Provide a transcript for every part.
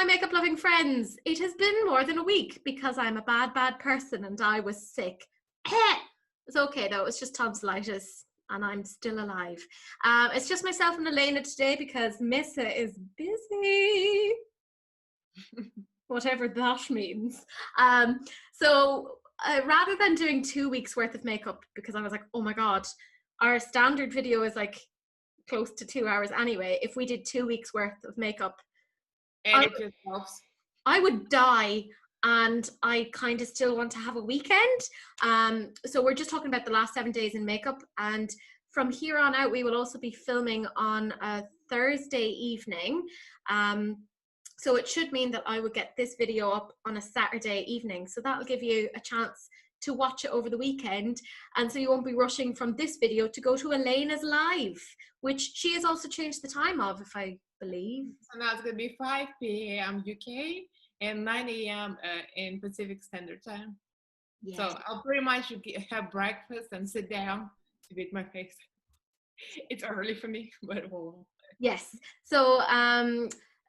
my makeup loving friends. It has been more than a week because I'm a bad person and I was sick. It's okay though, it's just tonsillitis and I'm still alive. It's just myself and Elaina today because Missa is busy. Whatever that means. So rather than doing 2 weeks worth of makeup, because I was like, oh my God, our standard video is like close to 2 hours anyway. If we did 2 weeks worth of makeup, and it just helps. I would die, and I kind of still want to have a weekend. So we're just talking about the last 7 days in makeup, and from here on out we will also be filming on a Thursday evening. So it should mean that I would get this video up on a Saturday evening, so that'll give you a chance to watch it over the weekend, and so you won't be rushing from this video to go to Elaina's live, which she has also changed the time of, if I believe. So now it's going to be 5 p.m. UK and 9 a.m. In Pacific Standard Time. Yes. So I'll pretty much have breakfast and sit down to beat my face. It's early for me, but well. Yes. So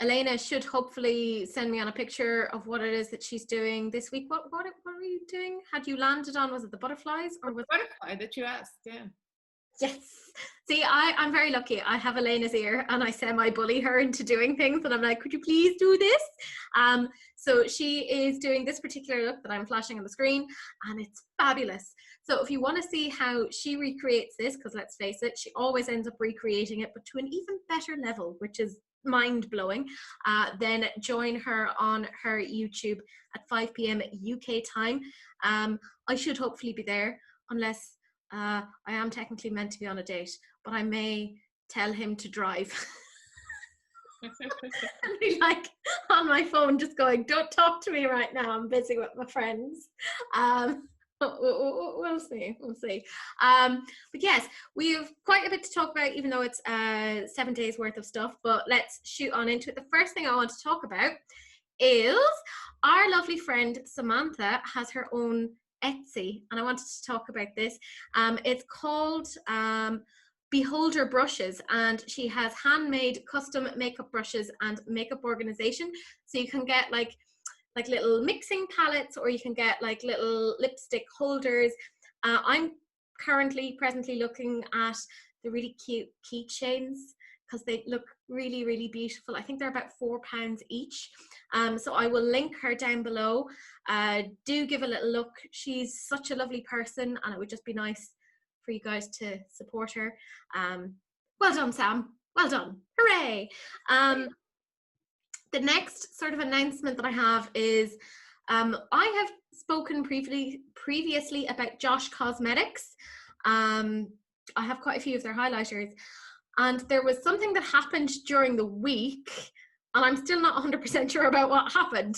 Elaina should hopefully send me on a picture of what it is that she's doing this week. What were you doing? Had you landed on, was it the butterflies? Or was butterfly that you asked, yeah. Yes. See, I'm very lucky. I have Elena's ear and I semi-bully her into doing things, and I'm like, could you please do this? So she is doing this particular look that I'm flashing on the screen, and it's fabulous. So if you want to see how she recreates this, because let's face it, she always ends up recreating it, but to an even better level, which is mind-blowing, then join her on her YouTube at 5 p.m. UK time. I should hopefully be there, unless I am technically meant to be on a date, but I may tell him to drive. And be like on my phone just going, don't talk to me right now, I'm busy with my friends. We'll see. But yes, we have quite a bit to talk about, even though it's 7 days worth of stuff, but let's shoot on into it. The first thing I want to talk about is our lovely friend Samantha has her own Etsy, and I wanted to talk about this. It's called Beholder Brushes, and she has handmade custom makeup brushes and makeup organization. So you can get like little mixing palettes, or you can get like little lipstick holders. I'm presently looking at the really cute keychains because they look really, really beautiful. I think they're about £4 each. So I will link her down below. Do give a little look. She's such a lovely person, and it would just be nice for you guys to support her. Well done, Sam. Well done. Hooray. The next sort of announcement that I have is I have spoken previously about Josh Cosmetics. I have quite a few of their highlighters, and there was something that happened during the week, and I'm still not 100% sure about what happened.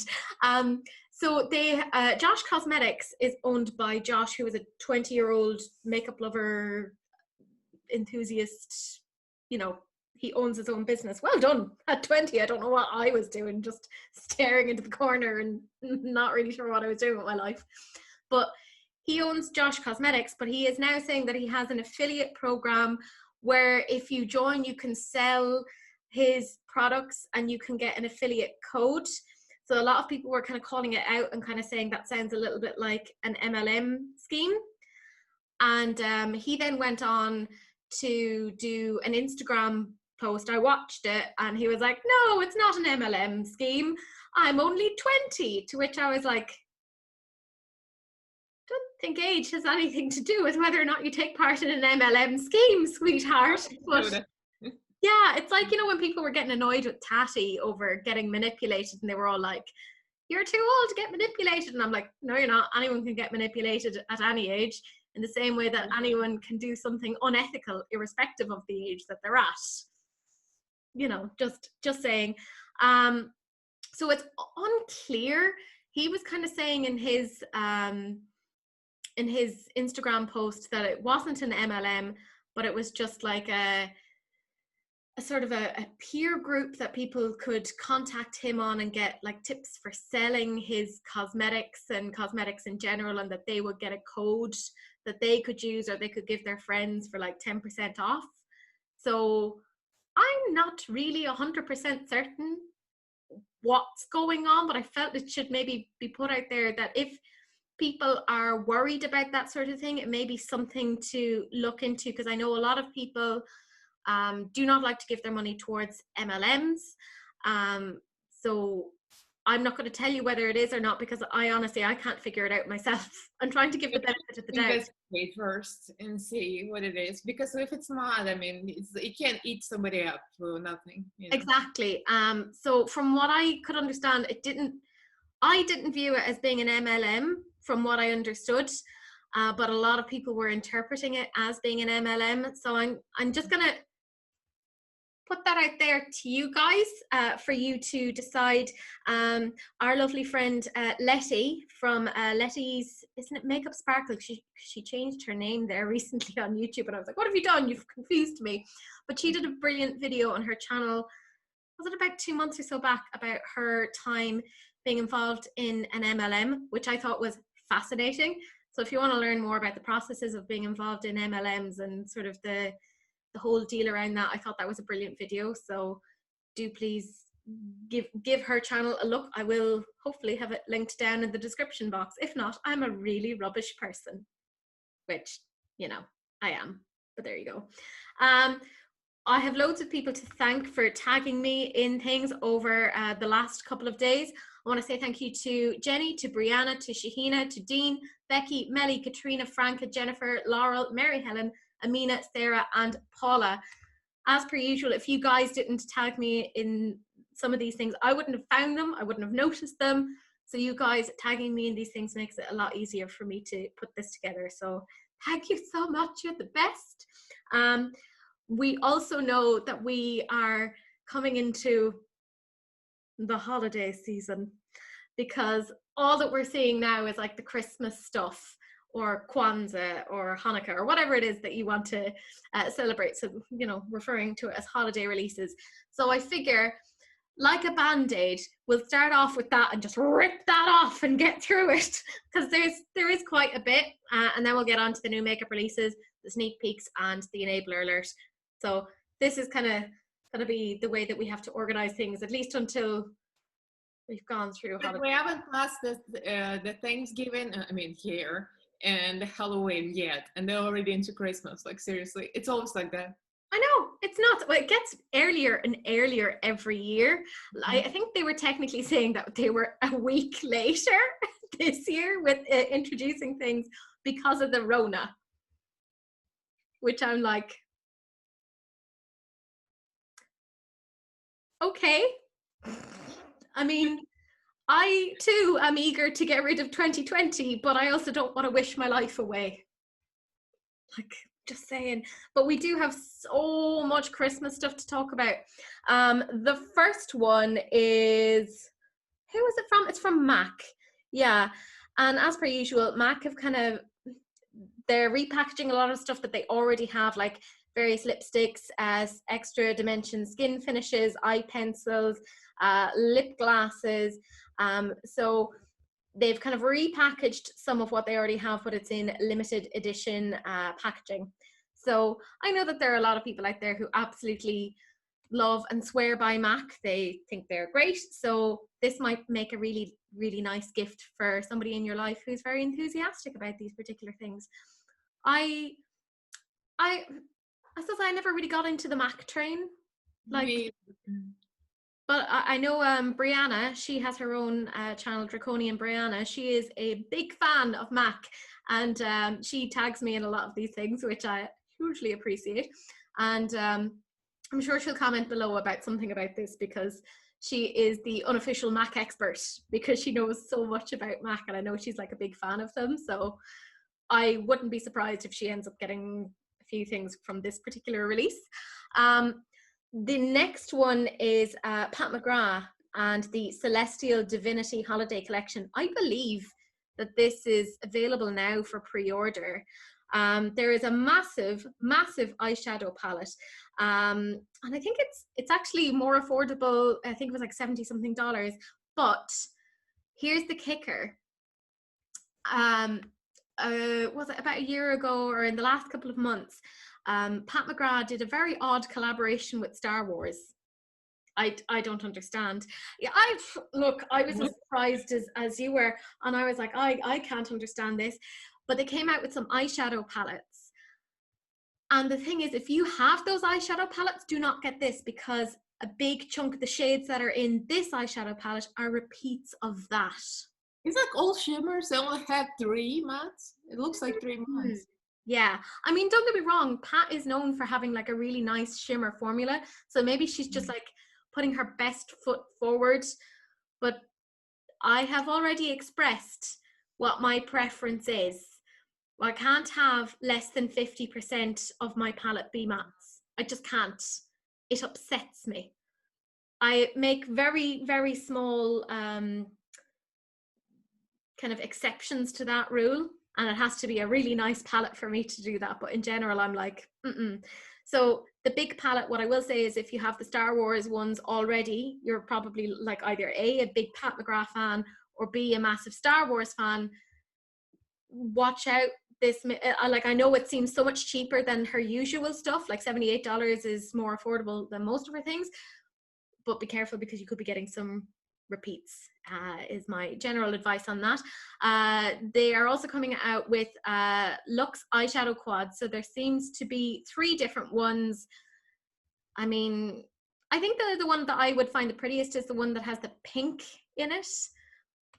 So Josh Cosmetics is owned by Josh, who is a 20-year-old makeup lover, enthusiast, you know, he owns his own business. Well done. At 20, I don't know what I was doing, just staring into the corner and not really sure what I was doing with my life. But he owns Josh Cosmetics, but he is now saying that he has an affiliate program where if you join, you can sell his products and you can get an affiliate code. So a lot of people were kind of calling it out and kind of saying that sounds a little bit like an MLM scheme. And he then went on to do an Instagram post. I watched it and he was like, no, it's not an MLM scheme. I'm only 20. To which I was like, don't think age has anything to do with whether or not you take part in an MLM scheme, sweetheart. But yeah, it's like, you know, when people were getting annoyed with Tati over getting manipulated, and they were all like, you're too old to get manipulated. And I'm like, no, you're not. Anyone can get manipulated at any age, in the same way that anyone can do something unethical irrespective of the age that they're at. You know, just saying. So it's unclear. He was kind of saying in his Instagram post that it wasn't an MLM, but it was just like a sort of a peer group that people could contact him on and get like tips for selling his cosmetics and cosmetics in general, and that they would get a code that they could use or they could give their friends for like 10% off. So I'm not really 100% certain what's going on, but I felt it should maybe be put out there that if people are worried about that sort of thing, it may be something to look into, because I know a lot of people do not like to give their money towards MLMs. So I'm not going to tell you whether it is or not, because I honestly, I can't figure it out myself. I'm trying to give the benefit of the doubt. Investigate first and see what it is, because if it's not, I mean, it can't eat somebody up for nothing. You know? Exactly. So from what I could understand, I didn't view it as being an MLM from what I understood, but a lot of people were interpreting it as being an MLM. So I'm just gonna put that out there to you guys for you to decide. Our lovely friend Letty from Letty's, isn't it Makeup Sparkle? She changed her name there recently on YouTube, and I was like, what have you done? You've confused me. But she did a brilliant video on her channel, was it about 2 months or so back, about her time being involved in an MLM, which I thought was fascinating. So if you want to learn more about the processes of being involved in MLMs and sort of the whole deal around that, I thought that was a brilliant video. So do please give her channel a look. I will hopefully have it linked down in the description box. If not, I'm a really rubbish person, which, you know, I am, but there you go. I have loads of people to thank for tagging me in things over the last couple of days. I want to say thank you to Jenny, to Brianna, to Shahina, to Dean, Becky, Melly, Katrina, Franca, Jennifer, Laurel, Mary Helen, Amina, Sarah, and Paula. As per usual, if you guys didn't tag me in some of these things, I wouldn't have found them. I wouldn't have noticed them. So you guys tagging me in these things makes it a lot easier for me to put this together. So thank you so much. You're the best. We also know that we are coming into the holiday season, because all that we're seeing now is like the Christmas stuff, or Kwanzaa or Hanukkah, or whatever it is that you want to celebrate. So, you know, referring to it as holiday releases. So I figure, like a band-aid, we'll start off with that and just rip that off and get through it, because there is quite a bit, and then we'll get on to the new makeup releases, the sneak peeks, and the enabler alert. So this is kind of going to be the way that we have to organize things, at least until we've gone through. But we haven't passed the Thanksgiving, I mean, here, and the Halloween yet, and they're already into Christmas. Like, seriously, it's always like that. I know, it's not. Well, it gets earlier and earlier every year. I think they were technically saying that they were a week later this year with introducing things because of the Rona, which I'm like, okay. I mean, I too am eager to get rid of 2020, but I also don't want to wish my life away. Like, just saying. But we do have so much Christmas stuff to talk about. The first one is, who is it from? It's from MAC. Yeah. And as per usual, MAC have they're repackaging a lot of stuff that they already have, like various lipsticks, extra dimension skin finishes, eye pencils, lip glasses. So they've kind of repackaged some of what they already have, but it's in limited edition packaging. So I know that there are a lot of people out there who absolutely love and swear by MAC. They think they're great. So this might make a really, really nice gift for somebody in your life who's very enthusiastic about these particular things. I suppose I never really got into the MAC train. Like, but I know Brianna, she has her own channel, Draconian Brianna. She is a big fan of MAC, and she tags me in a lot of these things, which I hugely appreciate. And I'm sure she'll comment below about something about this, because she is the unofficial MAC expert, because she knows so much about MAC, and I know she's like a big fan of them. So I wouldn't be surprised if she ends up getting a few things from this particular release. The next one is Pat McGrath and the Celestial Divinity Holiday Collection. I believe that this is available now for pre-order. There is a massive, massive eyeshadow palette. And I think it's actually more affordable. I think it was like $70 something. But here's the kicker. Was it about a year ago or in the last couple of months, Pat McGrath did a very odd collaboration with Star Wars. I don't understand. Yeah, I was as surprised as you were, and I was like, I can't understand this. But they came out with some eyeshadow palettes. And the thing is, if you have those eyeshadow palettes, do not get this, because a big chunk of the shades that are in this eyeshadow palette are repeats of that. It's like all shimmers. They only have 3 mattes. It looks like 3 mattes. Yeah, I mean, don't get me wrong, Pat is known for having like a really nice shimmer formula, so maybe she's just like putting her best foot forward. But I have already expressed what my preference is. I can't have less than 50% of my palette be mattes. I just can't. It upsets me. I make very, very small kind of exceptions to that rule, and it has to be a really nice palette for me to do that. But in general, I'm like, So the big palette, what I will say is, if you have the Star Wars ones already, you're probably like either a big Pat McGrath fan, or B, a massive Star Wars fan. Watch out. This, like, I know it seems so much cheaper than her usual stuff, like $78 is more affordable than most of her things, but be careful, because you could be getting some repeats, is my general advice on that. They are also coming out with Luxe eyeshadow quads, so there seems to be 3 different ones. I mean, I think the one that I would find the prettiest is the one that has the pink in it,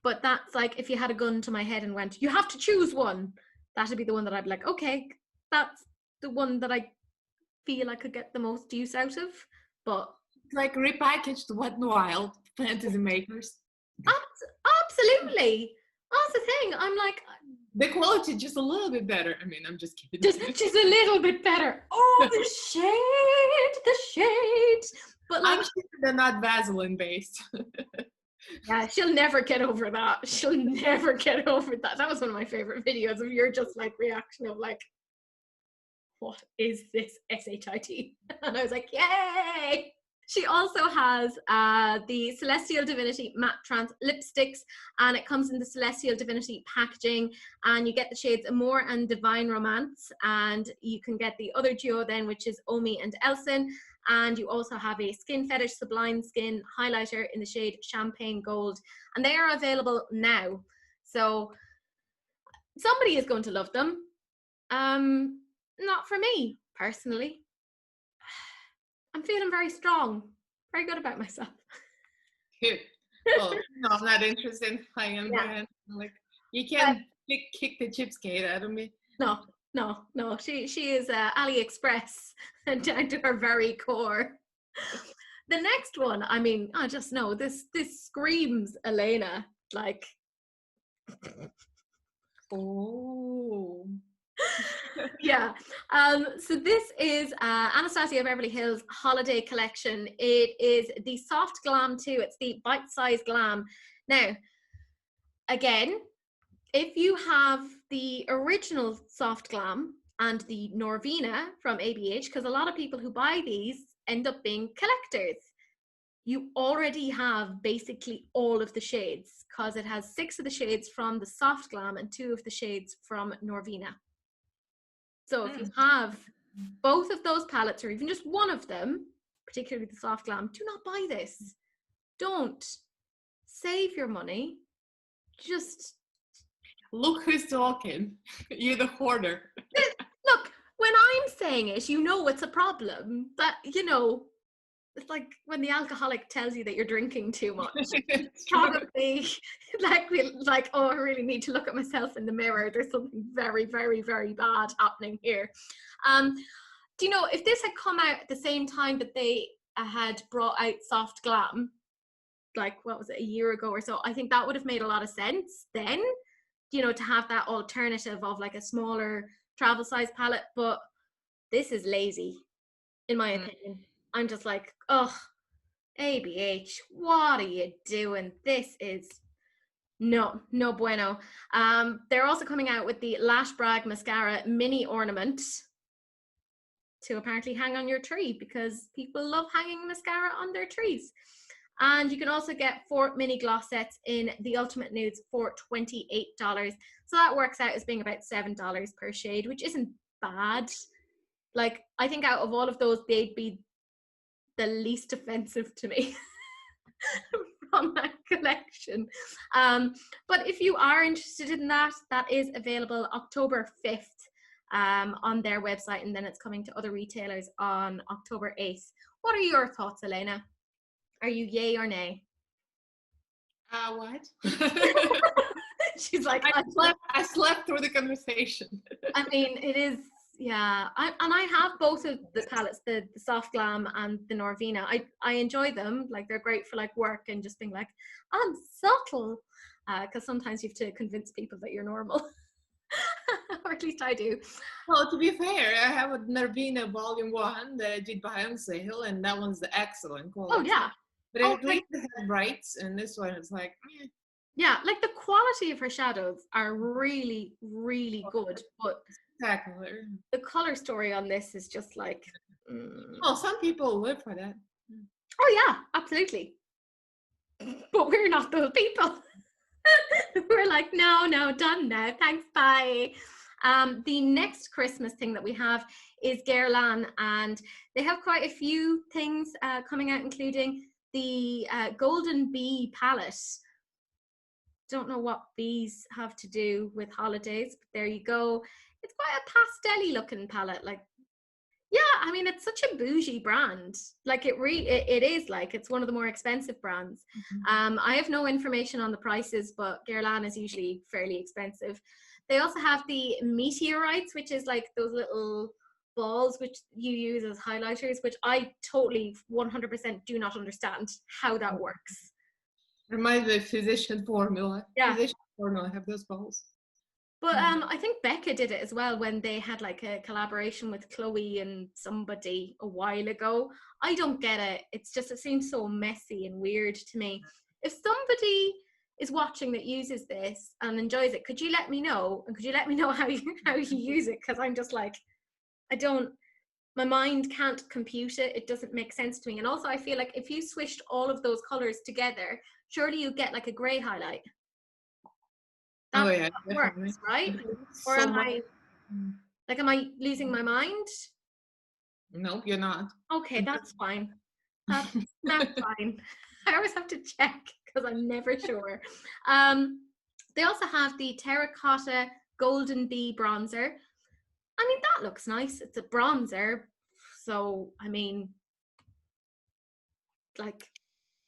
but that's like, if you had a gun to my head and went, you have to choose one, that'd be the one that I'd be like, okay, that's the one that I feel I could get the most use out of. But like repackaged Wet n Wild fantasy makers. Absolutely. That's the thing. I'm like, the quality just a little bit better. I mean, I'm just kidding. Just a little bit better. Oh, the shade. But like, I'm sure they're not Vaseline based. Yeah, she'll never get over that. She'll never get over that. That was one of my favorite videos of your just like reaction of like, what is this SHIT? And I was like, yay! She also has the Celestial Divinity Matte Trance lipsticks, and it comes in the Celestial Divinity packaging, and you get the shades Amore and Divine Romance, and you can get the other duo then, which is Omi and Elson, and you also have a Skin Fetish Sublime Skin highlighter in the shade Champagne Gold, and they are available now. So somebody is going to love them. Not for me, personally. I'm feeling very strong, very good about myself. Good. Well, no, I'm not interested in high-end brand. Like, you can't kick the chipskate out of me. No. She is AliExpress down to her very core. The next one, I mean, I just know this screams Elaina. Like, oh. Yeah. So this is Anastasia Beverly Hills Holiday Collection. It is the soft glam too. It's the bite-sized glam. Now, again, if you have the original soft glam and the Norvina from ABH, because a lot of people who buy these end up being collectors, you already have basically all of the shades, because it has 6 of the shades from the soft glam and 2 of the shades from Norvina. So if you have both of those palettes, or even just one of them, particularly the soft glam, do not buy this. Don't. Save your money. Just look who's talking. You're the hoarder. Look, when I'm saying it, you know it's a problem. That, you know, it's like when the alcoholic tells you that you're drinking too much. Probably like, oh, I really need to look at myself in the mirror. There's something very, very, very bad happening here. Do you know, if this had come out at the same time that they had brought out soft glam, like, what was it, a year ago or so, I think that would have made a lot of sense then, you know, to have that alternative of like a smaller travel size palette. But this is lazy, in my opinion. I'm just like, oh, ABH, what are you doing? This is no bueno. They're also coming out with the Lash Brag Mascara mini ornament to apparently hang on your tree, because people love hanging mascara on their trees. And you can also get 4 mini gloss sets in the Ultimate Nudes for $28. So that works out as being about $7 per shade, which isn't bad. Like, I think out of all of those, they'd be the least offensive to me from that collection. But if you are interested in that, that is available October 5th on their website, and then it's coming to other retailers on October 8th. What are your thoughts, Elaina? Are you yay or nay? What? She's like, I slept through the conversation. I mean, it is, yeah. I have both of the palettes, the Soft Glam and the Norvina. I enjoy them. Like, they're great for like work and just being like, I'm subtle. Because sometimes you have to convince people that you're normal. Or at least I do. Well, to be fair, I have a Norvina Volume 1 that I did buy on sale, and that one's the excellent quality. Oh, yeah. But at least it has brights, and this one is like, yeah, like the quality of her shadows are really, really good. But spectacular. The color story on this is just like, well, some people live for that. Oh yeah, absolutely. But we're not those people. We're like, no, done now. Thanks, bye. The next Christmas thing that we have is Guerlain, and they have quite a few things coming out, including the Golden Bee palette. Don't know what bees have to do with holidays, but there you go. It's quite a pastel-y looking palette. Like, yeah, I mean, it's such a bougie brand. Like, it is like, it's one of the more expensive brands. I have no information on the prices, but Guerlain is usually fairly expensive. They also have the meteorites, which is like those little balls which you use as highlighters, which I totally 100% do not understand how that works. Reminds me of Physician Formula. Yeah. Physician Formula have those balls. But I think Becca did it as well when they had like a collaboration with Chloe and somebody a while ago. I don't get it. It's just, it seems so messy and weird to me. If somebody is watching that uses this and enjoys it, could you let me know? And could you let me know how you use it? Because I'm just like, my mind can't compute it. It doesn't make sense to me. And also I feel like if you swished all of those colors together, surely you get like a gray highlight. That works, right? Or am I losing my mind? Nope, you're not. Okay, that's fine. That's fine. I always have to check because I'm never sure. They also have the Terracotta Golden Bee bronzer. I mean, that looks nice. It's a bronzer. So, I mean, like,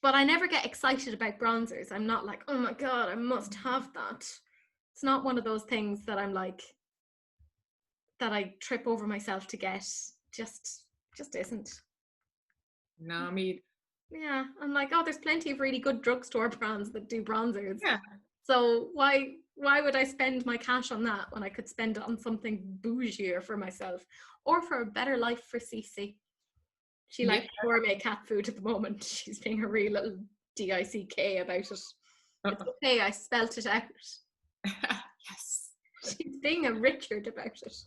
but I never get excited about bronzers. I'm not like, oh my God, I must have that. It's not one of those things that I'm like, that I trip over myself to get. Just isn't. No, I mean, yeah, I'm like, oh, there's plenty of really good drugstore brands that do bronzers. Yeah. So why would I spend my cash on that when I could spend it on something bougier for myself or for a better life for Cece? She likes gourmet cat food at the moment. She's being a real little DICK about it. It's okay, I spelt it out. Yes. She's being a Richard about it.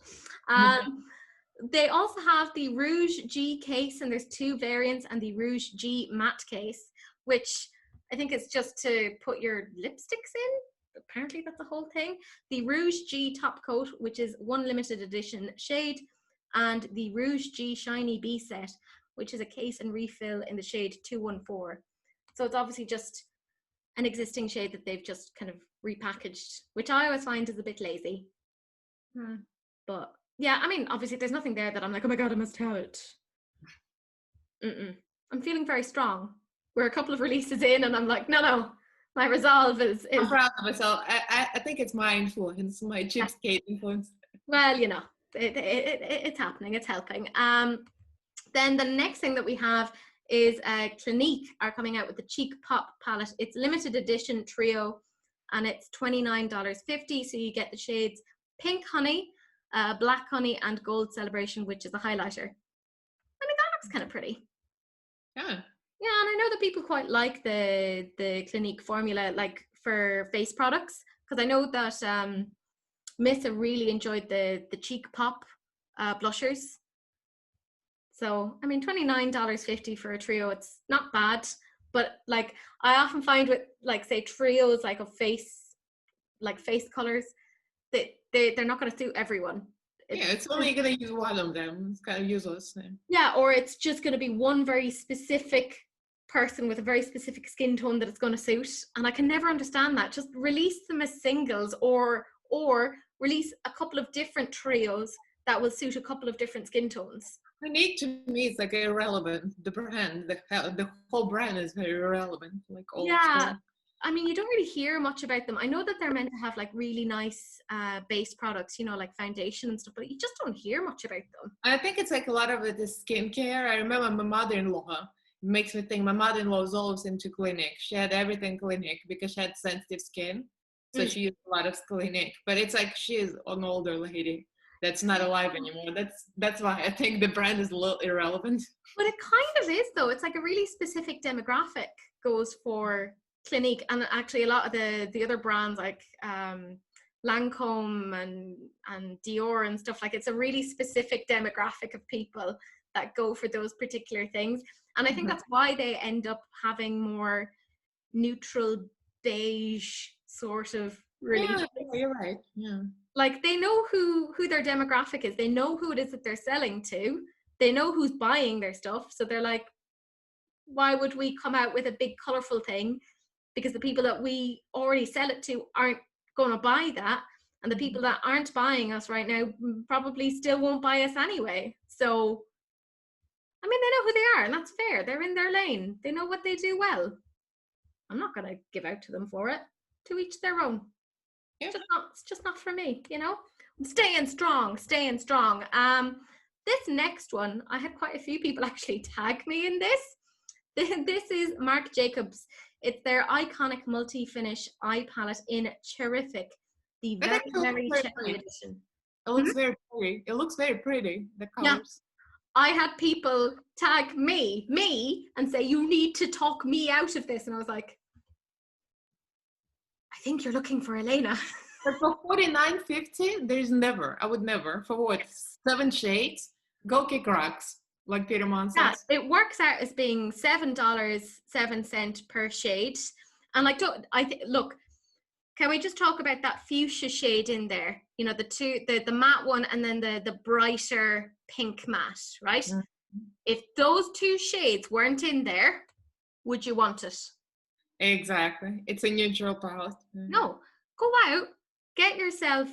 They also have the Rouge G case, and there's two variants, and the Rouge G matte case, which I think is just to put your lipsticks in. Apparently that's the whole thing. The Rouge G top coat, which is one limited edition shade, and the Rouge G Shiny Bee set, which is a case and refill in the shade 214. So it's obviously just an existing shade that they've just kind of repackaged, which I always find is a bit lazy. But yeah, I mean, obviously there's nothing there that I'm like, oh my God, I must have it. I'm feeling very strong. We're a couple of releases in and I'm like, no, my resolve is... I'm proud of myself. I think it's my influence, my cheapskate influence. Well, you know, it's happening, it's helping. Then the next thing that we have is Clinique are coming out with the Cheek Pop palette. It's limited edition trio and it's $29.50. So you get the shades Pink Honey, Black Honey, and Gold Celebration, which is a highlighter. I mean, that looks kind of pretty. Yeah. Yeah, and I know that people quite like the Clinique formula, like for face products, because I know that Missa really enjoyed the Cheek Pop blushers. So, I mean, $29.50 for a trio, it's not bad. But like, I often find with like, say, trios like of face colors, that they're not going to suit everyone. Yeah, it's only gonna use one of them. It's kind of useless. Yeah, or it's just going to be one very specific person with a very specific skin tone that it's going to suit, and I can never understand that. Just release them as singles, or release a couple of different trios that will suit a couple of different skin tones. Clinique to me is like irrelevant. The brand, the whole brand is very irrelevant. Like old Yeah, school. I mean, you don't really hear much about them. I know that they're meant to have like really nice base products, you know, like foundation and stuff, but you just don't hear much about them. I think it's like a lot of it is skincare. I remember my mother-in-law. It makes me think my mother-in-law was always into Clinique. She had everything Clinique because she had sensitive skin. So she used a lot of Clinique. But it's like she's an older lady that's not alive anymore. That's why I think the brand is a little irrelevant. But it kind of is, though. It's like a really specific demographic goes for Clinique, and actually a lot of the other brands like Lancome and Dior and stuff, like it's a really specific demographic of people that go for those particular things, and I think that's why they end up having more neutral beige sort of release. Yeah, you're right. Yeah. Like they know who their demographic is, they know who it is that they're selling to, they know who's buying their stuff, so they're like, why would we come out with a big colorful thing, because the people that we already sell it to aren't going to buy that, and the people that aren't buying us right now probably still won't buy us anyway. So I mean, they know who they are, and that's fair. They're in their lane, they know what they do well. I'm not going to give out to them for it. To each their own. Yeah. It's just not for me, you know. I'm staying strong. This next one, I had quite a few people actually tag me in this. This is Marc Jacobs. It's their iconic multi-finish eye palette in Terrific, the very cherry edition. It looks very pretty. It looks very pretty, the colors. Yeah. I had people tag me, and say, you need to talk me out of this. And I was like, I think you're looking for Elaina. But for $49.50, I would never. For what, 7 shades? Go kick rocks, like Peter Mon says. Yeah, it works out as being $7.07 per shade. And like, look, can we just talk about that fuchsia shade in there? You know, the matte one, and then the brighter pink matte, right? Mm-hmm. If those two shades weren't in there, would you want it? Exactly. It's a neutral palette. No, go out, get yourself,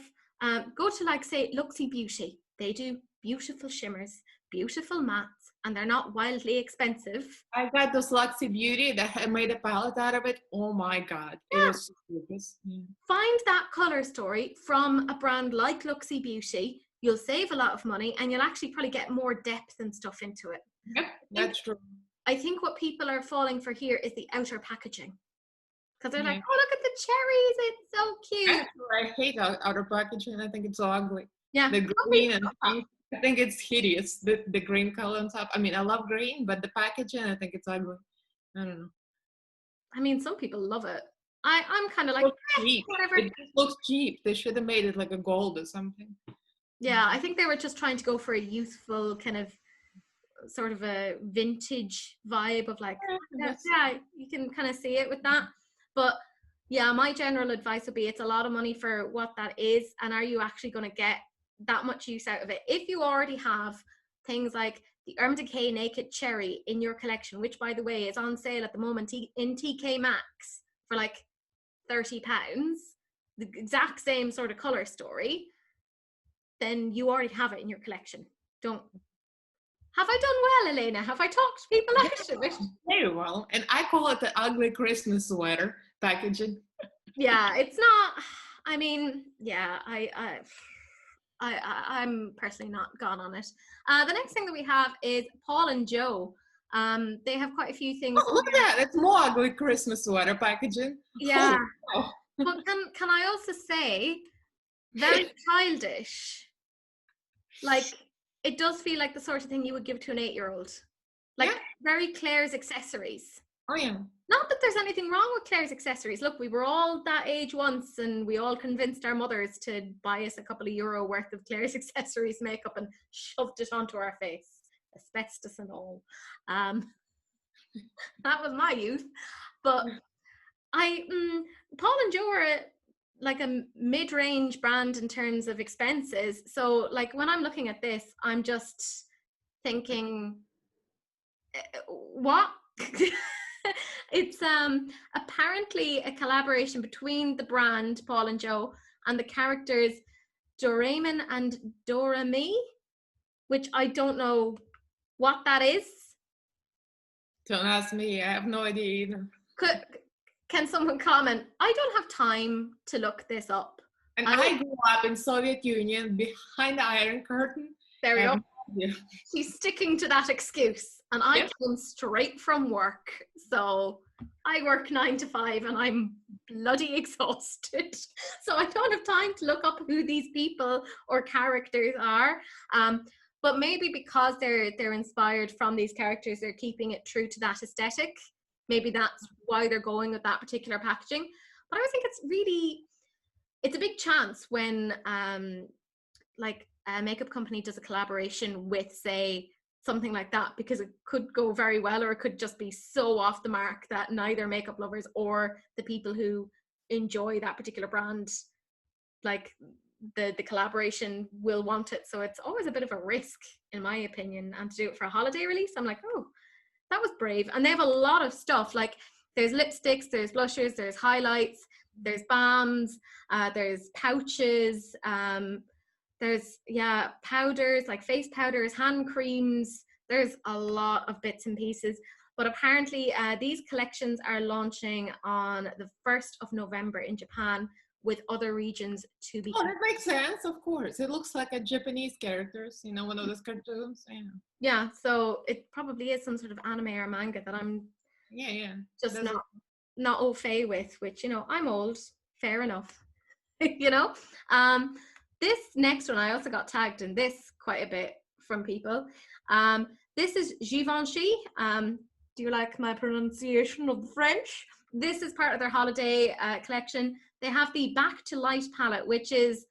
go to like say Luxie Beauty. They do beautiful shimmers, beautiful mattes, and they're not wildly expensive. I got this Luxie Beauty that I made a palette out of it. Oh my God. Yeah. It was so gorgeous. Yeah. Find that color story from a brand like Luxie Beauty. You'll save a lot of money, and you'll actually probably get more depth and stuff into it. Yep, that's true. I think what people are falling for here is the outer packaging. Because they're like, oh, look at the cherries, it's so cute. I hate outer packaging. I think it's so ugly. Yeah. The green and pink, I think it's hideous. The green color on top. I mean, I love green, but the packaging, I think it's ugly. I don't know. I mean, some people love it. I'm kind of like, whatever. It just looks cheap. They should have made it like a gold or something. Yeah, I think they were just trying to go for a youthful kind of sort of a vintage vibe of like, yeah, you can kind of see it with that. But yeah, my general advice would be, it's a lot of money for what that is, and are you actually going to get that much use out of it? If you already have things like the Decay Naked Cherry in your collection, which by the way is on sale at the moment in TK Maxx for like £30, the exact same sort of color story, then you already have it in your collection. Have I done well, Elaina? Have I talked people out of it? Very well. And I call it the ugly Christmas sweater packaging. Yeah, it's not. I mean, yeah, I'm personally not gone on it. The next thing that we have is Paul and Joe. They have quite a few things. Oh, look at that! It's more ugly Christmas sweater packaging. Yeah. Oh. But can I also say, very childish. Like, it does feel like the sort of thing you would give to an 8-year-old. Like, very Claire's accessories. Oh, yeah. Not that there's anything wrong with Claire's accessories. Look, we were all that age once, and we all convinced our mothers to buy us a couple of euro worth of Claire's accessories makeup and shoved it onto our face. Asbestos and all. That was my youth. But Paul and Joe are like a mid-range brand in terms of expenses. So like when I'm looking at this, I'm just thinking, what? It's apparently a collaboration between the brand Paul and Joe and the characters Doraemon and Dorami, which I don't know what that is. Don't ask me. I have no idea either. Can someone comment? I don't have time to look this up. And I grew up in Soviet Union behind the Iron Curtain. There we go. She's sticking to that excuse. And I came straight from work. So I work 9 to 5 and I'm bloody exhausted. So I don't have time to look up who these people or characters are. But maybe because they're inspired from these characters, they're keeping it true to that aesthetic. Maybe that's why they're going with that particular packaging. But I think it's a big chance when like a makeup company does a collaboration with, say, something like that, because it could go very well, or it could just be so off the mark that neither makeup lovers or the people who enjoy that particular brand, like the collaboration, will want it. So it's always a bit of a risk, in my opinion. And to do it for a holiday release, I'm like, oh, that was brave. And they have a lot of stuff. Like there's lipsticks, there's blushers, there's highlights, there's balms, there's pouches, there's powders, like face powders, hand creams. There's a lot of bits and pieces. But apparently these collections are launching on the 1st of November in Japan, with other regions to be. Oh, that makes sense, of course. It looks like a Japanese characters, one of those cartoons. Yeah, so it probably is some sort of anime or manga that I'm just not au fait with, which, I'm old, fair enough. This next one, I also got tagged in this quite a bit from people. This is Givenchy. Do you like my pronunciation of the French? This is part of their holiday collection. They have the Back to Light palette, which is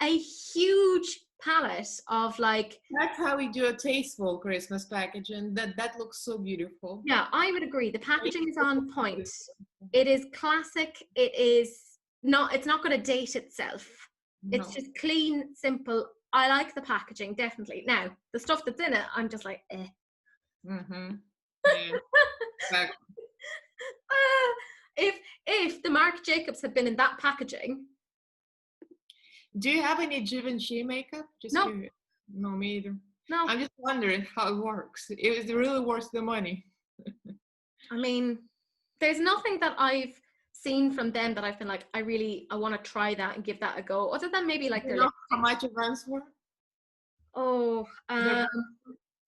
a huge palette of like... That's how we do a tasteful Christmas package, and that looks so beautiful. Yeah, I would agree. The packaging is on point. It is classic. It's not going to date itself. No. It's just clean, simple. I like the packaging, definitely. Now, the stuff that's in it, I'm just like, eh. Mm-hmm. Yeah, exactly. If the Marc Jacobs had been in that packaging. Do you have any Givenchy makeup? No. No, me either. No. I'm just wondering how it works. Is it really worth the money? I mean, there's nothing that I've seen from them that I've been like, I want to try that and give that a go. Other than maybe like their how much it runs for? Oh,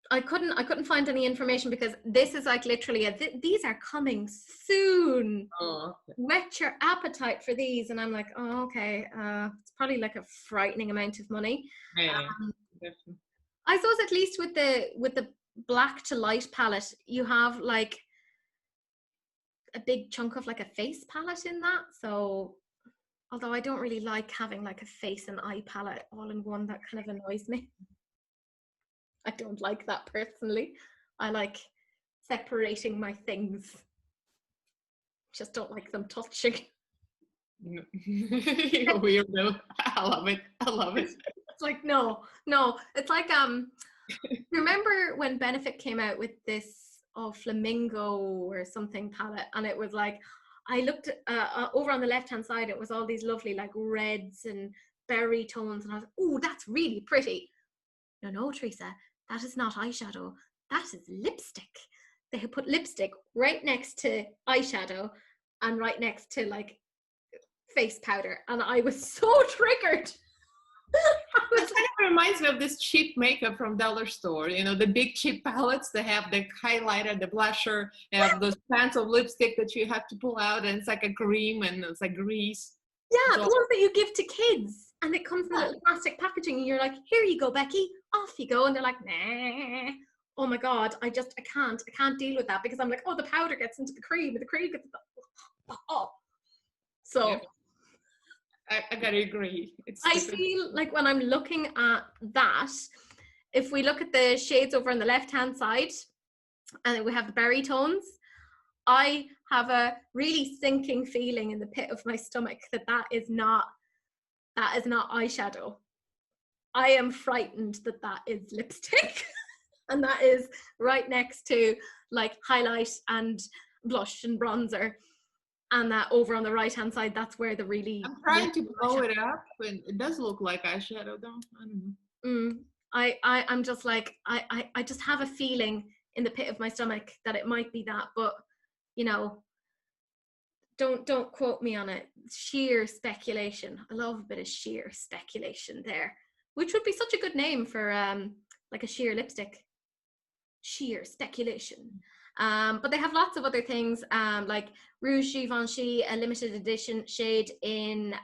I couldn't find any information, because this is like literally these are coming soon. Oh, okay. Whet your appetite for these. And I'm like, oh, okay. It's probably like a frightening amount of money. Yeah, definitely. I suppose at least with the Black to Light palette, you have like a big chunk of like a face palette in that. So although I don't really like having like a face and eye palette all in one, that kind of annoys me. I don't like that personally. I like separating my things. Just don't like them touching. You're weirdo. I love it. It's like, no. It's like, remember when Benefit came out with this flamingo or something palette, and it was like, I looked over on the left-hand side, it was all these lovely like reds and berry tones, and I was like, oh, that's really pretty. No, Teresa, that is not eyeshadow. That is lipstick. They have put lipstick right next to eyeshadow and right next to like face powder. And I was so triggered. It kind of reminds me of this cheap makeup from dollar store. The big cheap palettes. They have the highlighter, the blusher, they have those pans of lipstick that you have to pull out, and it's like a cream and it's like grease. Yeah, the ones that you give to kids. And it comes in a little plastic packaging, and you're like, here you go, Becky, off you go. And they're like, nah. Oh my God, I can't deal with that, because I'm like, oh, the powder gets into the cream, and the cream gets into the, So yeah. I gotta agree. I feel like when I'm looking at that, if we look at the shades over on the left-hand side, and we have the berry tones, I have a really sinking feeling in the pit of my stomach that is not eyeshadow. I am frightened that is lipstick. And that is right next to like highlight and blush and bronzer. And that over on the right hand side, that's where the really. I'm trying to blow it up, and it does look like eyeshadow, though. I don't know. I'm just like I just have a feeling in the pit of my stomach that it might be that, but you know, don't quote me on it. Sheer speculation. I love a bit of sheer speculation there, which would be such a good name for like a sheer lipstick. Sheer speculation. But they have lots of other things, like Rouge Givenchy, a limited edition shade in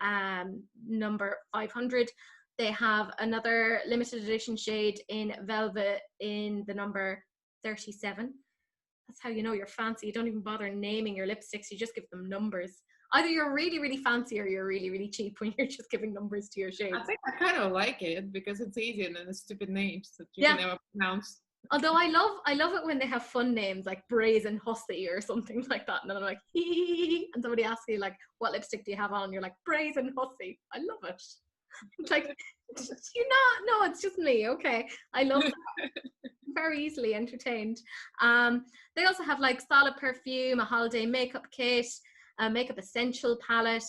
number 500. They have another limited edition shade in Velvet in the number 37. That's how you know you're fancy. You don't even bother naming your lipsticks. You just give them numbers. Either you're really, really fancy or you're really, really cheap when you're just giving numbers to your shades. I think I kind of like it because it's easier than the stupid names that you can never pronounce. Although I love it when they have fun names like Brazen Hussy or something like that, and then I'm like, hee, and somebody asks you like, what lipstick do you have on? And you're like, Brazen Hussy. I love it. It's like, you not? No, it's just me. Okay, I love that. Very easily entertained. They also have like solid perfume, a holiday makeup kit, a makeup essential palette,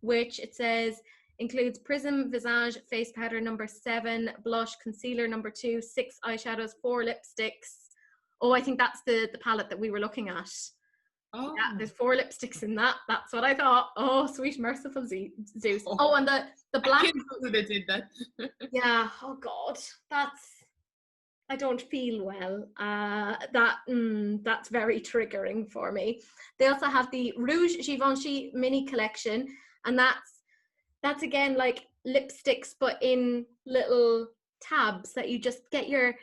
which it says includes Prism Visage face powder number 7, blush, concealer number 2, 6 eyeshadows, 4 lipsticks. Oh, I think that's the palette that we were looking at. Oh. Yeah, there's 4 lipsticks in that. That's what I thought. Oh, sweet merciful Zeus. Oh, and the black. I can't believe they did that. Yeah. Oh God, I don't feel well. That's very triggering for me. They also have the Rouge Givenchy mini collection, and that's again like lipsticks but in little tabs that you just get your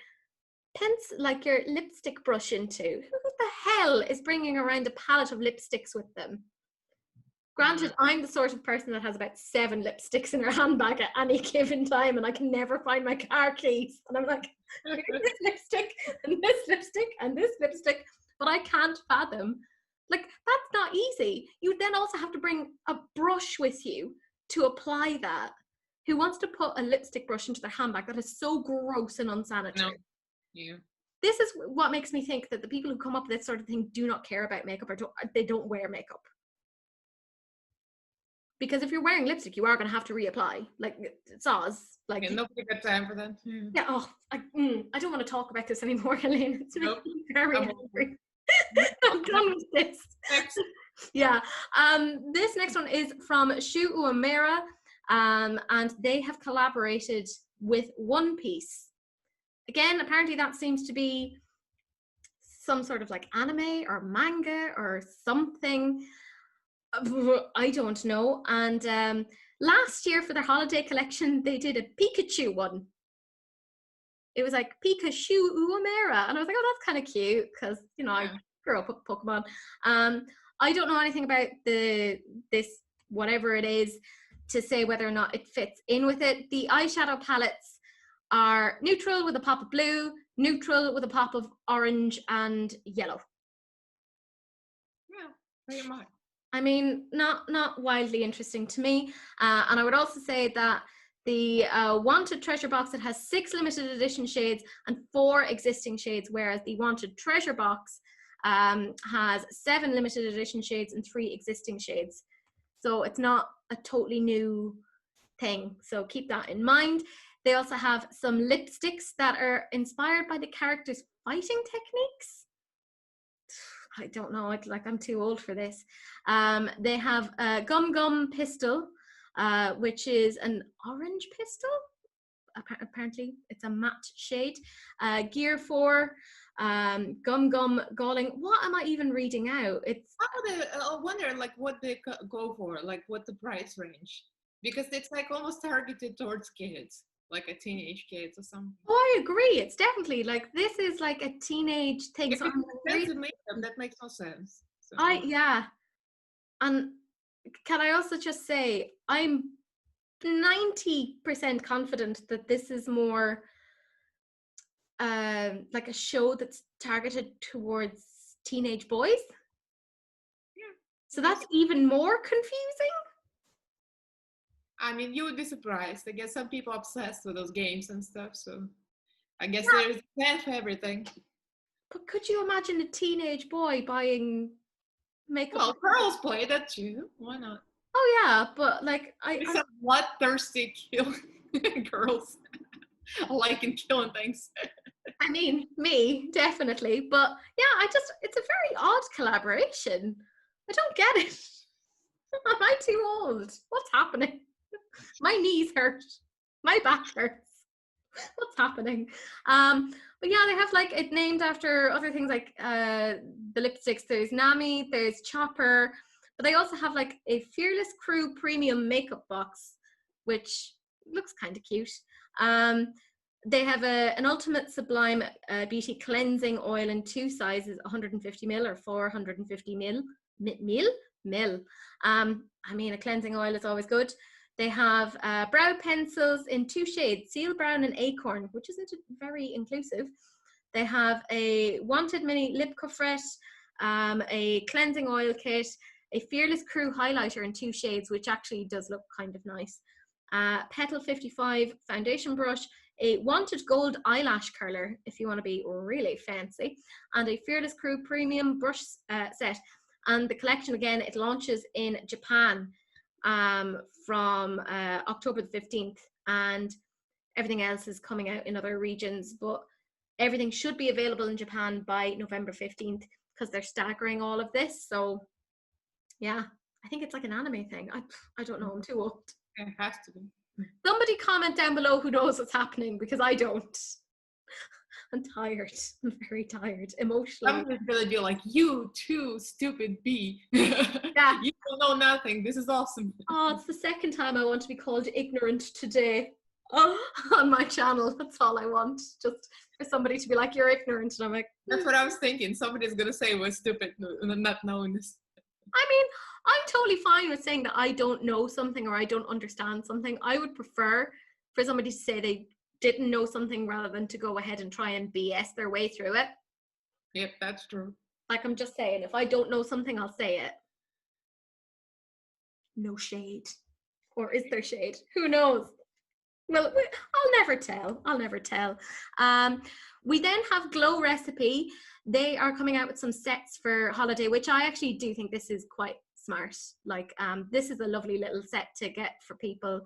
like your lipstick brush into. Who the hell is bringing around a palette of lipsticks with them? Granted, I'm the sort of person that has about 7 lipsticks in her handbag at any given time, and I can never find my car keys. And I'm like, here's this lipstick, and this lipstick, and this lipstick. But I can't fathom. Like, that's not easy. You then also have to bring a brush with you to apply that. Who wants to put a lipstick brush into their handbag? That is so gross and unsanitary. No. Yeah. This is what makes me think that the people who come up with this sort of thing do not care about makeup, or they don't wear makeup. Because if you're wearing lipstick, you are going to have to reapply. Like, soz. Like, nobody got time for that. Yeah. Oh, I don't want to talk about this anymore, Elaina. It's very angry. I'm done with this. Next. Yeah. This next one is from Shu Umira, and they have collaborated with One Piece. Again, apparently that seems to be some sort of like anime or manga or something. I don't know. And last year for their holiday collection, they did a Pikachu one. It was like Pikachu Umira, and I was like, oh, that's kind of cute because you know I grew up with Pokemon. I don't know anything about this whatever it is to say whether or not it fits in with it. The eyeshadow palettes are neutral with a pop of blue, neutral with a pop of orange and yellow. Yeah, pretty much. I mean, not wildly interesting to me. And I would also say that the Wanted Treasure Box, it has 6 limited edition shades and 4 existing shades, whereas the Wanted Treasure Box has 7 limited edition shades and 3 existing shades. So it's not a totally new thing. So keep that in mind. They also have some lipsticks that are inspired by the characters' fighting techniques. I don't know, I'm too old for this. They have a Gum Gum Pistol, which is an orange pistol. Apparently, it's a matte shade. Gear 4, Gum Gum Galling. What am I even reading out? It's. I wonder, like, what they go for, like, what the price range, because it's like almost targeted towards kids, like a teenage kids or something. Oh, I agree. It's definitely like this is like a teenage thing. So that makes no sense. So. Yeah. And can I also just say I'm 90% confident that this is more like a show that's targeted towards teenage boys. So that's even more confusing. I mean, you would be surprised. I guess some people are obsessed with those games and stuff. So I guess Yeah. there's a plan for everything. But could you imagine a teenage boy buying makeup? Well, girls play that too. Why not? Oh yeah, but like There's some bloodthirsty kill girls liking killing things. I mean, me, definitely. But yeah, it's a very odd collaboration. I don't get it. Am I too old? What's happening? My knees hurt. My back hurts. What's happening? But yeah, they have like it named after other things like the lipsticks. There's Nami, there's Chopper, but they also have like a Fearless Crew premium makeup box, which looks kind of cute. They have an Ultimate Sublime Beauty Cleansing Oil in 2 sizes, 150 ml or 450 ml. I mean, a cleansing oil is always good. They have brow pencils in 2 shades, Seal Brown and Acorn, which isn't very inclusive. They have a Wanted Mini Lip Coverette, a cleansing oil kit, a Fearless Crew highlighter in 2 shades, which actually does look kind of nice. Petal 55 foundation brush, a Wanted Gold eyelash curler if you want to be really fancy, and a Fearless Crew premium brush set. And the collection, again, it launches in Japan from October the 15th, and everything else is coming out in other regions, but everything should be available in Japan by November 15th because they're staggering all of this. So yeah, I think it's like an anime thing. I don't know, I'm too old. It has to be. Somebody comment down below who knows what's happening, because I don't. I'm tired. I'm very tired emotionally. I'm just gonna be like, you too, stupid bee. Yeah. You don't know nothing. This is awesome. Oh, it's the second time I want to be called ignorant today on my channel. That's all I want. Just for somebody to be like, you're ignorant. And I'm like, That's what I was thinking. Somebody's gonna say we're stupid not knowing this. I mean, I'm totally fine with saying that I don't know something or I don't understand something. I would prefer for somebody to say they didn't know something rather than to go ahead and try and BS their way through it. Yep, that's true. Like, I'm just saying, if I don't know something, I'll say it. No shade. Or is there shade? Who knows? Well, I'll never tell. I'll never tell. We then have Glow Recipe. They are coming out with some sets for holiday, which I actually do think this is quite smart. Like, this is a lovely little set to get for people.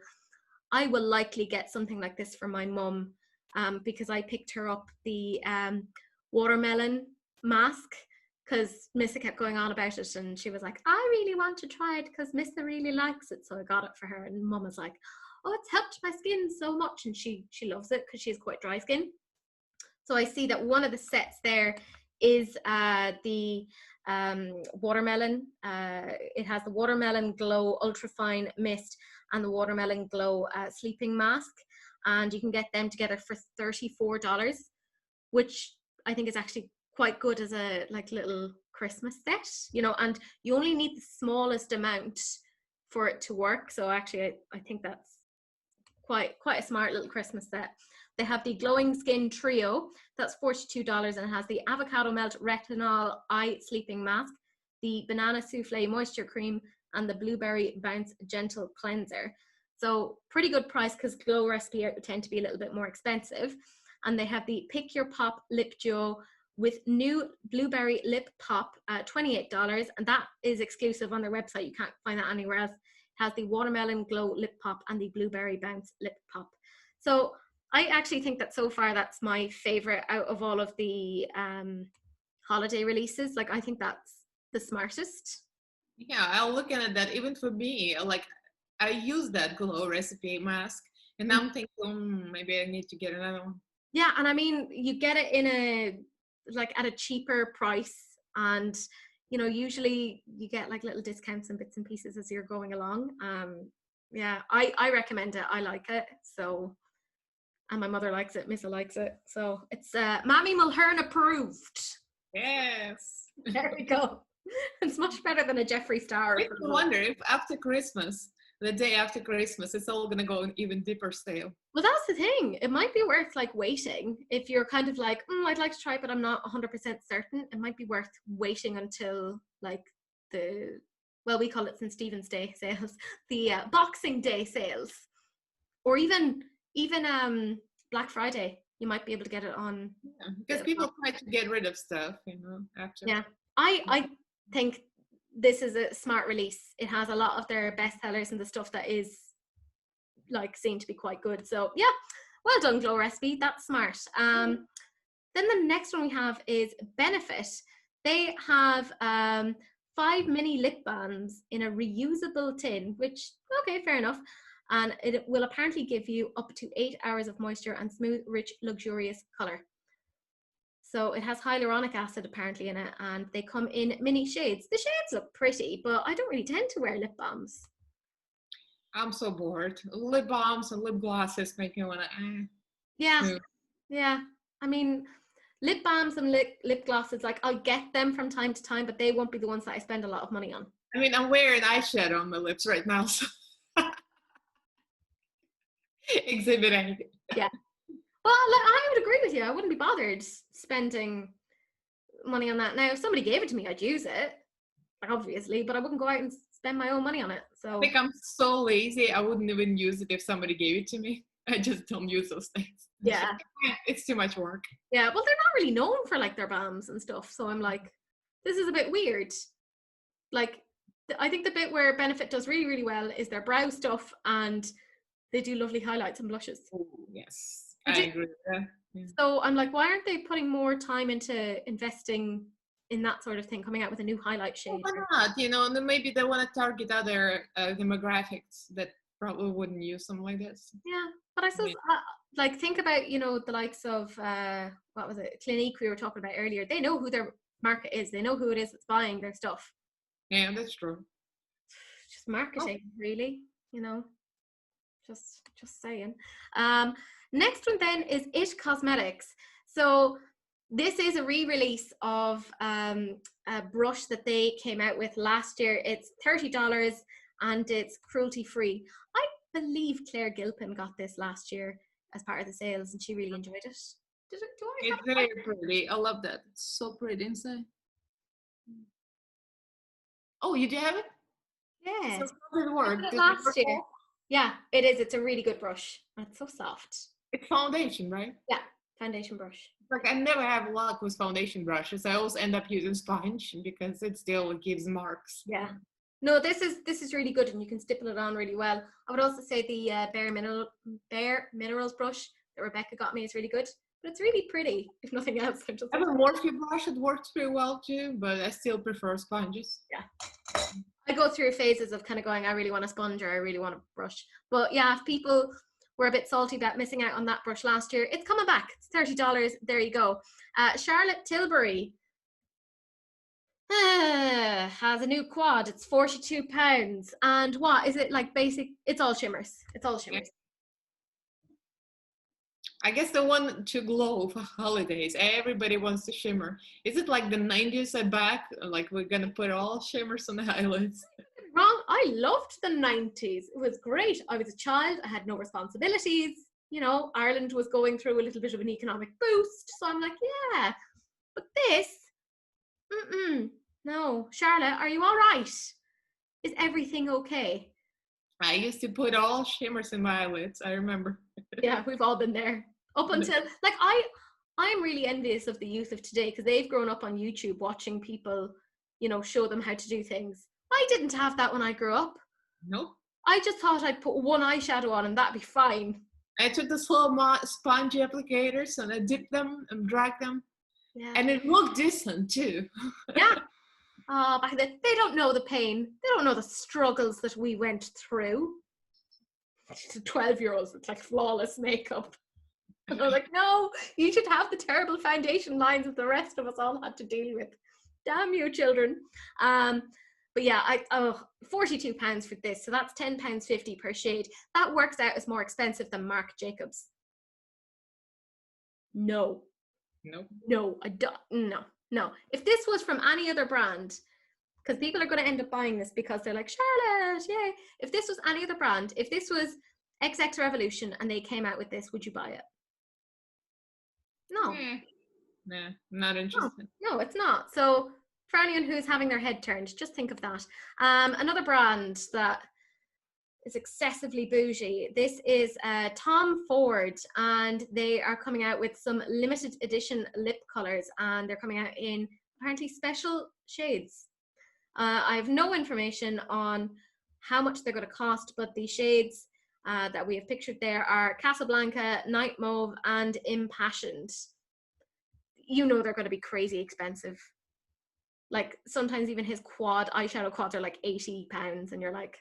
I will likely get something like this for my mum because I picked her up the watermelon mask because Missa kept going on about it, and she was like, I really want to try it because Missa really likes it. So I got it for her, and Mum was like, oh, it's helped my skin so much, and she loves it because she has quite dry skin. So I see that one of the sets there is the watermelon. It has the Watermelon Glow Ultrafine Mist and the Watermelon Glow Sleeping Mask, and you can get them together for $34, which I think is actually quite good as a like little Christmas set, you know, and you only need the smallest amount for it to work. So actually I think that's quite a smart little Christmas set. They have the Glowing Skin Trio, that's $42, and it has the Avocado Melt Retinol Eye Sleeping Mask, the Banana Souffle Moisture Cream, and the Blueberry Bounce Gentle Cleanser. So pretty good price because Glow Recipe tend to be a little bit more expensive. And they have the Pick Your Pop Lip Duo with new Blueberry Lip Pop, $28, and that is exclusive on their website. You can't find that anywhere else. It has the Watermelon Glow Lip Pop and the Blueberry Bounce Lip Pop. So I actually think that so far that's my favorite out of all of the holiday releases. Like, I think that's the smartest. Yeah, I'm looking at that. Even for me, like, I use that Glow Recipe mask, and now I'm thinking, maybe I need to get another one. Yeah, and I mean, you get it in a like at a cheaper price, and you know, usually you get like little discounts and bits and pieces as you're going along. Yeah, I recommend it. I like it. So, and my mother likes it. Missa likes it. So it's Mammy Mulhern approved. Yes. There we go. It's much better than a Jeffree Star. I wonder if after Christmas, the day after Christmas, it's all gonna go in even deeper sale. Well, that's the thing. It might be worth like waiting if you're kind of like, I'd like to try it, but I'm not 100% certain. It might be worth waiting until like the well, we call it St. Stephen's Day sales, the Boxing Day sales, or even Black Friday. You might be able to get it on. Yeah, because people try to get rid of stuff, after. Yeah, I think this is a smart release. It has a lot of their best sellers and the stuff that is like seen to be quite good. So yeah, well done, Glow Recipe. That's smart. Then the next one we have is Benefit. They have 5 mini lip balms in a reusable tin, which, okay, fair enough. And it will apparently give you up to 8 hours of moisture and smooth, rich, luxurious color. So it has hyaluronic acid apparently in it, and they come in mini shades. The shades look pretty, but I don't really tend to wear lip balms. I'm so bored. Lip balms and lip glosses make me want to. Yeah. I mean, lip balms and lip glosses, like I'll get them from time to time, but they won't be the ones that I spend a lot of money on. I mean, I'm wearing eyeshadow on my lips right now, so Exhibit A. Yeah. Well, I would agree with you. I wouldn't be bothered spending money on that. Now, if somebody gave it to me, I'd use it, obviously, but I wouldn't go out and spend my own money on it. So I think I'm so lazy. I wouldn't even use it if somebody gave it to me. I just don't use those things. Yeah. It's too much work. Yeah, well, they're not really known for like their balms and stuff. So I'm like, this is a bit weird. Like, I think the bit where Benefit does really, really well is their brow stuff, and they do lovely highlights and blushes. Oh, yes, I agree with that. Yeah. So I'm like, why aren't they putting more time into investing in that sort of thing, coming out with a new highlight shade? Why not? And then maybe they want to target other demographics that probably wouldn't use something like this. Yeah, but I suppose, like, think about, the likes of, what was it, Clinique we were talking about earlier. They know who their market is. They know who it is that's buying their stuff. Yeah, that's true. Just marketing, really, just saying. Next one then is It Cosmetics. So this is a re-release of a brush that they came out with last year. It's $30 and it's cruelty-free. I believe Claire Gilpin got this last year as part of the sales, and she really enjoyed it. It's very pretty. I love that. It's so pretty inside. Oh, you do have it? Yeah. So how did it work? Last year. Yeah, it is. It's a really good brush. It's so soft. It's foundation, right? Yeah, foundation brush. Like, I never have luck with foundation brushes. I always end up using sponge because it still gives marks. Yeah. No, this is really good, and you can stipple it on really well. I would also say the Bare Minerals brush that Rebecca got me is really good, but it's really pretty, if nothing else. I have a Morphe brush that works pretty well too, but I still prefer sponges. Yeah. I go through phases of kind of going, I really want a sponge or I really want a brush. But yeah, if people were a bit salty about missing out on that brush last year, it's coming back. It's $30. There you go. Charlotte Tilbury has a new quad. It's £42. And what is it, like basic? It's all shimmers. It's all shimmers. I guess the one to glow for holidays. Everybody wants to shimmer. Is it like the 90s at back? Like we're gonna put all shimmers on the eyelids? Wrong. I loved the 90s. It was great. I was a child. I had no responsibilities. Ireland was going through a little bit of an economic boost. So I'm like, yeah. But this, no. Charlotte, are you all right? Is everything okay? I used to put all shimmers in my eyelids. I remember. Yeah, we've all been there. Up until, like, I'm really envious of the youth of today because they've grown up on YouTube watching people, show them how to do things. I didn't have that when I grew up. Nope. I just thought I'd put one eyeshadow on and that'd be fine. I took the little sponge applicators and I dipped them and dragged them. Yeah. And it looked decent too. Yeah. Back then, they don't know the pain. They don't know the struggles that we went through. 12-year-olds with like flawless makeup. And they're like, no, you should have the terrible foundation lines that the rest of us all had to deal with. Damn you, children. But yeah, £42 for this. So that's £10.50 per shade. That works out as more expensive than Marc Jacobs. No. Nope. No, I don't. No. If this was from any other brand, because people are going to end up buying this because they're like, Charlotte, yay. If this was any other brand, if this was XX Revolution and they came out with this, would you buy it? No. Nah, not interested. No, it's not. So for anyone who's having their head turned, just think of that. Another brand that is excessively bougie. This is Tom Ford, and they are coming out with some limited edition lip colors, and they're coming out in apparently special shades. I have no information on how much they're going to cost, but the shades that we have pictured there are Casablanca, Night Mauve, and Impassioned. You know they're going to be crazy expensive. Like sometimes even his eyeshadow quads are like £80, and you're like,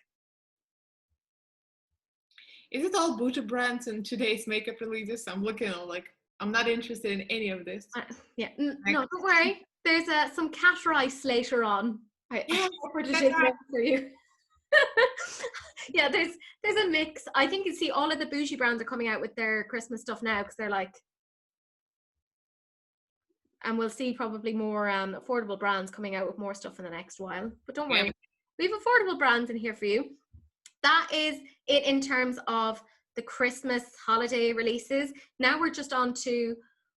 is it all bougie brands in today's makeup releases? I'm looking at like, I'm not interested in any of this. Yeah, no, don't worry. There's some cat rice later on. Yeah, for you. Yeah, there's a mix. I think you see all of the bougie brands are coming out with their Christmas stuff now because they're like, and we'll see probably more affordable brands coming out with more stuff in the next while. But don't worry, we have affordable brands in here for you. That is it in terms of the Christmas holiday releases. Now we're just on to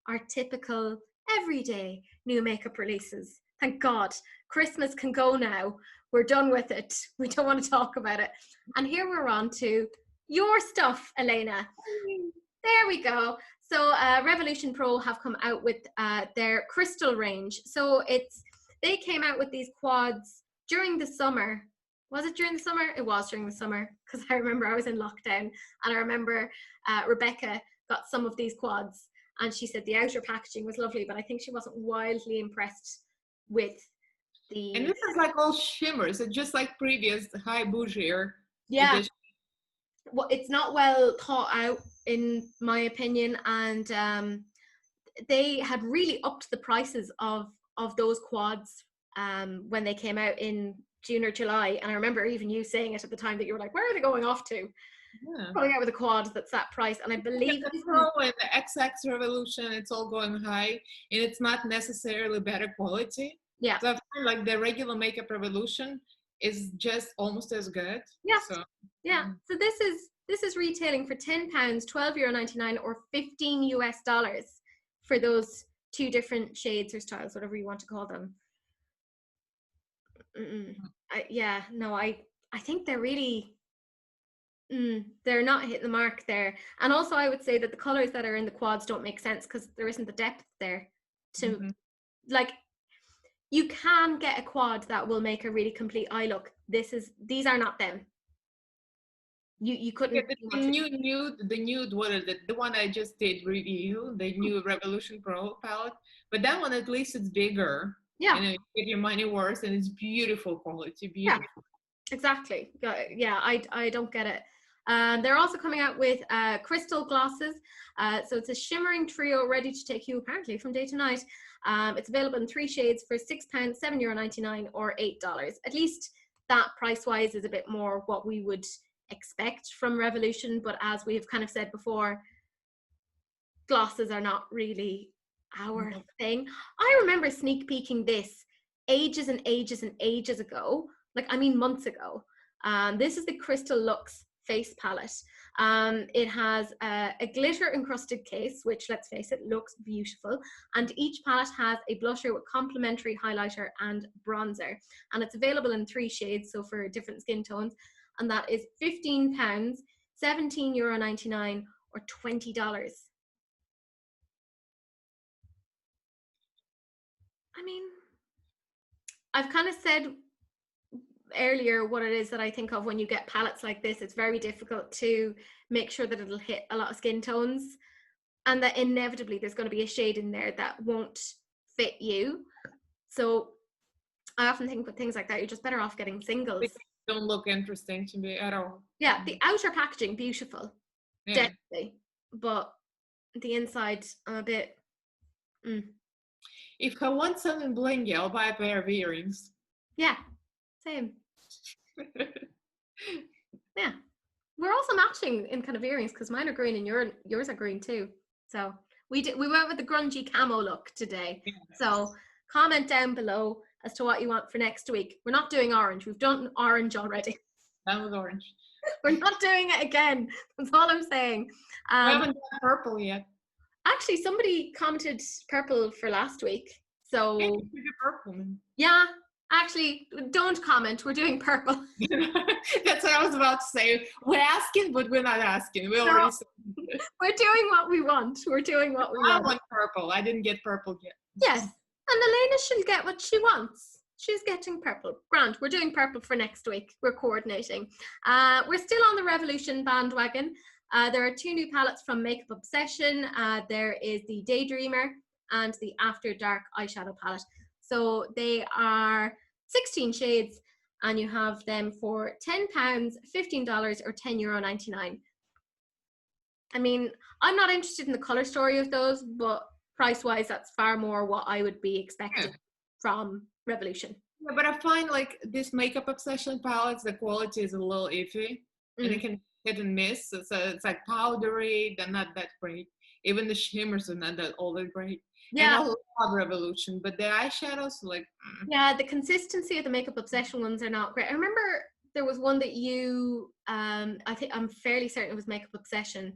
our typical everyday new makeup releases. Thank God. Christmas can go now. We're done with it. We don't want to talk about it. And here we're on to your stuff, Elaina. There we go. So Revolution Pro have come out with their crystal range. So they came out with these quads during the summer. Was it during the summer? It was during the summer, because I remember I was in lockdown, and I remember Rebecca got some of these quads, and she said the outer packaging was lovely, but I think she wasn't wildly impressed with the... And this is like all shimmers. It's just like previous high bougier. Yeah. Edition. Well, it's not well thought out, in my opinion, and they had really upped the prices of those quads when they came out in June or July, and I remember even you saying it at the time that you were like, where are they going off to? Yeah. Coming out with a quad that's that price, and I believe the Pro and the XX Revolution, it's all going high, and it's not necessarily better quality. Yeah. So I find like the regular makeup Revolution is just almost as good. Yeah. So, yeah. So this is retailing for £10, €12.99, or $15 for those two different shades or styles, whatever you want to call them. I think they're really they're not hitting the mark there. And also I would say that the colors that are in the quads don't make sense because there isn't the depth there to like, you can get a quad that will make a really complete eye look. These are not them. You couldn't. The nude what is it? The one I just did review, the new Revolution Pro palette, but that one at least it's bigger. Yeah. And you get your money worth, and it's beautiful quality. Beautiful. Yeah, exactly. Yeah, I don't get it. They're also coming out with crystal glosses. So it's a shimmering trio ready to take you apparently from day to night. It's available in 3 shades for £6, €7.99, or $8. At least that price-wise is a bit more what we would expect from Revolution. But as we have kind of said before, glosses are not really our thing. I remember sneak peeking this ages and ages and ages ago, like I mean months ago. This is the Crystal Luxe face palette. It has a glitter encrusted case, which, let's face it, looks beautiful, and each palette has a blusher with complementary highlighter and bronzer, and it's available in 3 shades, so for different skin tones, and that is £15, €17.99, or $20. I mean, I've kind of said earlier what it is that I think of when you get palettes like this. It's very difficult to make sure that it'll hit a lot of skin tones, and that inevitably there's going to be a shade in there that won't fit you. So I often think with things like that, you're just better off getting singles. They don't look interesting to me at all. Yeah, the outer packaging, beautiful, definitely, but the inside, I'm a bit... If I want something blingy, I'll buy a pair of earrings. Yeah, same. Yeah, we're also matching in kind of earrings because mine are green and yours are green too. So we went with the grungy camo look today. Yeah. So comment down below as to what you want for next week. We're not doing orange. We've done orange already. Done with orange. We're not doing it again. That's all I'm saying. We haven't done purple yet. Actually, somebody commented purple for last week. So Maybe the purple. yeah, actually, don't comment. We're doing purple. That's what I was about to say. We're asking, but we're not asking. We already said it. We're doing what we want. We're doing what we I want. want purple. I didn't get purple yet. Yes, and Elaina should get what she wants. She's getting purple. Grant, we're doing purple for next week. We're coordinating. We're still on the Revolution bandwagon. There are 2 new palettes from Makeup Obsession. There is the Daydreamer and the After Dark eyeshadow palette. So they are 16 shades, and you have them for £10, $15, or €10.99. I mean, I'm not interested in the color story of those, but price-wise, that's far more what I would be expecting from Revolution. Yeah, but I find like this Makeup Obsession palettes, the quality is a little iffy, and it can hit and miss. So it's like powdery, they're not that great. Even the shimmers are not that all that great. Yeah. And I love Revolution, but the eyeshadows, like yeah, the consistency of the Makeup Obsession ones are not great. I remember there was one that you, I'm fairly certain it was Makeup Obsession,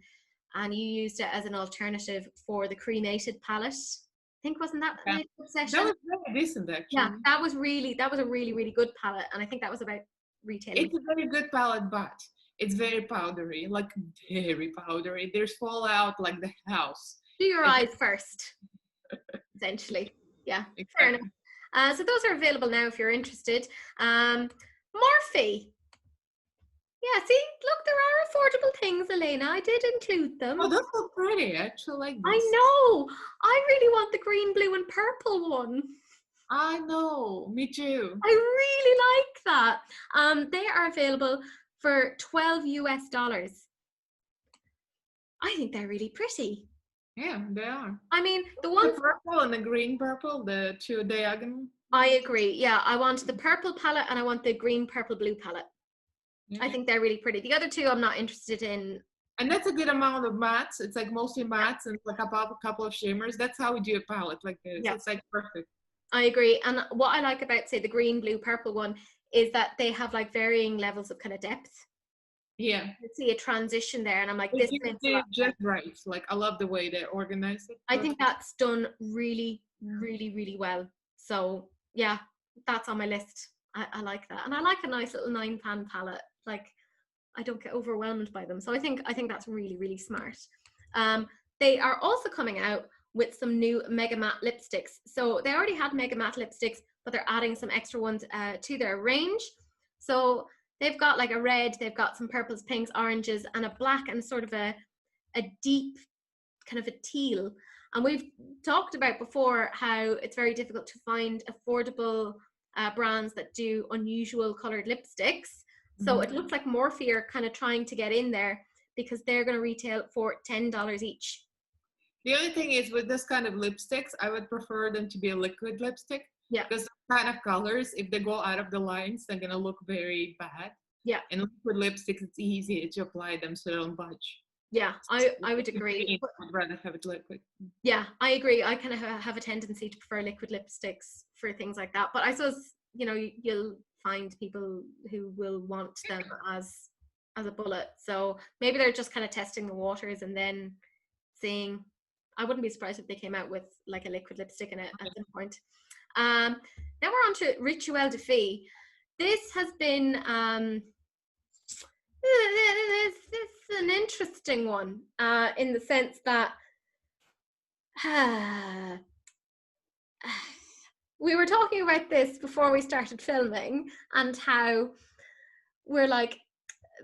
and you used it as an alternative for the cremated palette. I think, wasn't that Makeup Obsession? That was very decent, actually. Yeah, that was a really, really good palette, and I think that was about retailing. It's a very good palette, but it's very powdery, like very powdery. There's fallout like the house. Do your eyes first, essentially. Yeah, exactly. Fair enough. So those are available now if you're interested. Morphe. Yeah, see, look, there are affordable things, Elaina. I did include them. Oh, those look pretty. I actually like this. I know. I really want the green, blue, and purple one. I know. Me too. I really like that. They are available for $12 US. I think they're really pretty. Yeah, they are. I mean, the ones... The purple and the green purple, the 2 diagonal. I agree. Yeah, I want the purple palette and I want the green, purple, blue palette. I think they're really pretty. The other 2 I'm not interested in. And that's a good amount of mattes. It's like mostly mattes and like a couple of shimmers. That's how we do a palette like this. Yeah. It's like perfect. I agree. And what I like about, say, the green, blue, purple one is that they have like varying levels of kind of depth. Yeah. You see a transition there, and I'm like, this makes it just right. Like, I love the way they organize it. I think that's done really, really, really well. So yeah, that's on my list. I like that, and I like a nice little 9-pan palette. Like, I don't get overwhelmed by them, so I think that's really, really smart. They are also coming out with some new Mega Matte lipsticks. So they already had Mega Matte lipsticks, but they're adding some extra ones to their range. So they've got like a red, they've got some purples, pinks, oranges, and a black, and sort of a deep kind of a teal. And we've talked about before how it's very difficult to find affordable brands that do unusual colored lipsticks. So it looks like Morphe are kind of trying to get in there because they're going to retail for $10 each. The only thing is, with this kind of lipsticks, I would prefer them to be a liquid lipstick. Yeah. Because the kind of colors, if they go out of the lines, they're going to look very bad. Yeah. And liquid lipsticks, it's easy to apply them so they don't budge. Yeah, I would agree. I'd rather have it liquid. Yeah, I agree. I kind of have a tendency to prefer liquid lipsticks for things like that. But I suppose, you know, you'll find people who will want them as a bullet. So maybe they're just kind of testing the waters and then seeing. I wouldn't be surprised if they came out with like a liquid lipstick in it at some point. Now we're on to Rituel de Fille. This has been it's an interesting one in the sense that we were talking about this before we started filming, and how we're like,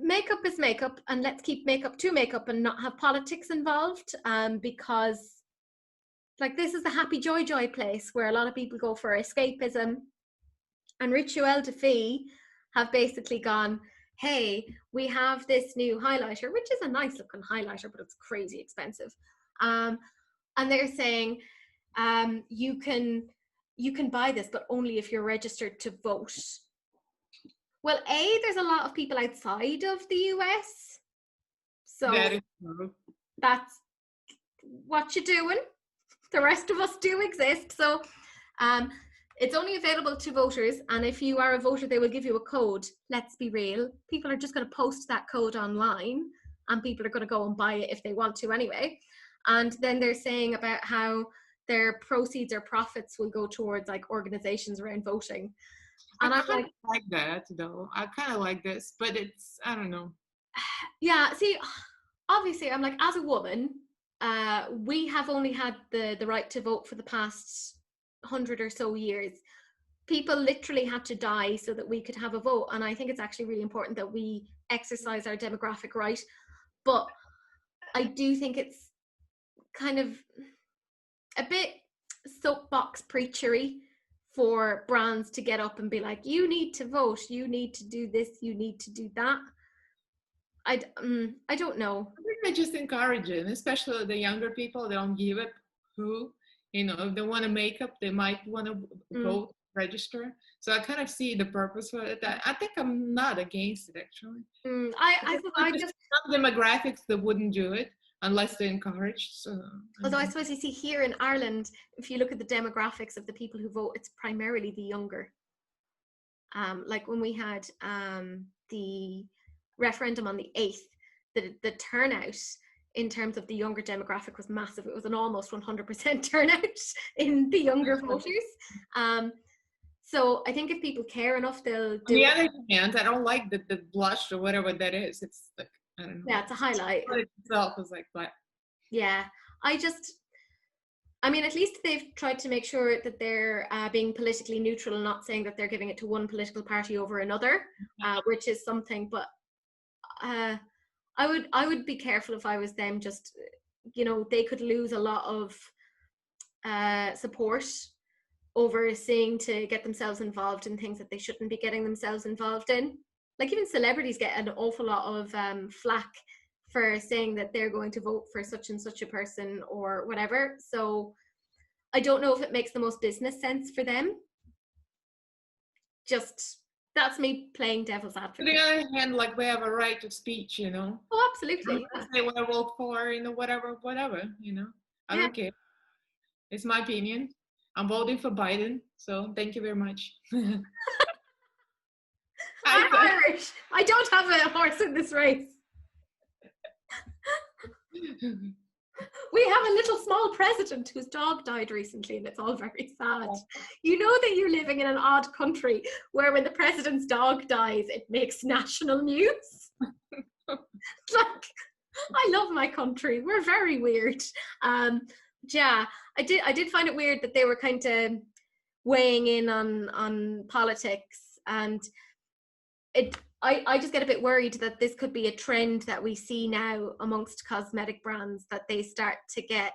makeup is makeup, and let's keep makeup to makeup and not have politics involved, because like this is the happy joy place where a lot of people go for escapism. And Rituel de Fille have basically gone, hey, we have this new highlighter, which is a nice looking highlighter, but it's crazy expensive. And they're saying you can buy this, but only if you're registered to vote. Well, there's a lot of people outside of the US, so that's what you're doing. The rest of us do exist, so it's only available to voters, and if you are a voter, they will give you a code. Let's be real. People are just going to post that code online, and people are going to go and buy it if they want to anyway. And then they're saying about how their proceeds or profits will go towards like organizations around voting. And I I'm kind of like that though. I kind of like this, but it's, I don't know. Yeah, see, obviously I'm like, as a woman, we have only had the right to vote for the past 100 or so years. People literally had to die so that we could have a vote, and I think it's actually really important that we exercise our demographic right. But I do think it's kind of a bit soapbox preachery for brands to get up and be like, you need to vote, you need to do this, you need to do that. I don't know. I think they just encourage it, especially the younger people. They don't give up who, you know, if they want to make up, they might want to vote, register. So I kind of see the purpose for it. I think I'm not against it, actually. I just some demographics that wouldn't do it unless they're encouraged. So, although I suppose you see here in Ireland, if you look at the demographics of the people who vote, it's primarily the younger. Like when we had the referendum on the 8th, the turnout in terms of the younger demographic was massive. It was an almost 100% turnout in the younger voters. So I think if people care enough, they'll do on the it. other hand, I don't like the blush or whatever that is. It's like, I don't know. Yeah, it's a highlight. It itself is like black. Yeah, I mean, at least they've tried to make sure that they're being politically neutral and not saying that they're giving it to one political party over another, which is something. But I would be careful if I was them. Just, you know, they could lose a lot of support over seeing to get themselves involved in things that they shouldn't be getting themselves involved in. Like even celebrities get an awful lot of flack for saying that they're going to vote for such and such a person or whatever. So I don't know if it makes the most business sense for them. Just, that's me playing devil's advocate. On the other hand, like we have a right of speech, you know. Oh, absolutely. I say what I vote for, you know, whatever, you know. I don't care. It's my opinion. I'm voting for Biden, so thank you very much. I'm Irish. I don't have a horse in this race. We have a little small president whose dog died recently, and it's all very sad. You know that you're living in an odd country where when the president's dog dies, it makes national news. Like, I love my country. We're very weird. Yeah, I did find it weird that they were kind of weighing in on politics, and I just get a bit worried that this could be a trend that we see now amongst cosmetic brands, that they start to get,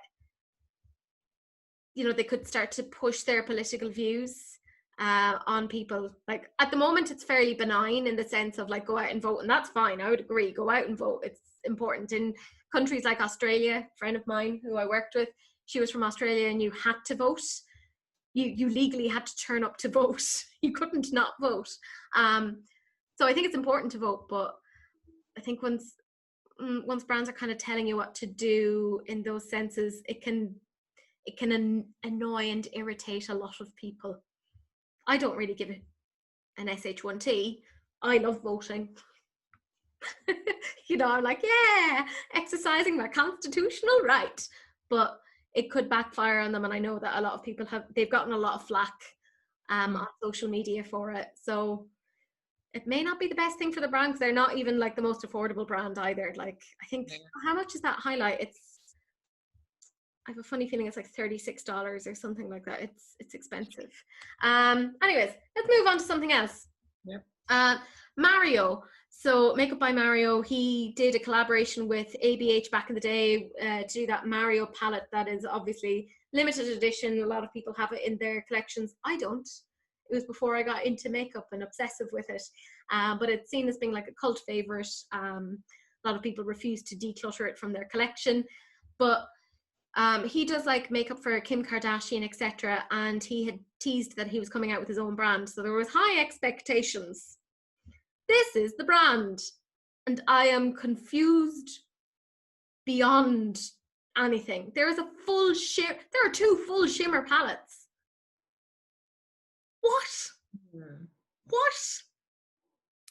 you know, they could start to push their political views on people. Like at the moment, it's fairly benign in the sense of like, go out and vote, and that's fine. I would agree, go out and vote. It's important. In countries like Australia, a friend of mine who I worked with, she was from Australia, and you had to vote. You legally had to turn up to vote. You couldn't not vote. So I think it's important to vote, but I think once brands are kind of telling you what to do in those senses, it can annoy and irritate a lot of people. I don't really give it an SH1T. I love voting. You know, I'm like, yeah, exercising my constitutional right. But it could backfire on them, and I know that a lot of people they've gotten a lot of flack on social media for it. So it may not be the best thing for the brand, because they're not even like the most affordable brand either. Like, I think, how much is that highlight? I have a funny feeling it's like $36 or something like that. It's expensive. Anyways, let's move on to something else. Yep. Mario. So Makeup by Mario, he did a collaboration with ABH back in the day to do that Mario palette that is obviously limited edition. A lot of people have it in their collections. I don't. It was before I got into makeup and obsessive with it. But it's seen as being like a cult favorite. A lot of people refuse to declutter it from their collection. But he does like makeup for Kim Kardashian, etc. And he had teased that he was coming out with his own brand. So there was high expectations. This is the brand. And I am confused beyond anything. There is a full shimmer. There are 2 full shimmer palettes. What? What?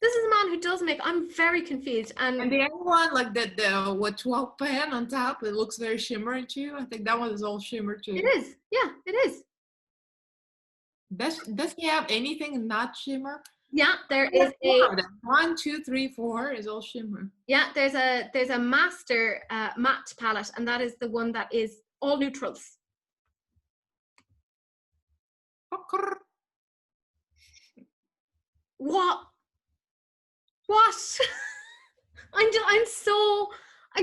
This is a man who does make. I'm very confused. And the other one, like the what 12 pan on top, it looks very shimmery too. I think that one is all shimmer too. it is. Yeah, it is. Does he have anything not shimmer? Yeah, there is a 1, 2, 3, 4 is all shimmer. Yeah, there's a master matte palette, and that is the one that is all neutrals. What? I'm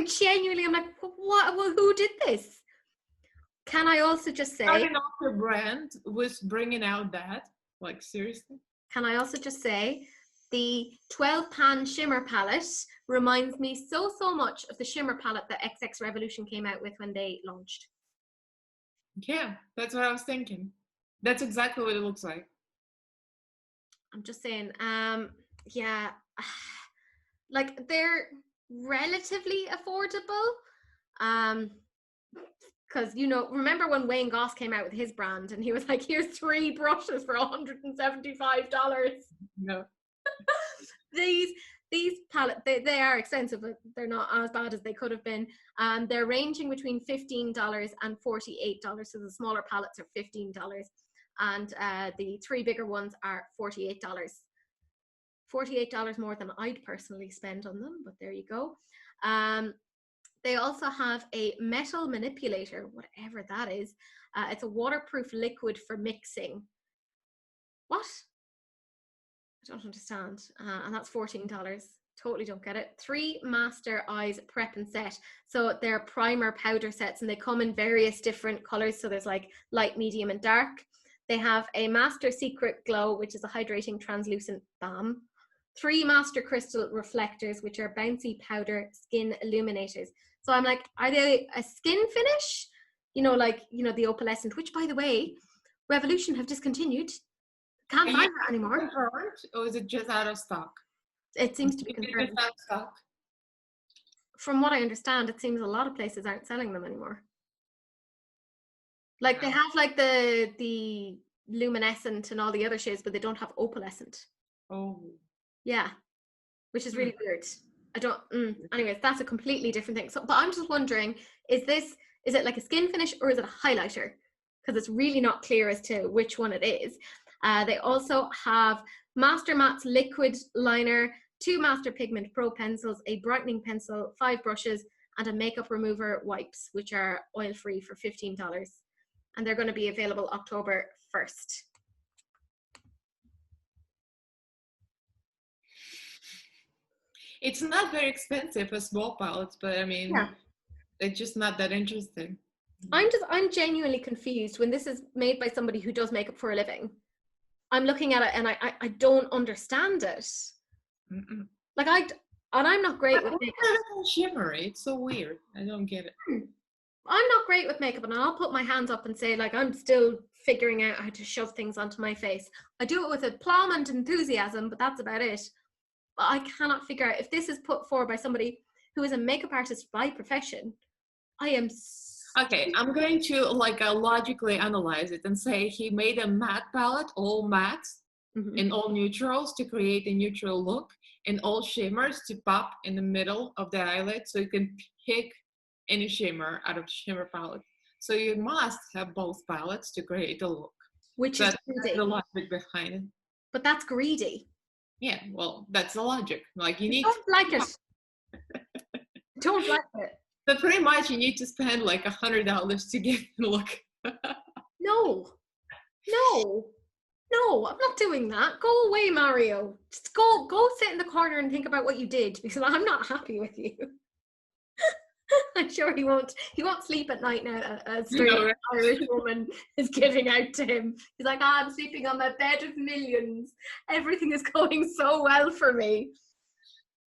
genuinely, I'm like, what? Well, who did this? Can I also just say, starting off the brand was bringing out that, like, seriously? Can I also just say, the 12 pan shimmer palette reminds me so much of the shimmer palette that XX Revolution came out with when they launched. Yeah, that's what I was thinking. That's exactly what it looks like. I'm just saying, yeah, like they're relatively affordable. Because, you know, remember when Wayne Goss came out with his brand and he was like, here's 3 brushes for $175. No. These palettes, they are expensive, but they're not as bad as they could have been. They're ranging between $15 and $48. So the smaller palettes are $15. And the 3 bigger ones are $48. $48 more than I'd personally spend on them, but there you go. They also have a metal manipulator, whatever that is. It's a waterproof liquid for mixing. What? I don't understand. And that's $14. Totally don't get it. 3 Master Eyes Prep and Set. So they're primer powder sets, and they come in various different colors. So there's like light, medium, and dark. They have a Master Secret Glow, which is a hydrating translucent balm. 3 Master Crystal Reflectors, which are bouncy powder skin illuminators. So I'm like, are they a skin finish? You know, like, you know, the opalescent, which, by the way, Revolution have discontinued. Can't find that anymore. Confirmed, or is it just out of stock? It seems to be confirmed. Out of stock. From what I understand, it seems a lot of places aren't selling them anymore. Like they have like the luminescent and all the other shades, but they don't have opalescent. Oh. Yeah, which is really weird. I don't. Anyways, that's a completely different thing. So, but I'm just wondering, is it like a skin finish or is it a highlighter? Because it's really not clear as to which one it is. They also have Master Matte's liquid liner, 2 Master Pigment Pro pencils, a brightening pencil, 5 brushes, and a makeup remover wipes, which are oil-free for $15. And they're going to be available October 1st. It's not very expensive for small palettes, but I mean, yeah. It's just not that interesting. I'm genuinely confused when this is made by somebody who does makeup for a living. I'm looking at it and I don't understand it. Like I'm not great with makeup. It's shimmery. It's so weird. I don't get it. I'm not great with makeup, and I'll put my hands up and say, like, I'm still figuring out how to shove things onto my face. I do it with aplomb and enthusiasm, but that's about it. But I cannot figure out if this is put forward by somebody who is a makeup artist by profession. I am okay, I'm going to like logically analyze it and say he made a matte palette, all matte, in all neutrals to create a neutral look, and all shimmers to pop in the middle of the eyelid, so you can pick any shimmer out of the shimmer palette. So you must have both palettes to create a look. Which is greedy. That's the logic behind it. But that's greedy. Yeah, well, that's the logic. Like you need. Don't like it. Don't like it. But pretty much you need to spend like $100 to get the look. No, I'm not doing that. Go away, Mario. Just go sit in the corner and think about what you did, because I'm not happy with you. I'm sure he won't sleep at night now. A strange Irish woman is giving out to him. He's like, I'm sleeping on my bed of millions. Everything is going so well for me.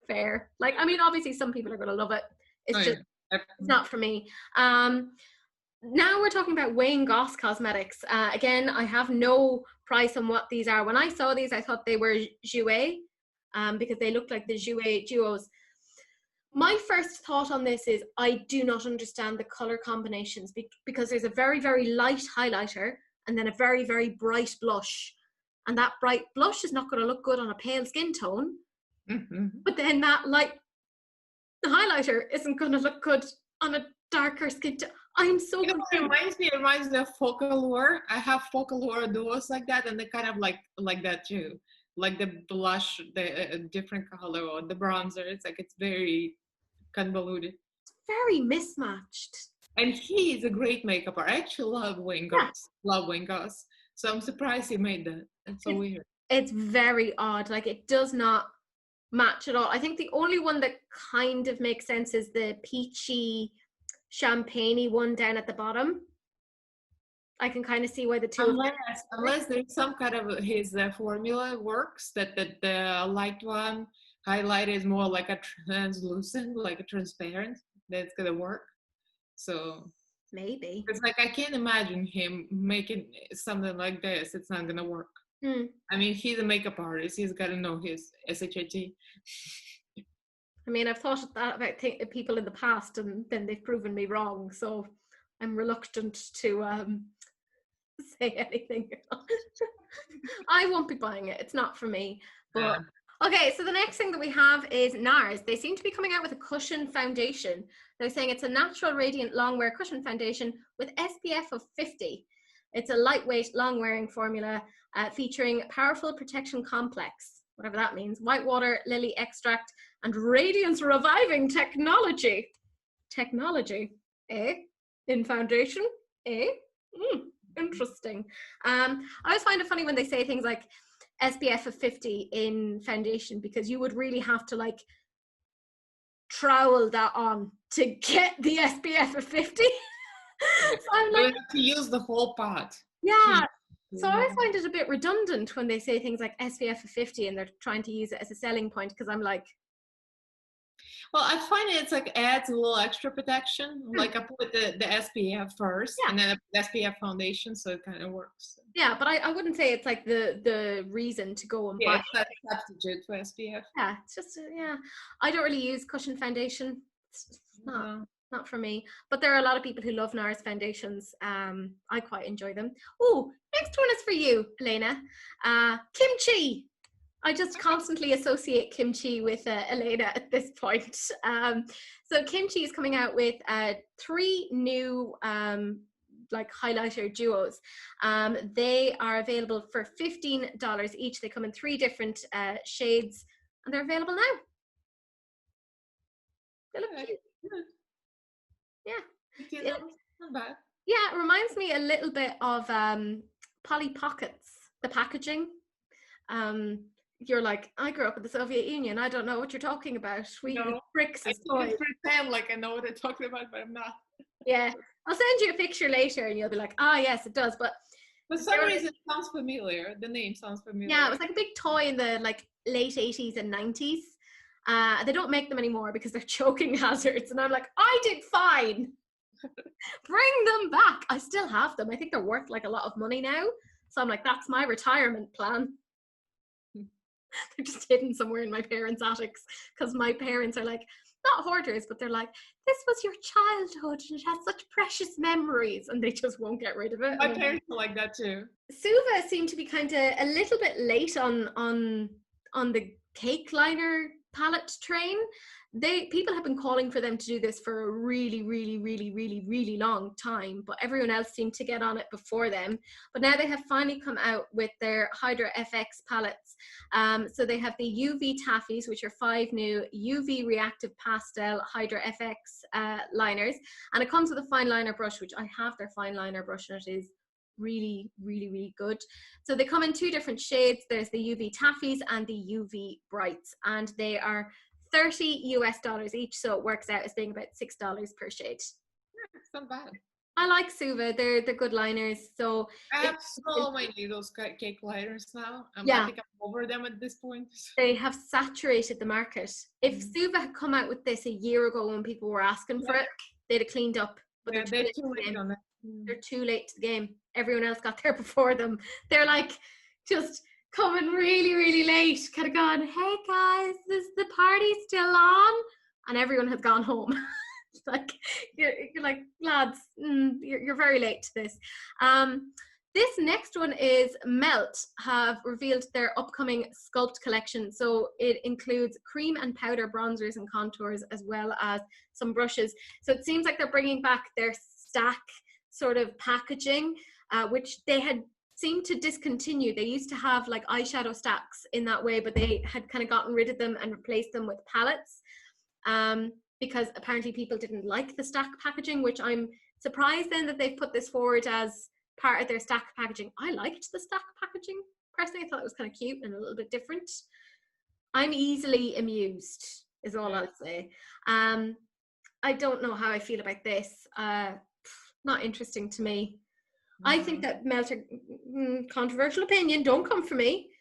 Fair. Like, I mean, obviously some people are going to love it. It's it's not for me. Now we're talking about Wayne Goss Cosmetics. Again, I have no price on what these are. When I saw these, I thought they were Jouer, because they looked like the Jouer duos. My first thought on this is I do not understand the color combinations, because there's a very, very light highlighter and then a very, very bright blush. And that bright blush is not going to look good on a pale skin tone. but then that light highlighter isn't going to look good on a darker skin tone. I'm so you know what it reminds me of Folklore. I have Folklore duos like that, and they kind of like that too, like the blush, the different color, or the bronzer. It's like it's very convoluted, very mismatched. And he is a great makeup artist. I actually love Wayne Goss. Love Wayne Goss. So I'm surprised he made that. It's so weird. It's very odd. Like, it does not match at all. I think the only one that kind of makes sense is the peachy champagne-y one down at the bottom. I can kind of see why the two unless there's some kind of his formula works, that the light one highlight is more like a translucent, like a transparent, that's gonna work. So maybe it's like I can't imagine him making something like this. It's not gonna work. I mean, he's a makeup artist. He's got to know his SHIT. I mean, I've thought that about people in the past, and then they've proven me wrong. So I'm reluctant to say anything. I won't be buying it. It's not for me. But okay, so the next thing that we have is NARS. They seem to be coming out with a cushion foundation. They're saying it's a natural radiant long wear cushion foundation with SPF of 50. It's a lightweight long wearing formula featuring powerful protection complex, whatever that means, white water, lily extract, and radiance reviving technology. Technology, eh? In foundation, eh? Interesting. I always find it funny when they say things like SPF of 50 in foundation, because you would really have to like trowel that on to get the SPF of 50. So I'm like, to use the whole pot. Yeah. So I always find it a bit redundant when they say things like SPF of 50 and they're trying to use it as a selling point, because I'm like, well, I find it's like adds a little extra protection. Like I put the SPF first, and then the SPF foundation, so it kind of works. Yeah, but I wouldn't say it's like the reason to go and buy. It's not a substitute for SPF. Yeah, it's just I don't really use cushion foundation. It's not for me. But there are a lot of people who love NARS foundations. I quite enjoy them. Oh, next one is for you, Elaina. Kimchi. I just constantly associate Kimchi with Elaina at this point. So Kimchi is coming out with 3 new like highlighter duos. They are available for $15 each. They come in 3 different shades, and they're available now. They look cute. Yeah. Not bad. Yeah, it reminds me a little bit of Polly Pockets, the packaging. You're like, I grew up in the Soviet Union. I don't know what you're talking about. We use bricks as toys. I pretend like I know what they're talking about, but I'm not. Yeah, I'll send you a picture later, and you'll be like, ah, yes, it does. But for some reason, it sounds familiar. The name sounds familiar. Yeah, it was like a big toy in the like late 80s and 90s. They don't make them anymore because they're choking hazards. And I'm like, I did fine. Bring them back. I still have them. I think they're worth like a lot of money now. So I'm like, that's my retirement plan. They're just hidden somewhere in my parents' attics, because my parents are like, not hoarders, but they're like, this was your childhood and it has such precious memories, and they just won't get rid of it. My parents are like that too. Suva seemed to be kind of a little bit late on the cake liner palette train. People have been calling for them to do this for a really, really, really, really, really long time, but everyone else seemed to get on it before them. But now they have finally come out with their Hydra FX palettes. So they have the UV Taffies, which are 5 new UV reactive pastel Hydra FX liners, and it comes with a fine liner brush, which I have their fine liner brush, and it is really, really, really good. So they come in 2 different shades. There's the UV Taffies and the UV Brights, and they are $30 US each, so it works out as being about $6 per shade. Yeah, it's not bad. I like Suva. They're good liners. So I have so many of those cake liners now. I think I'm over them at this point. They have saturated the market. If Suva had come out with this a year ago when people were asking for it, they'd have cleaned up. But they're too late on it. They're too late to the game. Everyone else got there before them. They're like just coming really, really late, kind of gone, hey guys, is the party still on? And everyone has gone home. It's like, you're like, lads, you're very late to this. This next one is Melt have revealed their upcoming Sculpt collection. So it includes cream and powder bronzers and contours, as well as some brushes. So it seems like they're bringing back their stack sort of packaging, which they had seemed to discontinue. They used to have like eyeshadow stacks in that way, but they had kind of gotten rid of them and replaced them with palettes, because apparently people didn't like the stack packaging, which I'm surprised then that they've put this forward as part of their stack packaging. I liked the stack packaging personally. I thought it was kind of cute and a little bit different. I'm easily amused is all I'll say. I don't know how I feel about this. Not interesting to me. I think that Melt are, controversial opinion, don't come for me.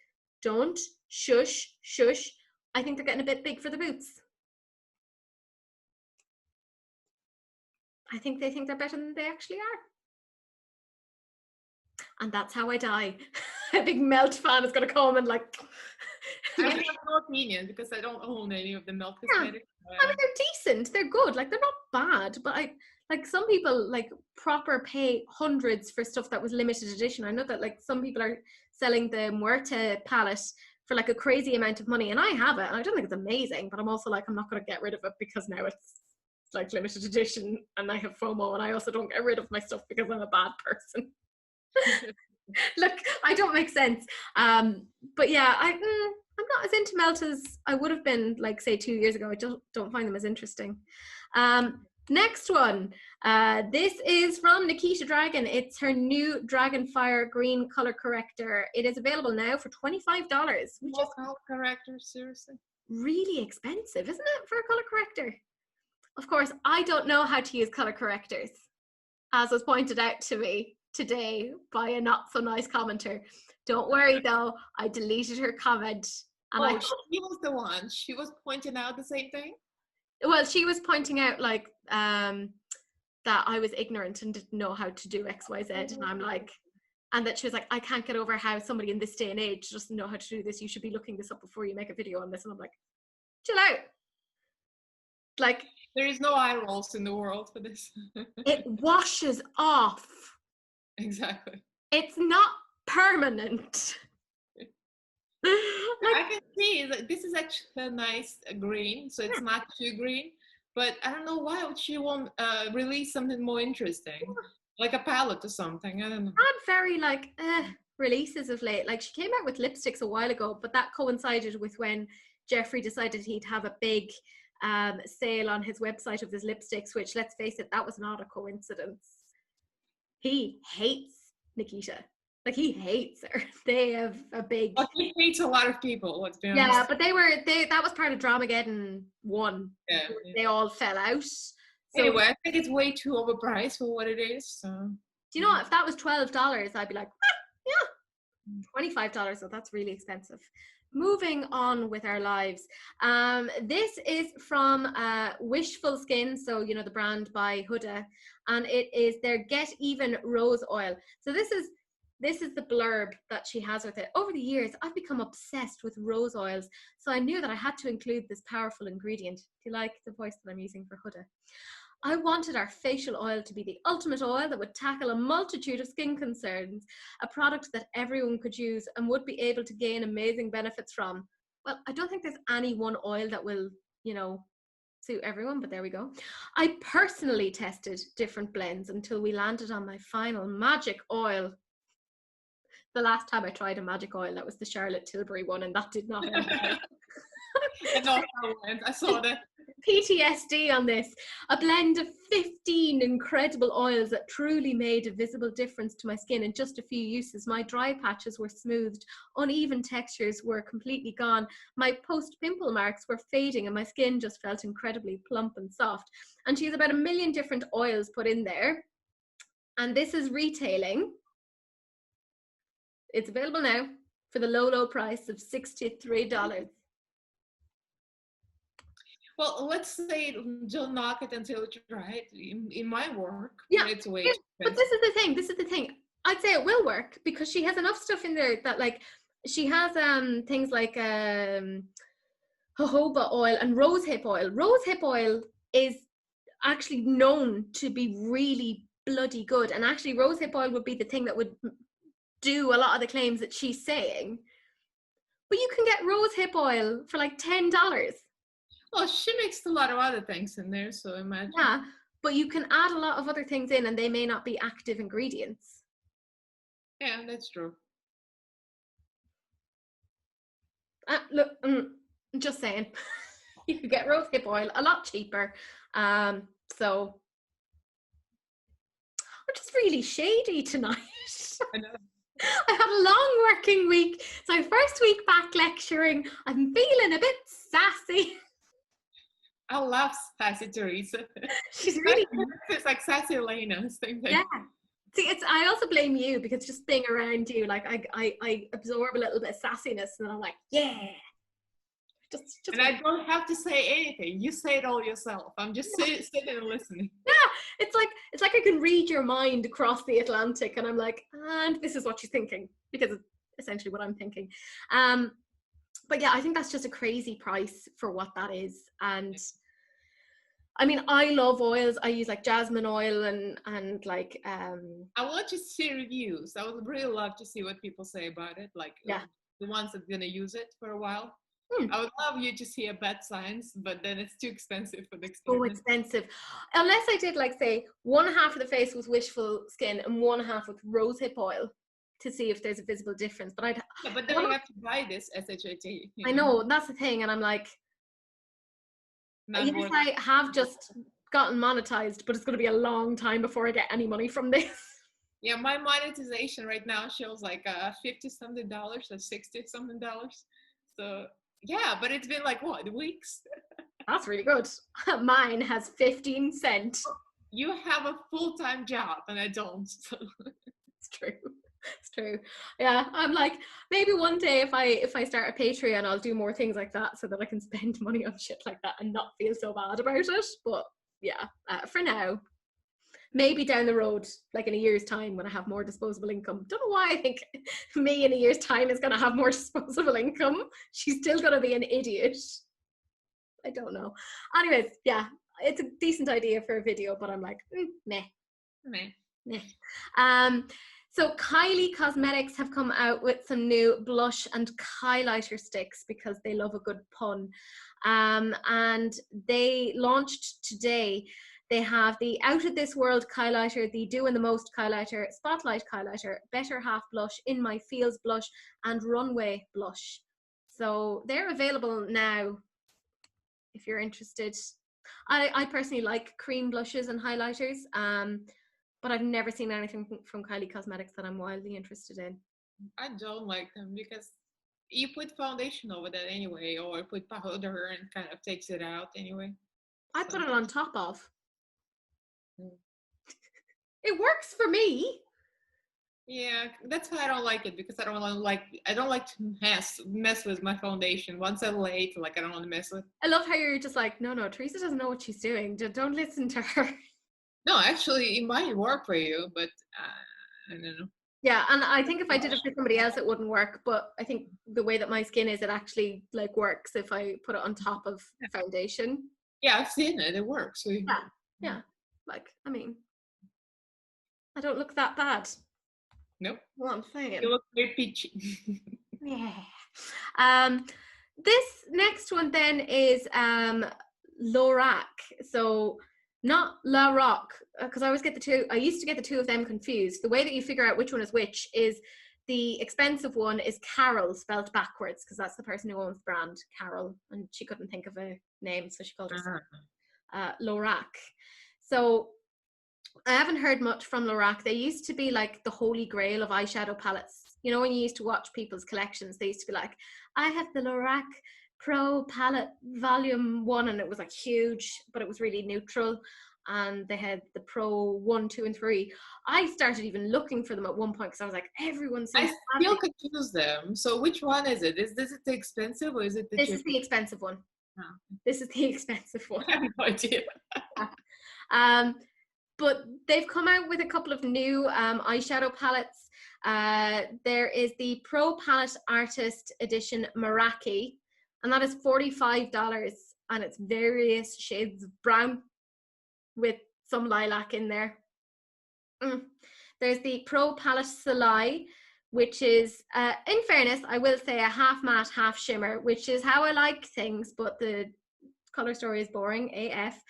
Don't. Shush. I think they're getting a bit big for the boots. I think they think they're better than they actually are. And that's how I die. A big Melt fan is going to come and like... I have no opinion because I don't own any of the Melt cosmetics. Yeah. I mean, they're decent. They're good. Like, they're not bad. But like some people like proper pay hundreds for stuff that was limited edition. I know that like some people are selling the Muerte palette for like a crazy amount of money, and I have it and I don't think it's amazing, but I'm also like, I'm not going to get rid of it because now it's like limited edition and I have FOMO, and I also don't get rid of my stuff because I'm a bad person. Look, I don't make sense. But yeah, I'm not as into Melt as I would have been, like, say 2 years ago. I don't find them as interesting. Next one. This is from Nikita Dragon. It's her new Dragonfire Green color corrector. It is available now for $25, which is color corrector, seriously, really expensive, isn't it, for a color corrector? Of course, I don't know how to use color correctors, as was pointed out to me today by a not so nice commenter. Don't worry though, I deleted her comment. And she was the one. She was pointing out the same thing. Well, she was pointing out like that I was ignorant and didn't know how to do XYZ, and I'm like, and that she was like, I can't get over how somebody in this day and age doesn't know how to do this. You should be looking this up before you make a video on this. And I'm like, chill out. Like, there is no eye rolls in the world for this. It washes off. Exactly. It's not permanent. I can see that this is actually a nice green, so it's not too green, but I don't know why would she want release something more interesting, like a palette or something. I don't know. I'm very like releases of late. Like, she came out with lipsticks a while ago, but that coincided with when Jeffrey decided he'd have a big sale on his website of his lipsticks, which, let's face it, that was not a coincidence. He hates Nikita. Like, he hates her. They have a big... Well, he hates a lot of people, let's be honest. Yeah, but that was part of Dramageddon 1. Yeah. They all fell out. So, anyway, I think it's way too overpriced for what it is. So. Do you know what? If that was $12, I'd be like, yeah. $25, so that's really expensive. Moving on with our lives. This is from Wishful Skin, so you know the brand by Huda, and it is their Get Even Rose Oil. So this is the blurb that she has with it. Over the years, I've become obsessed with rose oils, so I knew that I had to include this powerful ingredient. Do you like the voice that I'm using for Huda? I wanted our facial oil to be the ultimate oil that would tackle a multitude of skin concerns, a product that everyone could use and would be able to gain amazing benefits from. Well, I don't think there's any one oil that will, you know, suit everyone, but there we go. I personally tested different blends until we landed on my final magic oil. The last time I tried a magic oil, that was the Charlotte Tilbury one, and that did not end. I know how it went. I saw that. PTSD on this. A blend of 15 incredible oils that truly made a visible difference to my skin in just a few uses. My dry patches were smoothed, uneven textures were completely gone, my post-pimple marks were fading, and my skin just felt incredibly plump and soft. And she has about 1 million different oils put in there. And this is retailing. It's available now for the low, low price of $63. Well, let's say don't knock it until you try it. In my work, yeah, it's way but this is the thing. I'd say it will work because she has enough stuff in there that, like, she has things like jojoba oil and rosehip oil. Rosehip oil is actually known to be really bloody good, and actually rosehip oil would be the thing that would do a lot of the claims that she's saying. But you can get rosehip oil for like $10. Well, she mixed a lot of other things in there, so imagine. Yeah, but you can add a lot of other things in and they may not be active ingredients. Yeah, that's true. Look, just saying. You could get rosehip oil a lot cheaper. So we're just really shady tonight. I know. I had a long working week. It's my first week back lecturing. I'm feeling a bit sassy. I love sassy Teresa. She's really it's like sassy Elaina, same thing. Yeah. See, I also blame you because just being around you, like I absorb a little bit of sassiness, and I'm like, yeah. Just and I don't have to say anything. You say it all yourself. I'm just sitting and listening. Yeah, it's like I can read your mind across the Atlantic, and I'm like, and this is what she's thinking, because it's essentially what I'm thinking. But yeah, I think that's just a crazy price for what that is. And I mean, I love oils. I use like jasmine oil and like I want to see reviews. I would really love to see what people say about it, like the ones that are gonna use it for a while. I would love you to see a bad science, but then it's too expensive for the experiment. So expensive. Unless I did like say one half of the face with wishful skin and one half with rosehip oil to see if there's a visible difference. But but then you have to buy this SHIT. I know, that's the thing, and I'm like, yes, I have just gotten monetized, but it's going to be a long time before I get any money from this. Yeah, my monetization right now shows like $50 something or $60 something. So yeah, but it's been like what, weeks? That's really good. Mine has 15 cents. You have a full-time job and I don't. So. It's true. It's true. Yeah, I'm like, maybe one day if I start a Patreon, I'll do more things like that so that I can spend money on shit like that and not feel so bad about it. But yeah, for now, maybe down the road, like in a year's time when I have more disposable income. Don't know why I think me in a year's time is going to have more disposable income. She's still going to be an idiot. I don't know. Anyways, yeah, it's a decent idea for a video, but I'm like, meh. So Kylie Cosmetics have come out with some new blush and highlighter sticks because they love a good pun. And they launched today. They have the Out of This World highlighter, the Doing the Most highlighter, Spotlight highlighter, Better Half blush, In My Feels blush, and Runway blush. So they're available now if you're interested. I personally like cream blushes and highlighters, but I've never seen anything from Kylie Cosmetics that I'm wildly interested in. I don't like them because you put foundation over that anyway, or put powder and kind of takes it out anyway. I put it on top of. It works for me. Yeah, that's why I don't like it, because I don't like to mess with my foundation. Once I lay it, like I don't want to mess with. I love how you're just like, no, Teresa doesn't know what she's doing. Don't listen to her. No, actually, it might work for you, but I don't know. Yeah, and I think if I did it for somebody else, it wouldn't work. But I think the way that my skin is, it actually like works if I put it on top of foundation. Yeah, I've seen it. It works. So yeah. Like, I mean, I don't look that bad. Nope. Well, I'm saying. You look very peachy. Yeah. This next one then is Lorac. So not La Rock, because I always get the two. I used to get the two of them confused. The way that you figure out which one is which is the expensive one is Carol, spelled backwards, because that's the person who owns the brand, Carol, and she couldn't think of a name, so she called herself Lorac. So I haven't heard much from Lorac. They used to be like the holy grail of eyeshadow palettes. You know, when you used to watch people's collections, they used to be like, I have the Lorac Pro Palette Volume 1, and it was like huge, but it was really neutral. And they had the Pro 1, 2, and 3. I started even looking for them at one point because I was like, everyone seems I still confuse them. So which one is it? Is this the expensive or is it the This cheap? is the expensive one. Oh. This is the expensive one. I have no idea. But they've come out with a couple of new eyeshadow palettes. There is the Pro Palette Artist Edition Meraki, and that is $45, and it's various shades of brown with some lilac in there. There's the Pro Palette Soleil which is, in fairness, I will say a half matte, half shimmer, which is how I like things, but the color story is boring AF.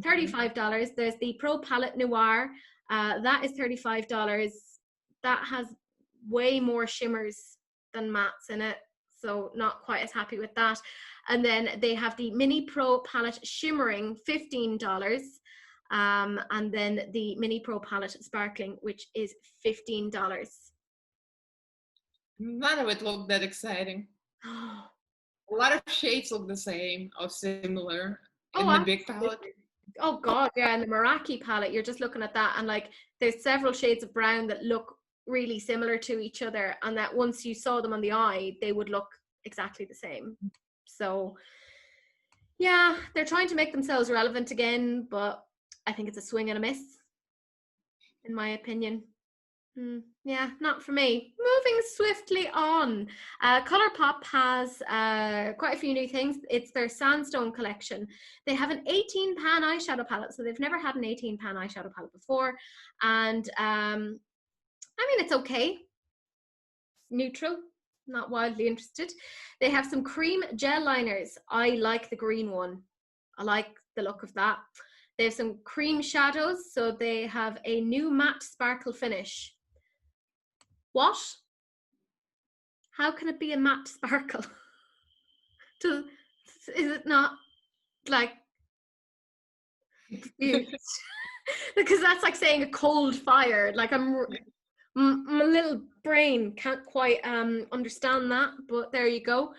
$35. There's the Pro Palette Noir. That is $35. That has way more shimmers than mattes in it, so not quite as happy with that. And then they have the Mini Pro Palette Shimmering, $15. And then the Mini Pro Palette Sparkling, which is $15. None of it looked that exciting. A lot of shades look the same or similar in the big palette. Oh God, yeah, and the Meraki palette, you're just looking at that and like there's several shades of brown that look really similar to each other, and that once you saw them on the eye, they would look exactly the same. So yeah, they're trying to make themselves relevant again, but I think it's a swing and a miss, in my opinion. Yeah, not for me. Moving swiftly on. Colourpop has quite a few new things. It's their Sandstone collection. They have an 18-pan eyeshadow palette, so they've never had an 18-pan eyeshadow palette before. And I mean, it's okay. Neutral, not wildly interested. They have some cream gel liners. I like the green one. I like the look of that. They have some cream shadows, so they have a new matte sparkle finish. What? How can it be a matte sparkle? Is it not like because that's like saying a cold fire. Like my little brain can't quite understand that, but there you go.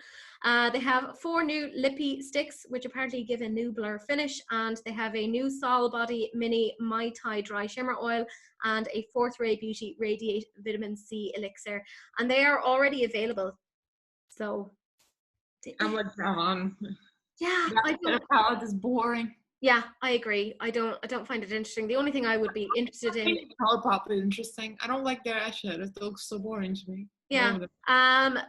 They have 4 new lippy sticks, which apparently give a new blur finish, and they have a new Sol Body Mini Mai Tai Dry Shimmer Oil and a 4th Ray Beauty Radiate Vitamin C Elixir, and they are already available. So I'm like, John. Yeah, that palette is boring. Yeah, I agree. I don't find it interesting. The only thing I would be interested in Colourpop is interesting. I don't like their eyeshadows. They look so boring to me. Yeah.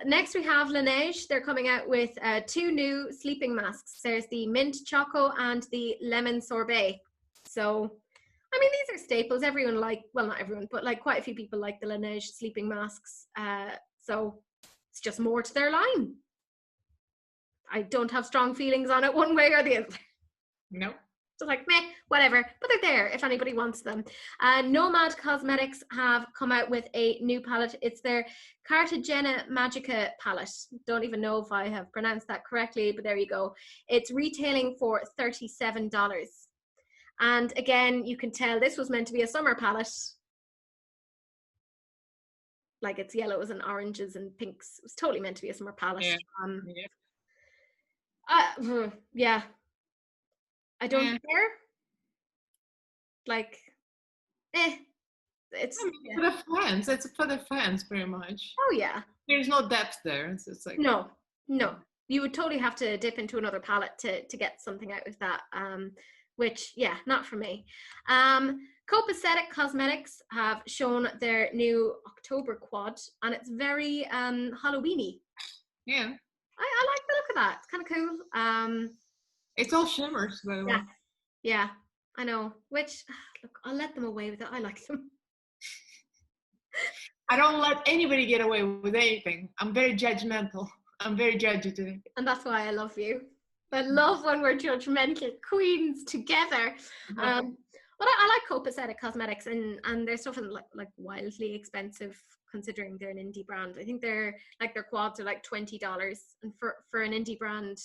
Next we have Laneige. They're coming out with 2 new sleeping masks. There's the Mint Choco and the Lemon Sorbet. So, I mean, these are staples. Everyone well, not everyone, but like quite a few people like the Laneige sleeping masks. So it's just more to their line. I don't have strong feelings on it one way or the other. Nope. So like, meh, whatever. But they're there if anybody wants them. Nomad Cosmetics have come out with a new palette. It's their Cartagena Magica palette. Don't even know if I have pronounced that correctly, but there you go. It's retailing for $37. And again, you can tell this was meant to be a summer palette. Like it's yellows and oranges and pinks. It was totally meant to be a summer palette. Yeah. I don't care. Like, it's for the fans. It's for the fans, pretty much. Oh yeah. There's no depth there. It's like no. You would totally have to dip into another palette to get something out of that. Which not for me. Copacetic Cosmetics have shown their new October quad, and it's very Halloweeny. Yeah. I like the look of that. It's kind of cool. It's all shimmers, by the way. Yeah, I know. Which, look, I'll let them away with it. I like them. I don't let anybody get away with anything. I'm very judgmental. I'm very judgy today. And that's why I love you. I love when we're judgmental queens together. But I like Copacetic Cosmetics, and their stuff is like wildly expensive considering they're an indie brand. I think their quads are like $20, and for an indie brand.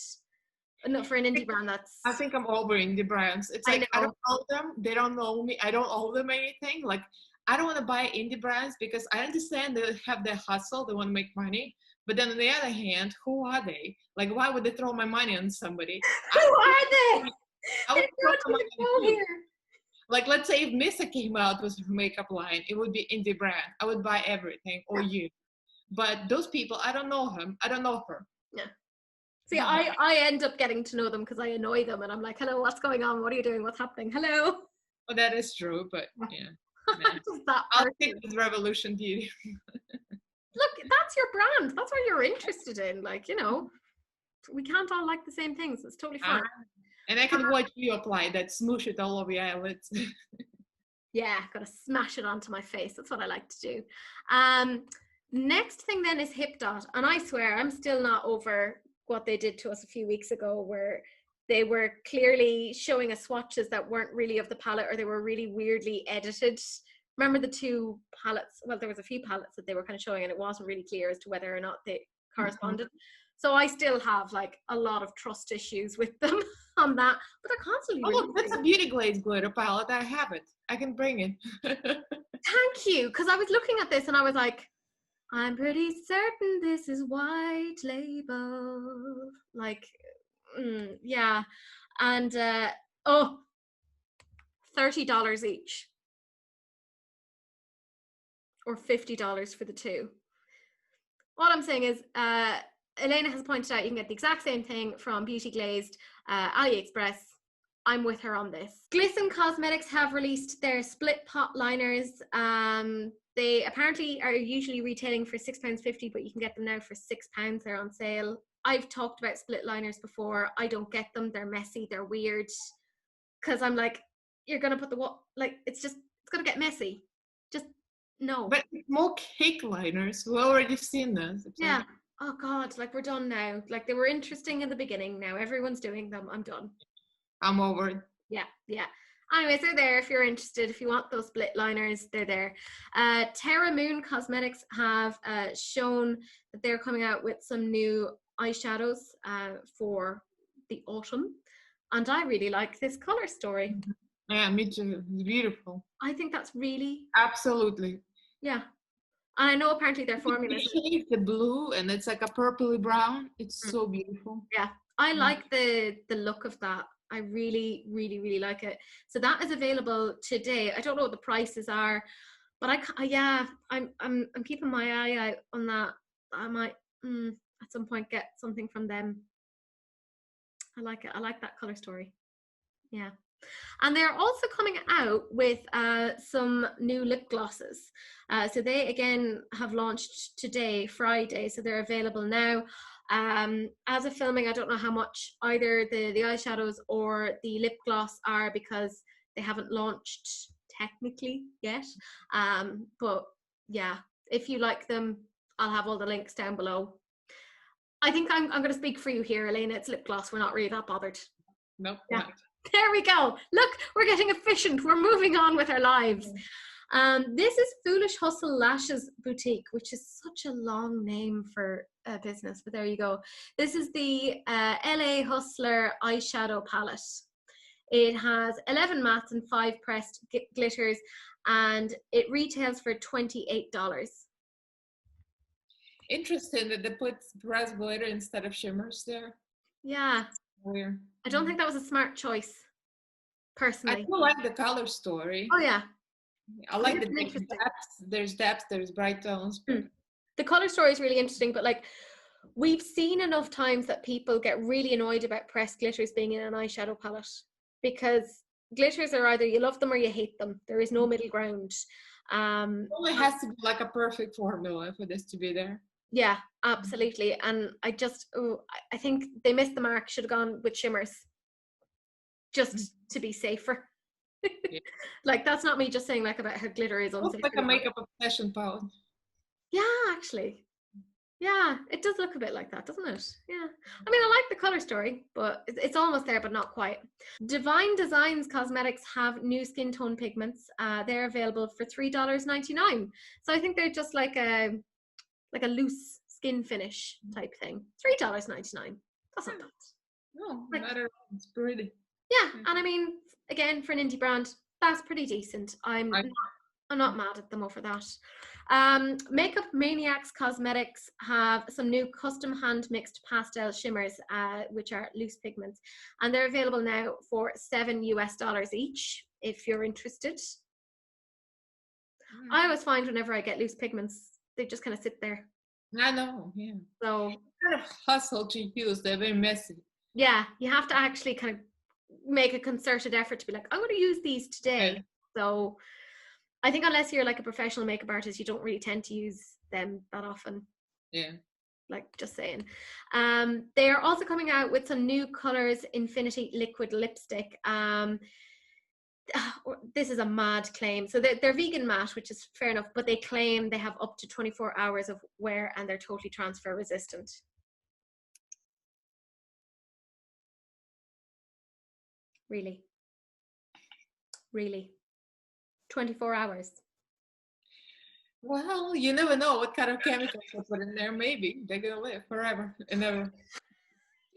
Not for an indie brand, that's... I think I'm over indie brands. It's like, I don't know them. They don't know me. I don't owe them anything. Like, I don't want to buy indie brands because I understand they have their hustle. They want to make money. But then on the other hand, who are they? Like, why would they throw my money on somebody? Who are they? I would throw my money on like, let's say if Missa came out with her makeup line, it would be indie brand. I would buy everything, or you. But those people, I don't know him. I don't know her. Yeah. See, I end up getting to know them because I annoy them, and I'm like, hello, what's going on? What are you doing? What's happening? Hello. Well, that is true, but I'll stick with Revolution Beauty. Look, that's your brand. That's what you're interested in. Like, we can't all like the same things. It's totally fine. And I can watch you apply that, smoosh it all over your eyelids. Yeah, gotta smash it onto my face. That's what I like to do. Next thing then is Hip Dot. And I swear, I'm still not over what they did to us a few weeks ago, where they were clearly showing us swatches that weren't really of the palette, or they were really weirdly edited. Remember the two palettes? Well, there was a few palettes that they were kind of showing, and it wasn't really clear as to whether or not they corresponded. So I still have like a lot of trust issues with them on that, but they're constantly. Oh, look, that's a Beauty Glaze glitter palette. I have it. I can bring it. Thank you, because I was looking at this and I was like, I'm pretty certain this is white label. Like, yeah. And oh, $30 each, or $50 for the two. All I'm saying is, Elaina has pointed out you can get the exact same thing from Beauty Glazed, AliExpress. I'm with her on this. Glisten Cosmetics have released their split pot liners. They apparently are usually retailing for £6.50, but you can get them now for £6. They're on sale. I've talked about split liners before. I don't get them. They're messy. They're weird. Because I'm like, you're going to put the, like, it's going to get messy. Just, no. But more cake liners. We've already seen this. Yeah. Like, oh God, like we're done now. Like they were interesting in the beginning. Now everyone's doing them. I'm done. I'm over it. Yeah, yeah. Anyways, they're there if you're interested. If you want those split liners, they're there. Terra Moon Cosmetics have shown that they're coming out with some new eyeshadows for the autumn. And I really like this color story. Yeah, me too. It's beautiful. I think that's really... Absolutely. Yeah. And I know apparently their formula is the blue and it's like a purpley brown. It's so beautiful. Yeah. I like the look of that. I really, really, really like it. So that is available today. I don't know what the prices are, but I'm keeping my eye out on that. I might at some point get something from them. I like it. I like that color story. Yeah. And they're also coming out with some new lip glosses. So they again have launched today, Friday. So they're available now. As of filming, I don't know how much either the eyeshadows or the lip gloss are, because they haven't launched technically yet. But yeah, if you like them, I'll have all the links down below. I think I'm going to speak for you here, Elaina. It's lip gloss. We're not really that bothered. Nope. Yeah. Not. There we go. Look, we're getting efficient. We're moving on with our lives. This is Foolish Hustle Lashes Boutique, which is such a long name for a business, but there you go. This is the LA Hustler eyeshadow palette. It has 11 mattes and 5 pressed glitters, and it retails for $28. Interesting that they put pressed glitter instead of shimmers there. Yeah. Weird. I don't think that was a smart choice, personally. I do like the color story. Oh yeah. I like the depths. There's depth, there's bright tones. The color story is really interesting, but like we've seen enough times that people get really annoyed about pressed glitters being in an eyeshadow palette, because glitters are either you love them or you hate them. There is no middle ground. It only has to be like a perfect formula for this to be there. Yeah, absolutely. And I think they missed the mark. Should have gone with shimmers, just to be safer. Yeah. Like that's not me just saying like about how glitter is unsafe. Looks like a makeup obsession palette. Yeah, actually. Yeah, it does look a bit like that, doesn't it? Yeah. I mean, I like the color story, but it's almost there, but not quite. Divine Designs Cosmetics have new skin tone pigments. They're available for $3.99. So I think they're just like a loose skin finish type thing. $3.99. That's not bad. No, matter. It's pretty. Yeah, and I mean, again, for an indie brand, that's pretty decent. I'm not mad at them over that. Makeup Maniacs Cosmetics have some new custom hand mixed pastel shimmers, which are loose pigments, and they're available now for $7 each if you're interested. I always find whenever I get loose pigments, they just kind of sit there. I know, yeah. So kind of hustle to use. They're very messy. Yeah, you have to actually kind of make a concerted effort to be like, I'm going to use these today. Yeah. So I think unless you're like a professional makeup artist, you don't really tend to use them that often. Yeah. Like just saying. They are also coming out with some new colors, Infinity Liquid Lipstick. this is a mad claim. So they're vegan matte, which is fair enough, but they claim they have up to 24 hours of wear and they're totally transfer resistant. Really? Really? 24 hours? Well, you never know what kind of chemicals they put in there. Maybe they're gonna live forever and ever.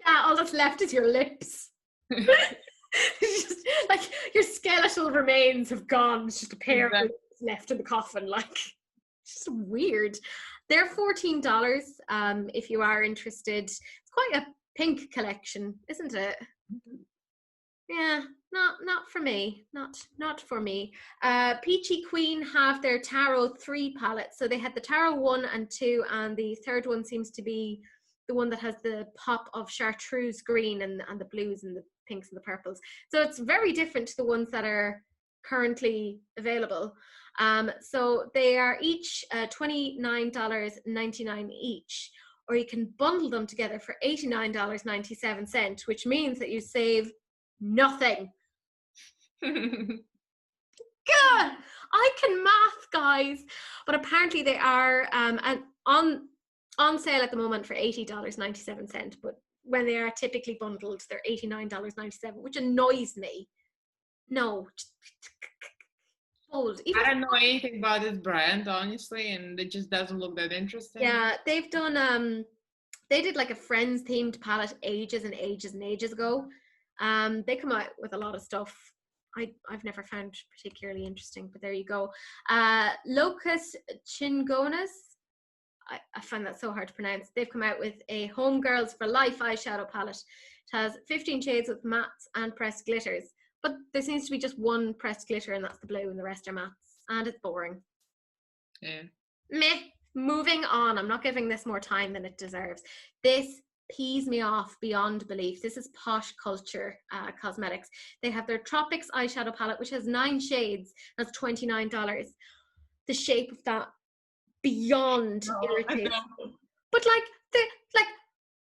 Yeah, all that's left is your lips. It's just like your skeletal remains have gone. It's just a pair of lips left in the coffin. Like, it's just weird. They're $14 if you are interested. It's quite a pink collection, isn't it? Yeah, not for me. Not for me. Peachy Queen have their Tarot 3 palettes. So they had the Tarot 1 and 2, and the third one seems to be the one that has the pop of chartreuse green and the blues and the pinks and the purples. So it's very different to the ones that are currently available. So they are each $29.99 each, or you can bundle them together for $89.97, which means that you save nothing. God, I can math, guys. But apparently they are on sale at the moment for $80.97, but when they are typically bundled, they're $89.97, which annoys me. No. Old. I don't know anything about this brand, honestly, and it just doesn't look that interesting. Yeah, they've done they did like a Friends themed palette ages and ages and ages ago. They come out with a lot of stuff I've never found particularly interesting, but there you go. Locus Chingonas, I find that so hard to pronounce. They've come out with a Homegirls for Life eyeshadow palette. It has 15 shades with mattes and pressed glitters, but there seems to be just one pressed glitter, and that's the blue, and the rest are mattes, and it's boring. Yeah. Meh. Moving on. I'm not giving this more time than it deserves. This pees me off beyond belief. This is Posh Culture Cosmetics. They have their Tropics eyeshadow palette, which has 9 shades. That's $29. The shape of that, beyond irritating. But like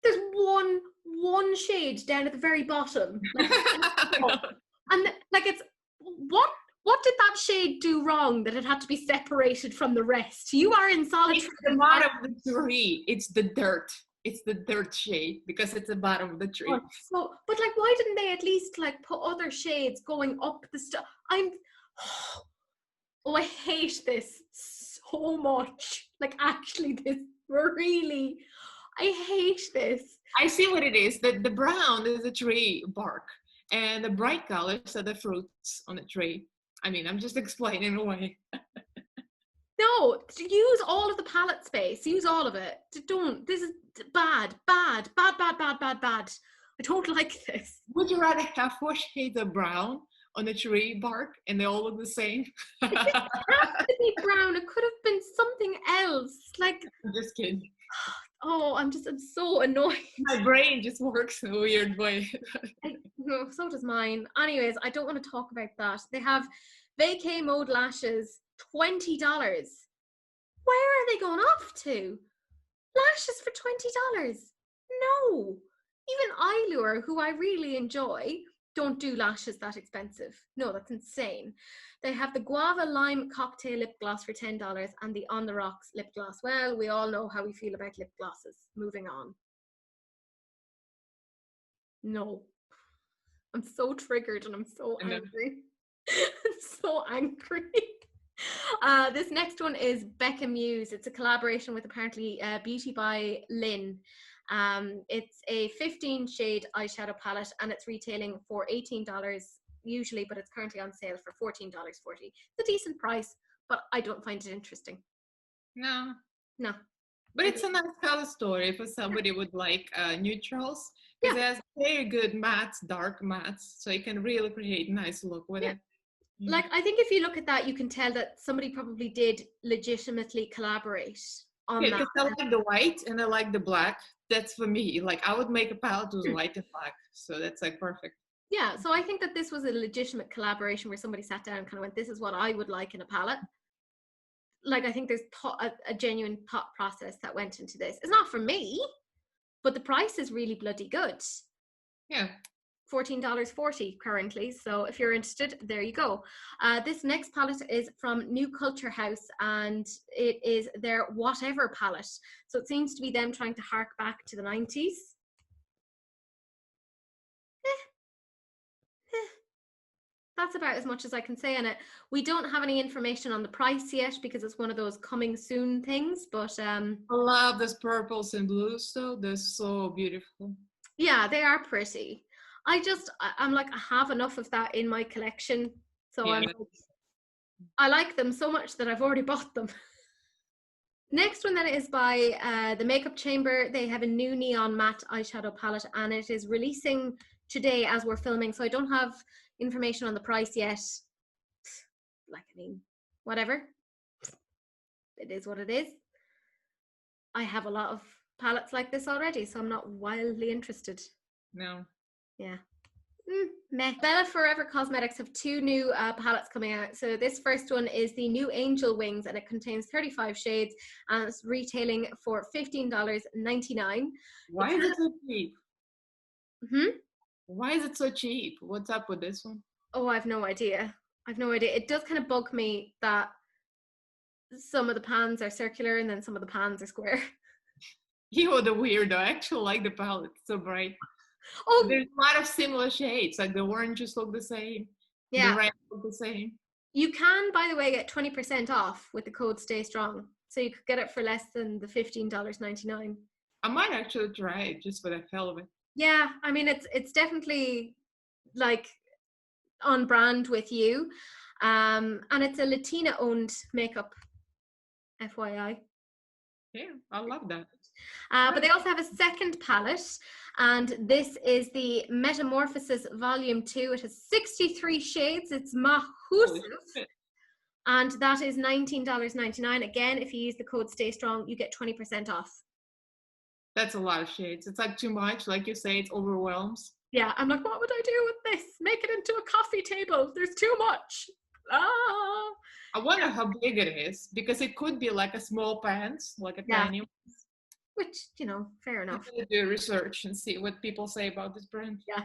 there's one shade down at the very bottom, like, and like it's what did that shade do wrong that it had to be separated from the rest? You are in solid. It's the bottom of the tree. It's the dirt. It's the dirt shade because it's the bottom of the tree. So, but like, why didn't they at least like put other shades going up the stuff? I hate this so much. Like, actually, this really, I hate this. I see what it is. The brown is the tree bark, and the bright colors are the fruits on the tree. I mean, I'm just explaining away. No, use all of the palette space. Use all of it. Don't. This is bad. I don't like this. Would you rather have 4 shades of brown on the tree bark and they all look the same? It didn't have to be brown. It could have been something else. Like, I'm just kidding. Oh, I'm so annoyed. My brain just works in a weird way. No, so does mine. Anyways, I don't want to talk about that. They have Vacay Mode lashes, $20. Where are they going off to? Lashes for $20? No. Even Eyelure, who I really enjoy, don't do lashes that expensive. No, that's insane. They have the Guava Lime Cocktail Lip Gloss for $10 and the On the Rocks Lip Gloss. Well, we all know how we feel about lip glosses. Moving on. No. I'm so triggered and I'm so angry. I'm so angry. This next one is Becca Muse. It's a collaboration with apparently Beauty by Lynn. It's a 15 shade eyeshadow palette and it's retailing for $18 usually, but it's currently on sale for $14.40. It's a decent price, but I don't find it interesting. No. But it's a nice color story for somebody with like neutrals. Because it has very good mattes, dark mattes, so you can really create a nice look with it. Like, I think if you look at that, you can tell that somebody probably did legitimately collaborate on that. Because I like the white and I like the black. That's for me. Like, I would make a palette with white and black. So that's like perfect. Yeah, so I think that this was a legitimate collaboration where somebody sat down and kind of went, this is what I would like in a palette. Like, I think there's a genuine thought process that went into this. It's not for me, but the price is really bloody good. Yeah. $14.40 currently. So if you're interested, there you go. This next palette is from New Culture House, and it is their Whatever palette. So it seems to be them trying to hark back to the 90s. That's about as much as I can say on it. We don't have any information on the price yet because it's one of those coming soon things, but I love those purples and blues though. They're so beautiful. Yeah, they are pretty. I'm like, I have enough of that in my collection. So Yeah, I like them so much that I've already bought them. Next one then is by the Makeup Chamber. They have a new neon matte eyeshadow palette, and it is releasing today as we're filming. So I don't have information on the price yet. Like, I mean, whatever. It is what it is. I have a lot of palettes like this already, so I'm not wildly interested. no. Yeah. Meh. Bella Forever Cosmetics have two new palettes coming out. So this first one is the new Angel Wings, and it contains 35 shades, and it's retailing for $15.99. Why is it so cheap? Hmm? Why is it so cheap? What's up with this one? Oh, I've no idea. I've no idea. It does kind of bug me that some of the pans are circular and then some of the pans are square. You are the weirdo. I actually like the palette. It's so bright. Oh, there's a lot of similar shades. Like the oranges look the same. yeah. The red look the same. You can, by the way, get 20% off with the code Stay Strong. So you could get it for less than the $15.99. I might actually try it just for the hell of it. Yeah, I mean, it's definitely like on brand with you. And it's a Latina owned makeup, FYI. Yeah, I love that. But they also have a second palette, and this is the Metamorphosis Volume 2. It has 63 shades. It's massive. And that is $19.99. Again, if you use the code Stay Strong, you get 20% off. That's a lot of shades. It's like too much. Like you say, it overwhelms. Yeah, I'm like, what would I do with this? Make it into a coffee table. There's too much. Ah. I wonder how big it is, because it could be like a small pants, like a tiny one. Which, you know, fair enough. Do research and see what people say about this brand. Yeah.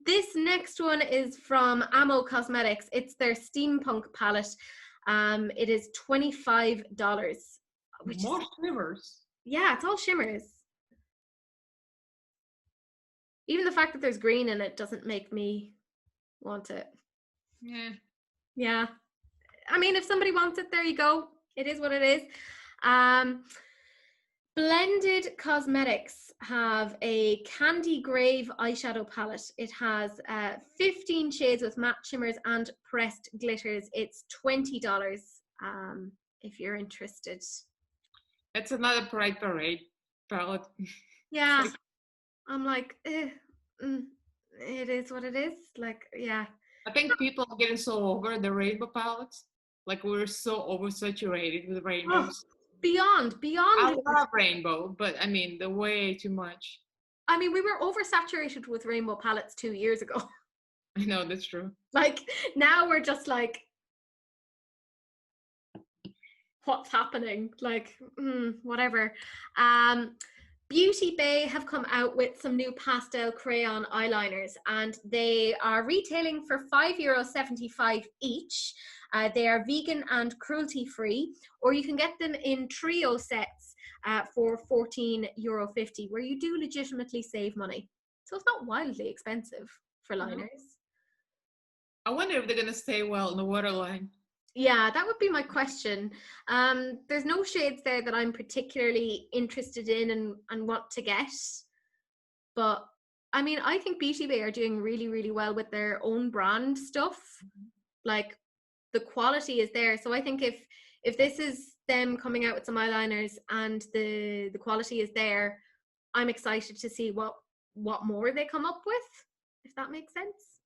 This next one is from Ammo Cosmetics. It's their Steampunk palette. It is $25. More shimmers. Yeah, it's all shimmers. Even the fact that there's green in it doesn't make me want it. Yeah. Yeah. I mean, if somebody wants it, there you go. It is what it is. Blended Cosmetics have a Candy Grave eyeshadow palette. It has 15 shades with matte shimmers and pressed glitters. It's $20 if you're interested. It's another Pride Parade palette. Yeah. I'm like, it is what it is. Like, yeah. I think people are getting so over the rainbow palettes. Like, we're so oversaturated with rainbows. Oh, beyond. I love rainbow, but I mean, the way too much. I mean, we were oversaturated with rainbow palettes 2 years ago. I know, that's true. Like, now we're just like, what's happening? Like, whatever. Beauty Bay have come out with some new pastel crayon eyeliners, and they are retailing for €5.75 each. They are vegan and cruelty free, or you can get them in trio sets for €14.50, where you do legitimately save money. So it's not wildly expensive for liners. I wonder if they're going to stay well in the waterline. Yeah, that would be my question. There's no shades there that I'm particularly interested in and want to get. But I mean, I think Beauty Bay are doing really, really well with their own brand stuff. Like, the quality is there. So I think if this is them coming out with some eyeliners and the quality is there, I'm excited to see what more they come up with, if that makes sense.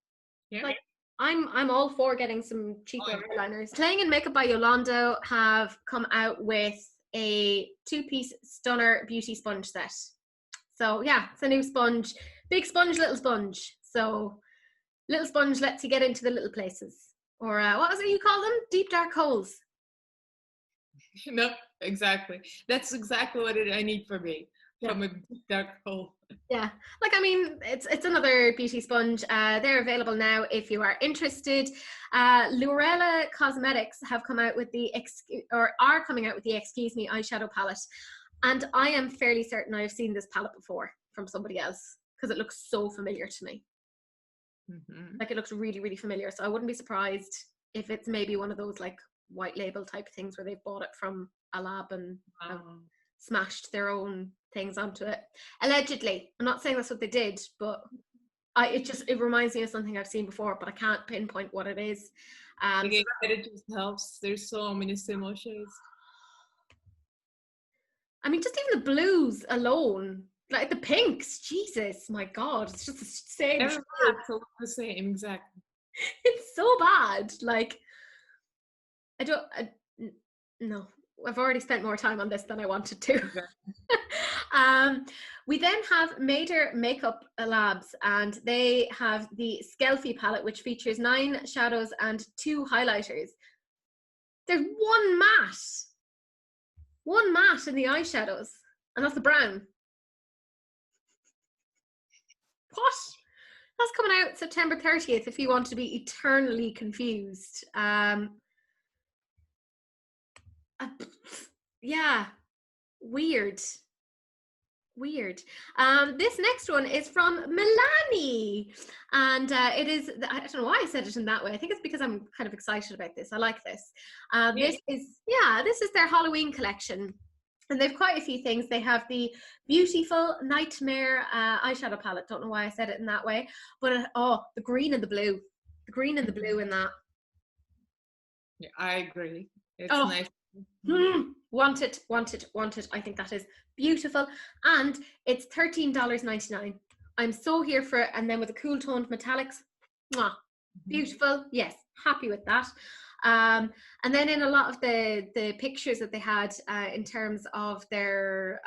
Yeah. Like, I'm all for getting some cheaper eyeliners. Playing in Makeup by Yolanda have come out with a 2-piece stunner beauty sponge set. So yeah, it's a new sponge. Big sponge, little sponge. So little sponge lets you get into the little places. Or what was it you call them? Deep dark holes. No, exactly. That's exactly what I need for me. from a dark hole. Yeah, like I mean, it's another beauty sponge. They're available now if you are interested. Lorella Cosmetics have come out with are coming out with the Excuse Me eyeshadow palette, and I am fairly certain I've seen this palette before from somebody else because it looks so familiar to me. Like it looks really, really familiar. So I wouldn't be surprised if it's maybe one of those like white label type things where they've bought it from a lab and smashed their own things onto it. Allegedly. I'm not saying that's what they did, but it reminds me of something I've seen before, but I can't pinpoint what it is. Again, it just helps. There's so many similar shades. I mean, just even the blues alone, like the pinks, Jesus, my God, it's just the same. Everything looks the same, exactly. It's so bad. Like, no, I've already spent more time on this than I wanted to. We then have Mader Makeup Labs, and they have the Skelfie palette, which features 9 shadows and 2 highlighters. There's one matte in the eyeshadows, and that's the brown. What? That's coming out September 30th if you want to be eternally confused. Yeah, weird. This next one is from Milani, and it is, I don't know why I said it in that way. I think it's because I'm kind of excited about this. I like this. This is their Halloween collection, and they've quite a few things. They have the beautiful Nightmare eyeshadow palette. Don't know why I said it in that way, but the green and the blue in that. Yeah, I agree. It's nice. Want it. I think that is beautiful, and it's $13.99. I'm so here for it. And then with the cool toned metallics, beautiful. Yes, happy with that. And then in a lot of the pictures that they had in terms of their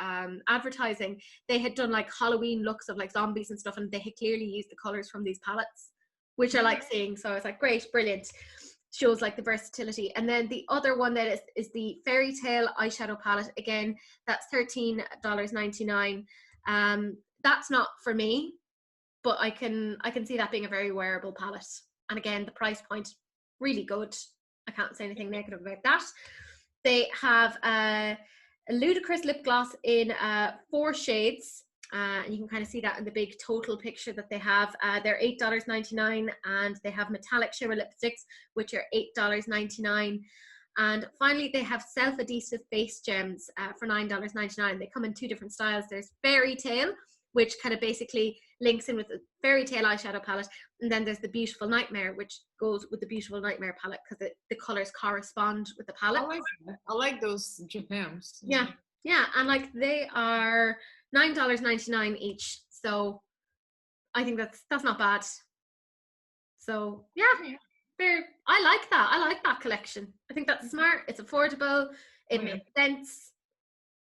advertising, they had done like Halloween looks of like zombies and stuff, and they had clearly used the colors from these palettes, which I like seeing. So I was like, great, brilliant. Shows like the versatility. And then the other one that is the Fairy Tale eyeshadow palette. Again, that's $13.99. That's not for me, but I can see that being a very wearable palette. And again, the price point, really good. I can't say anything negative about that. They have a ludicrous lip gloss in 4 shades. And you can kind of see that in the big total picture that they have. They're $8.99, and they have metallic shimmer lipsticks, which are $8.99. And finally, they have self-adhesive face gems for $9.99. They come in 2 different styles. There's Fairy Tale, which kind of basically links in with the Fairy Tale eyeshadow palette. And then there's the Beautiful Nightmare, which goes with the Beautiful Nightmare palette because the colors correspond with the palette. I like those gems. Yeah, and like they are $9.99 each, so I think that's not bad. So yeah, I like that collection. I think that's smart. It's affordable. It makes sense.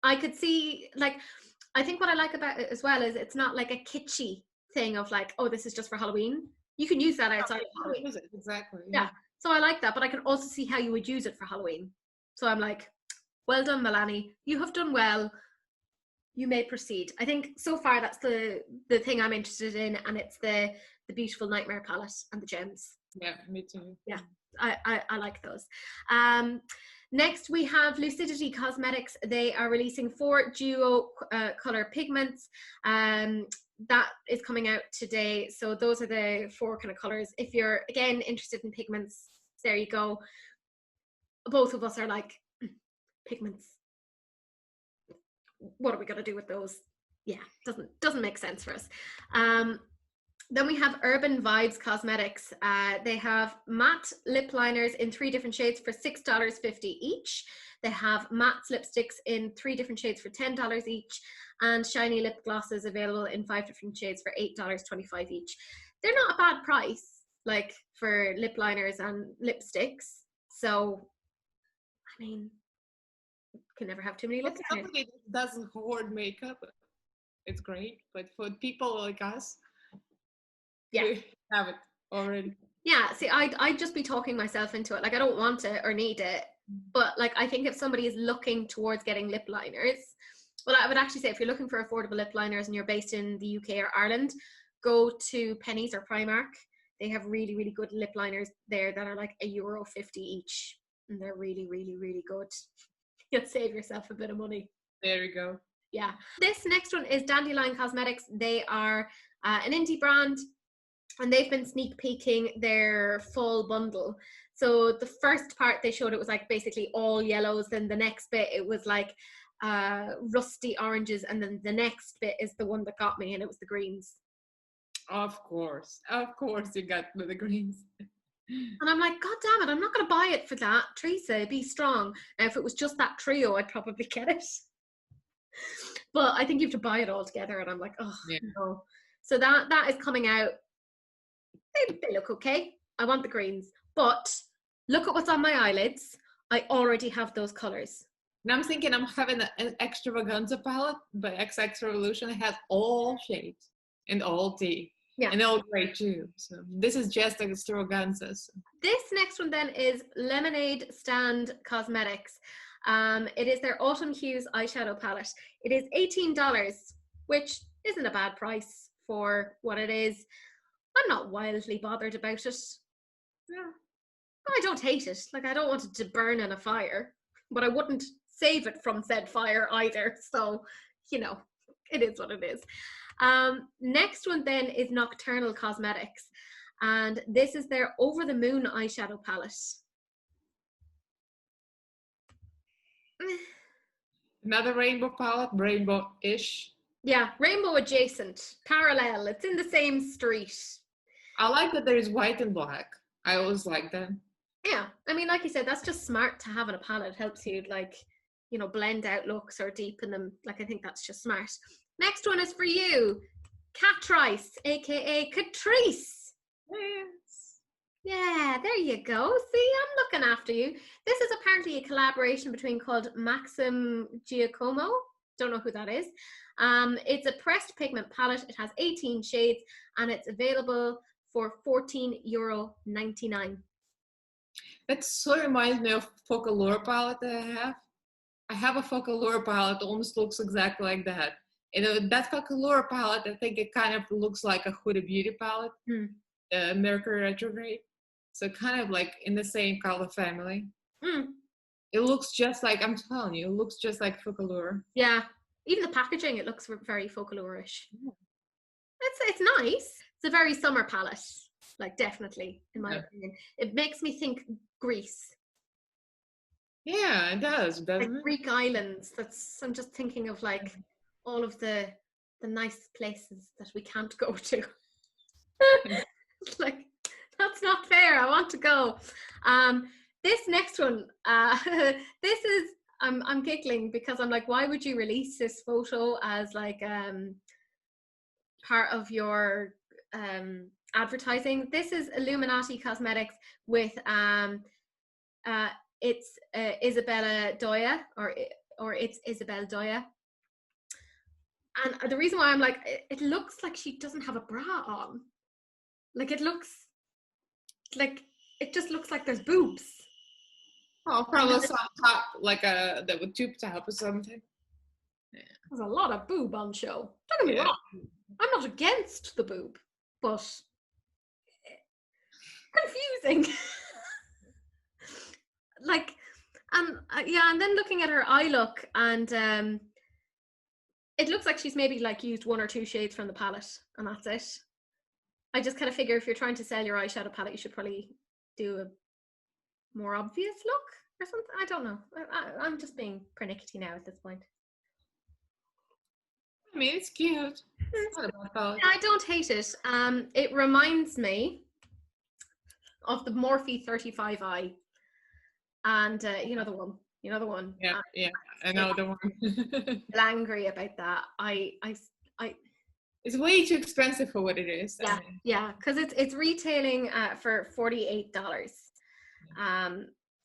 I could see, like, I think what I like about it as well is it's not like a kitschy thing of like, oh, this is just for Halloween. You can use that outside of Halloween. Exactly. Yeah. So I like that, but I can also see how you would use it for Halloween. So I'm like, well done, Milani. You have done well. You may proceed. I think so far that's the thing I'm interested in, and it's the Beautiful Nightmare palette and the gems. Yeah, me too. Yeah, I like those. Next we have Lucidity Cosmetics. They are releasing 4 duo color pigments. That is coming out today. So those are the 4 kind of colors. If you're again interested in pigments, there you go. Both of us are like, pigments, what are we going to do with those? Yeah, doesn't make sense for us. Then we have Urban Vibes Cosmetics. They have matte lip liners in 3 different shades for $6.50 each. They have matte lipsticks in 3 different shades for $10 each, and shiny lip glosses available in 5 different shades for $8.25 each. They're not a bad price, like for lip liners and lipsticks. So, I mean, can never have too many lip liners. Somebody that doesn't hoard makeup, it's great. But for people like us, we have it already. Yeah, see, I'd just be talking myself into it. Like, I don't want it or need it. But like, I think if somebody is looking towards getting lip liners Well, I would actually say if you're looking for affordable lip liners and you're based in the UK or Ireland, go to Pennies or Primark. They have really, really good lip liners there that are like €1.50 each. And they're really, really, really good. You'll save yourself a bit of money. There we go. Yeah. This next one is Dandelion Cosmetics. They are an indie brand, and they've been sneak peeking their fall bundle. So the first part they showed, it was like basically all yellows. Then the next bit, it was like rusty oranges. And then the next bit is the one that got me, and it was the greens. Of course you got the greens. And I'm like, God damn it, I'm not going to buy it for that. Teresa, be strong. Now, if it was just that trio, I'd probably get it. But I think you have to buy it all together. And I'm like, oh, yeah. No. So that is coming out. They look okay. I want the greens. But look at what's on my eyelids. I already have those colors. And I'm thinking I'm having an extravaganza palette by XX Revolution. It has all shades and all tea. Yeah. And all great too. So this is just extravaganzas. This next one then is Lemonade Stand Cosmetics. It is their Autumn Hues eyeshadow palette. It is $18, which isn't a bad price for what it is. I'm not wildly bothered about it. Yeah. I don't hate it. Like, I don't want it to burn in a fire, but I wouldn't save it from said fire either. So, you know, it is what it is. Next one then is Nocturnal Cosmetics, and this is their Over the Moon eyeshadow palette. Another rainbow palette, rainbow-ish. Yeah, rainbow adjacent, parallel. It's in the same street. I like that there is white and black. I always like that. Yeah, I mean, like you said, that's just smart to have in a palette. It helps you, like, you know, blend out looks or deepen them. Like, I think that's just smart. Next one is for you, Catrice, aka Catrice. Yes. Yeah, there you go. See, I'm looking after you. This is apparently a collaboration between called Maxim Giacomo. Don't know who that is. It's a pressed pigment palette. It has 18 shades and it's available for €14.99. That so reminds me of Focallure palette that I have. I have a Focallure palette that almost looks exactly like that. And that Focallure palette, I think it kind of looks like a Huda Beauty palette, Mercury Retrograde. So kind of like in the same color family. It looks just like, I'm telling you, it looks just like Focallure. Yeah, even the packaging, it looks very Focallure-ish. It's nice. It's a very summer palette, like definitely, in my opinion. It makes me think Greece. Yeah, it does, doesn't like it? Greek islands. I'm just thinking of like all of the nice places that we can't go to. Like, that's not fair. I want to go. This next one, this is, I'm giggling because I'm like, why would you release this photo as like part of your advertising? This is Illuminati Cosmetics with it's Isabella Doya, or it's Isabel Doya. And the reason why I'm like, it looks like she doesn't have a bra on. Like, it looks like, it just looks like there's boobs. Oh, probably some top, like a tube top or something. Yeah. There's a lot of boob on show. Don't get me wrong. I'm not against the boob, but confusing. Like, yeah, and then looking at her eye look, and it looks like she's maybe like used 1 or 2 shades from the palette, and that's it. I just kind of figure if you're trying to sell your eyeshadow palette, you should probably do a more obvious look or something. I don't know. I'm just being pernickety now at this point. I mean, it's cute. I don't hate it. It reminds me of the Morphe 35i, and you know the one. Yeah, I know the one. Angry about that. I It's way too expensive for what it is. Yeah, because it's retailing for $48.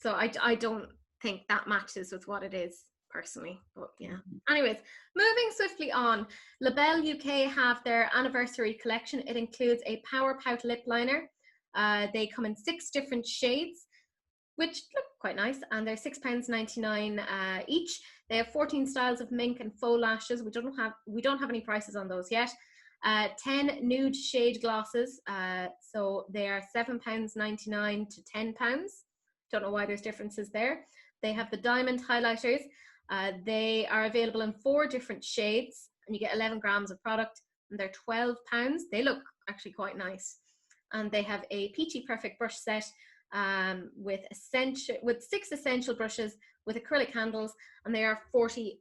So I don't think that matches with what it is personally, but yeah. Anyways, moving swiftly on, Label UK have their anniversary collection. It includes a Power Pout lip liner. They come in 6 different shades, which look quite nice, and they're £6.99 each. They have 14 styles of mink and faux lashes. We don't have any prices on those yet. 10 nude shade glosses, so they are £7.99 to £10. Don't know why there's differences there. They have the diamond highlighters. They are available in 4 different shades, and you get 11 grams of product, and they're £12. They look actually quite nice. And they have a Peachy Perfect brush set with 6 essential brushes with acrylic handles, and they are £40,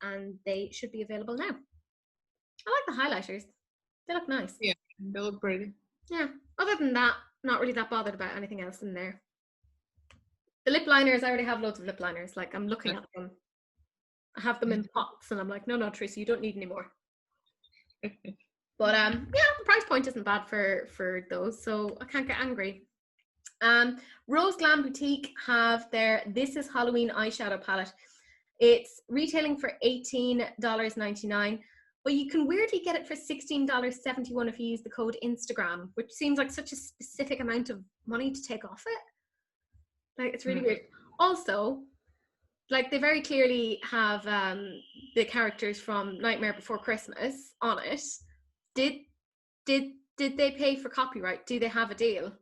and they should be available now. I like the highlighters. They look nice. Yeah, they look pretty. Yeah. Other than that, not really that bothered about anything else in there. The lip liners, I already have loads of lip liners. Like, I'm looking at them. I have them in pots, and I'm like, no, Teresa, you don't need any more. But yeah, the price point isn't bad for those, so I can't get angry. Rose Glam Boutique have their This Is Halloween eyeshadow palette. It's retailing for $18.99, but you can weirdly get it for $16.71 if you use the code Instagram, which seems like such a specific amount of money to take off it. Like, it's really weird. Also, like, they very clearly have the characters from Nightmare Before Christmas on it. Did they pay for copyright? Do they have a deal?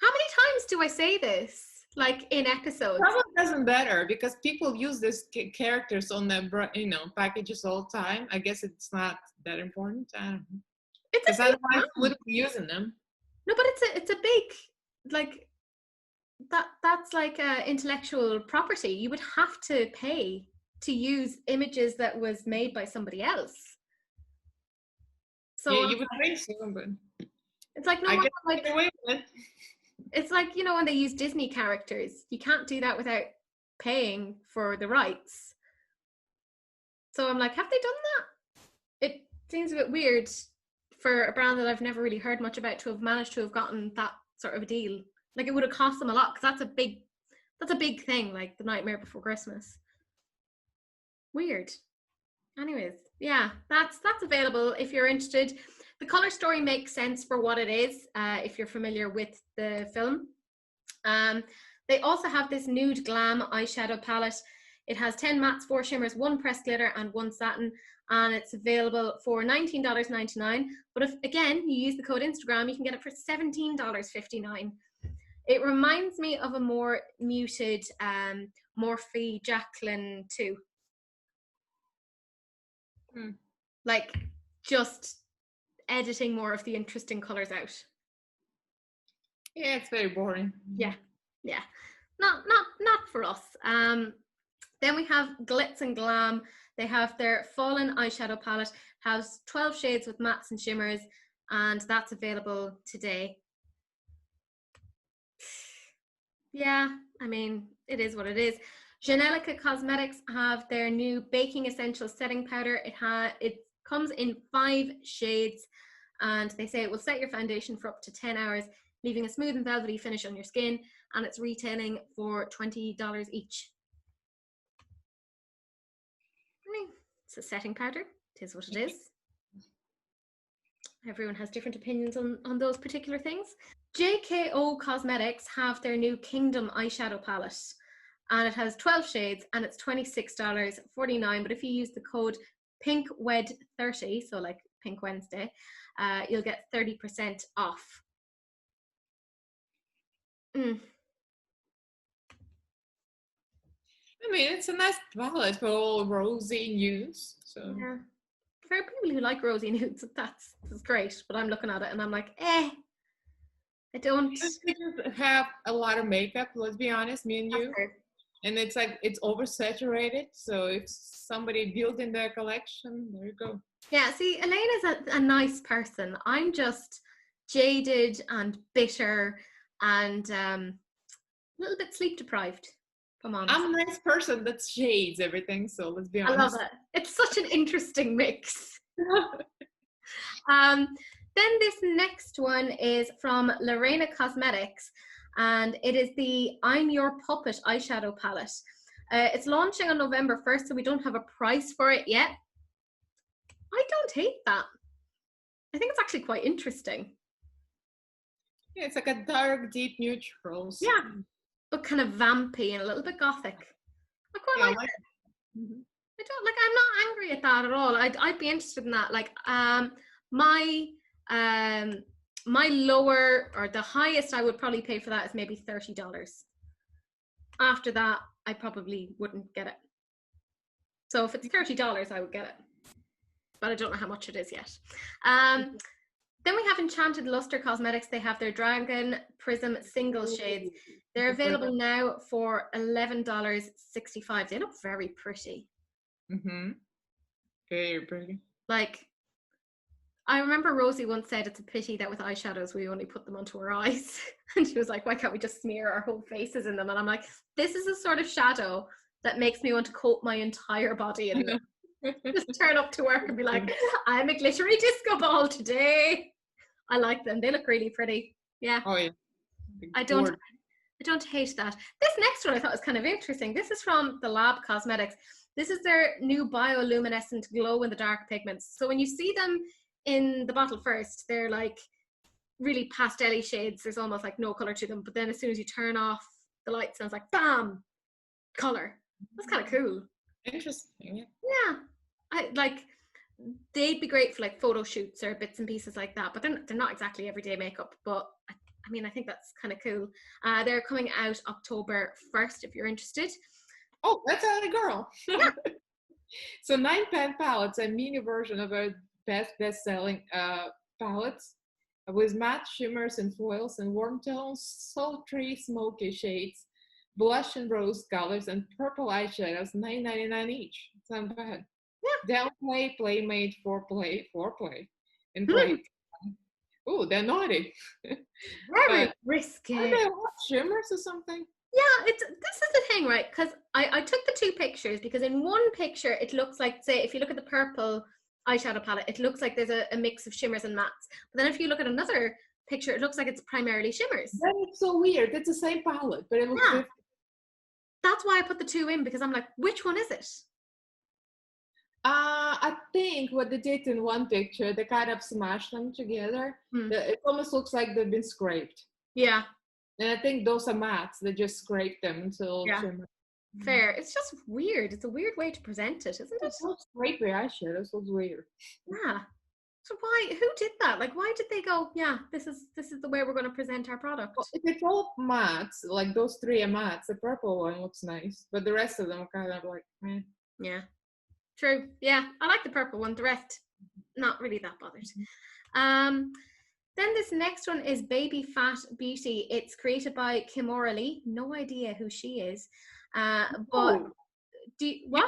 How many times do I say this? Like, in episodes? Probably doesn't matter because people use these characters on their packages all the time. I guess it's not that important. I don't know. Because otherwise we wouldn't be using them. No, but it's a big, like, that's like intellectual property. You would have to pay to use images that was made by somebody else. So yeah, you would think so, but it's like, no, I one, get like, away with it. It's like, you know, when they use Disney characters, you can't do that without paying for the rights. So I'm like, have they done that? It seems a bit weird for a brand that I've never really heard much about to have managed to have gotten that sort of a deal. Like, it would have cost them a lot, because that's a big thing, like the Nightmare Before Christmas. Weird. Anyways, yeah, that's available if you're interested. The color story makes sense for what it is, if you're familiar with the film. They also have this nude glam eyeshadow palette. It has 10 mattes, 4 shimmers, 1 pressed glitter, and 1 satin, and it's available for $19.99. But if, again, you use the code Instagram, you can get it for $17.59. It reminds me of a more muted Morphe Jacqueline 2. Like, just editing more of the interesting colors out. Yeah, it's very boring. Yeah, not for us. Then we have Glitz and Glam. They have their Fallen eyeshadow palette, has 12 shades with mattes and shimmers, and that's available today. Yeah, I mean, it is what it is. Janelica Cosmetics have their new Baking Essentials Setting Powder. It comes in 5 shades, and they say it will set your foundation for up to 10 hours, leaving a smooth and velvety finish on your skin, and it's retailing for $20 each. I mean, it's a setting powder. It is what it is. Everyone has different opinions on those particular things. JKO Cosmetics have their new Kingdom eyeshadow palette, and it has 12 shades, and it's $26.49. But if you use the code PINKWED30, so like Pink Wednesday, you'll get 30% off. I mean, it's a nice palette for all rosy nudes. So yeah, for people who like rosy nudes, that's great. But I'm looking at it and I'm like, I don't. We just have a lot of makeup. Let's be honest, me and you. And it's like, it's oversaturated. So if somebody built in their collection, there you go. Yeah, see, Elena's a nice person. I'm just jaded and bitter and a little bit sleep deprived, if I'm honest. I'm a nice person that shades everything, so let's be honest. I love it. It's such an interesting mix. Then this next one is from Elaina Cosmetics, and it is the I'm Your Puppet eyeshadow palette. It's launching on November 1st, so we don't have a price for it yet. I don't hate that. I think it's actually quite interesting. Yeah, it's like a dark, deep neutrals. Yeah, but kind of vampy and a little bit gothic. I quite Yeah, like it. mhm. I don't like. I'm not angry at that at all. I'd be interested in that. Like, my my lower or the highest I would probably pay for that is maybe $30. After that, I probably wouldn't get it. So if it's $30, I would get it, but I don't know how much it is yet. Then we have Enchanted Luster Cosmetics. They have their Dragon Prism single shades. They're available now for $11.65. They look very pretty. Mm-hmm. Very pretty. Like, I remember Rosie once said it's a pity that with eyeshadows we only put them onto our eyes. And she was like, why can't we just smear our whole faces in them? And I'm like, this is a sort of shadow that makes me want to coat my entire body in them. Just turn up to work and be like, I'm a glittery disco ball today. I like them. They look really pretty. Yeah. Oh yeah. I don't hate that. This next one I thought was kind of interesting. This is from the Lab Cosmetics. This is their new bioluminescent glow in the dark pigments. So when you see them in the bottle first, they're like really pastel-y shades. There's almost like no color to them. But then as soon as you turn off the lights, it's like bam, color. That's kind of cool. Interesting. Yeah. I like, they'd be great for like photo shoots or bits and pieces like that, but they're not exactly everyday makeup. But I mean, I think that's kind of cool. They're coming out October 1st if you're interested. Oh, that's a girl. Yeah. So 9 pan palettes, a mini version of our best-selling palettes with matte shimmers and foils and warm tones, sultry, smoky shades, blush and rose colors, and purple eyeshadows, $9.99 each. It's not bad. Yeah. Downplay, playmate, foreplay, and play. Oh, they're naughty. Very risky. Are they shimmers or something? Yeah, this is the thing, right? Because I took the two pictures because in one picture it looks like, say, if you look at the purple eyeshadow palette, it looks like there's a mix of shimmers and mattes. But then if you look at another picture, it looks like it's primarily shimmers. That is so weird. It's the same palette, but it looks different. That's why I put the two in, because I'm like, which one is it? I think what they did in one picture, they kind of smashed them together. It almost looks like they've been scraped. Yeah. And I think those are mattes. They just scraped them until shimmer. Fair. It's just weird. It's a weird way to present it, isn't it? It's so scrapey eyeshadow. It looks weird. Yeah. So who did that? Like, why did they go, yeah, this is the way we're going to present our product? Well, if it's all mattes, like those three are mattes, the purple one looks nice, but the rest of them are kind of like, meh. Yeah. True. Yeah, I like the purple one. The rest, not really that bothered. Then this next one is Baby Fat Beauty. It's created by Kimora Lee. No idea who she is. But what? Yeah.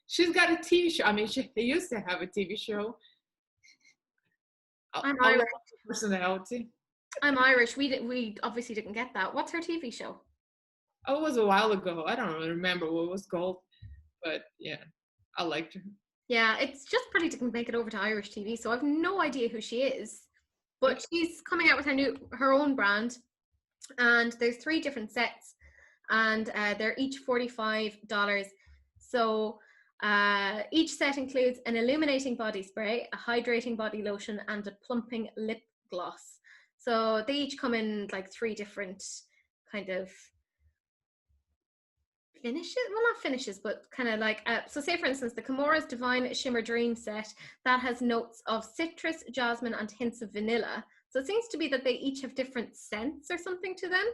She's got a TV show. I mean, she used to have a TV show. I'm Irish. Personality. I'm Irish. We obviously didn't get that. What's her TV show? Oh, it was a while ago. I don't really remember what it was called, but yeah, I liked her. Yeah, it's just pretty to make it over to Irish TV, so I've no idea who she is. But she's coming out with her own brand, and there's 3 different sets, and they're each $45. So each set includes an illuminating body spray, a hydrating body lotion, and a plumping lip gloss. So they each come in like 3 different kind of finishes. Well, not finishes, but kind of like so say for instance the Kimora's Divine Shimmer Dream set that has notes of citrus, jasmine, and hints of vanilla. So it seems to be that they each have different scents or something to them,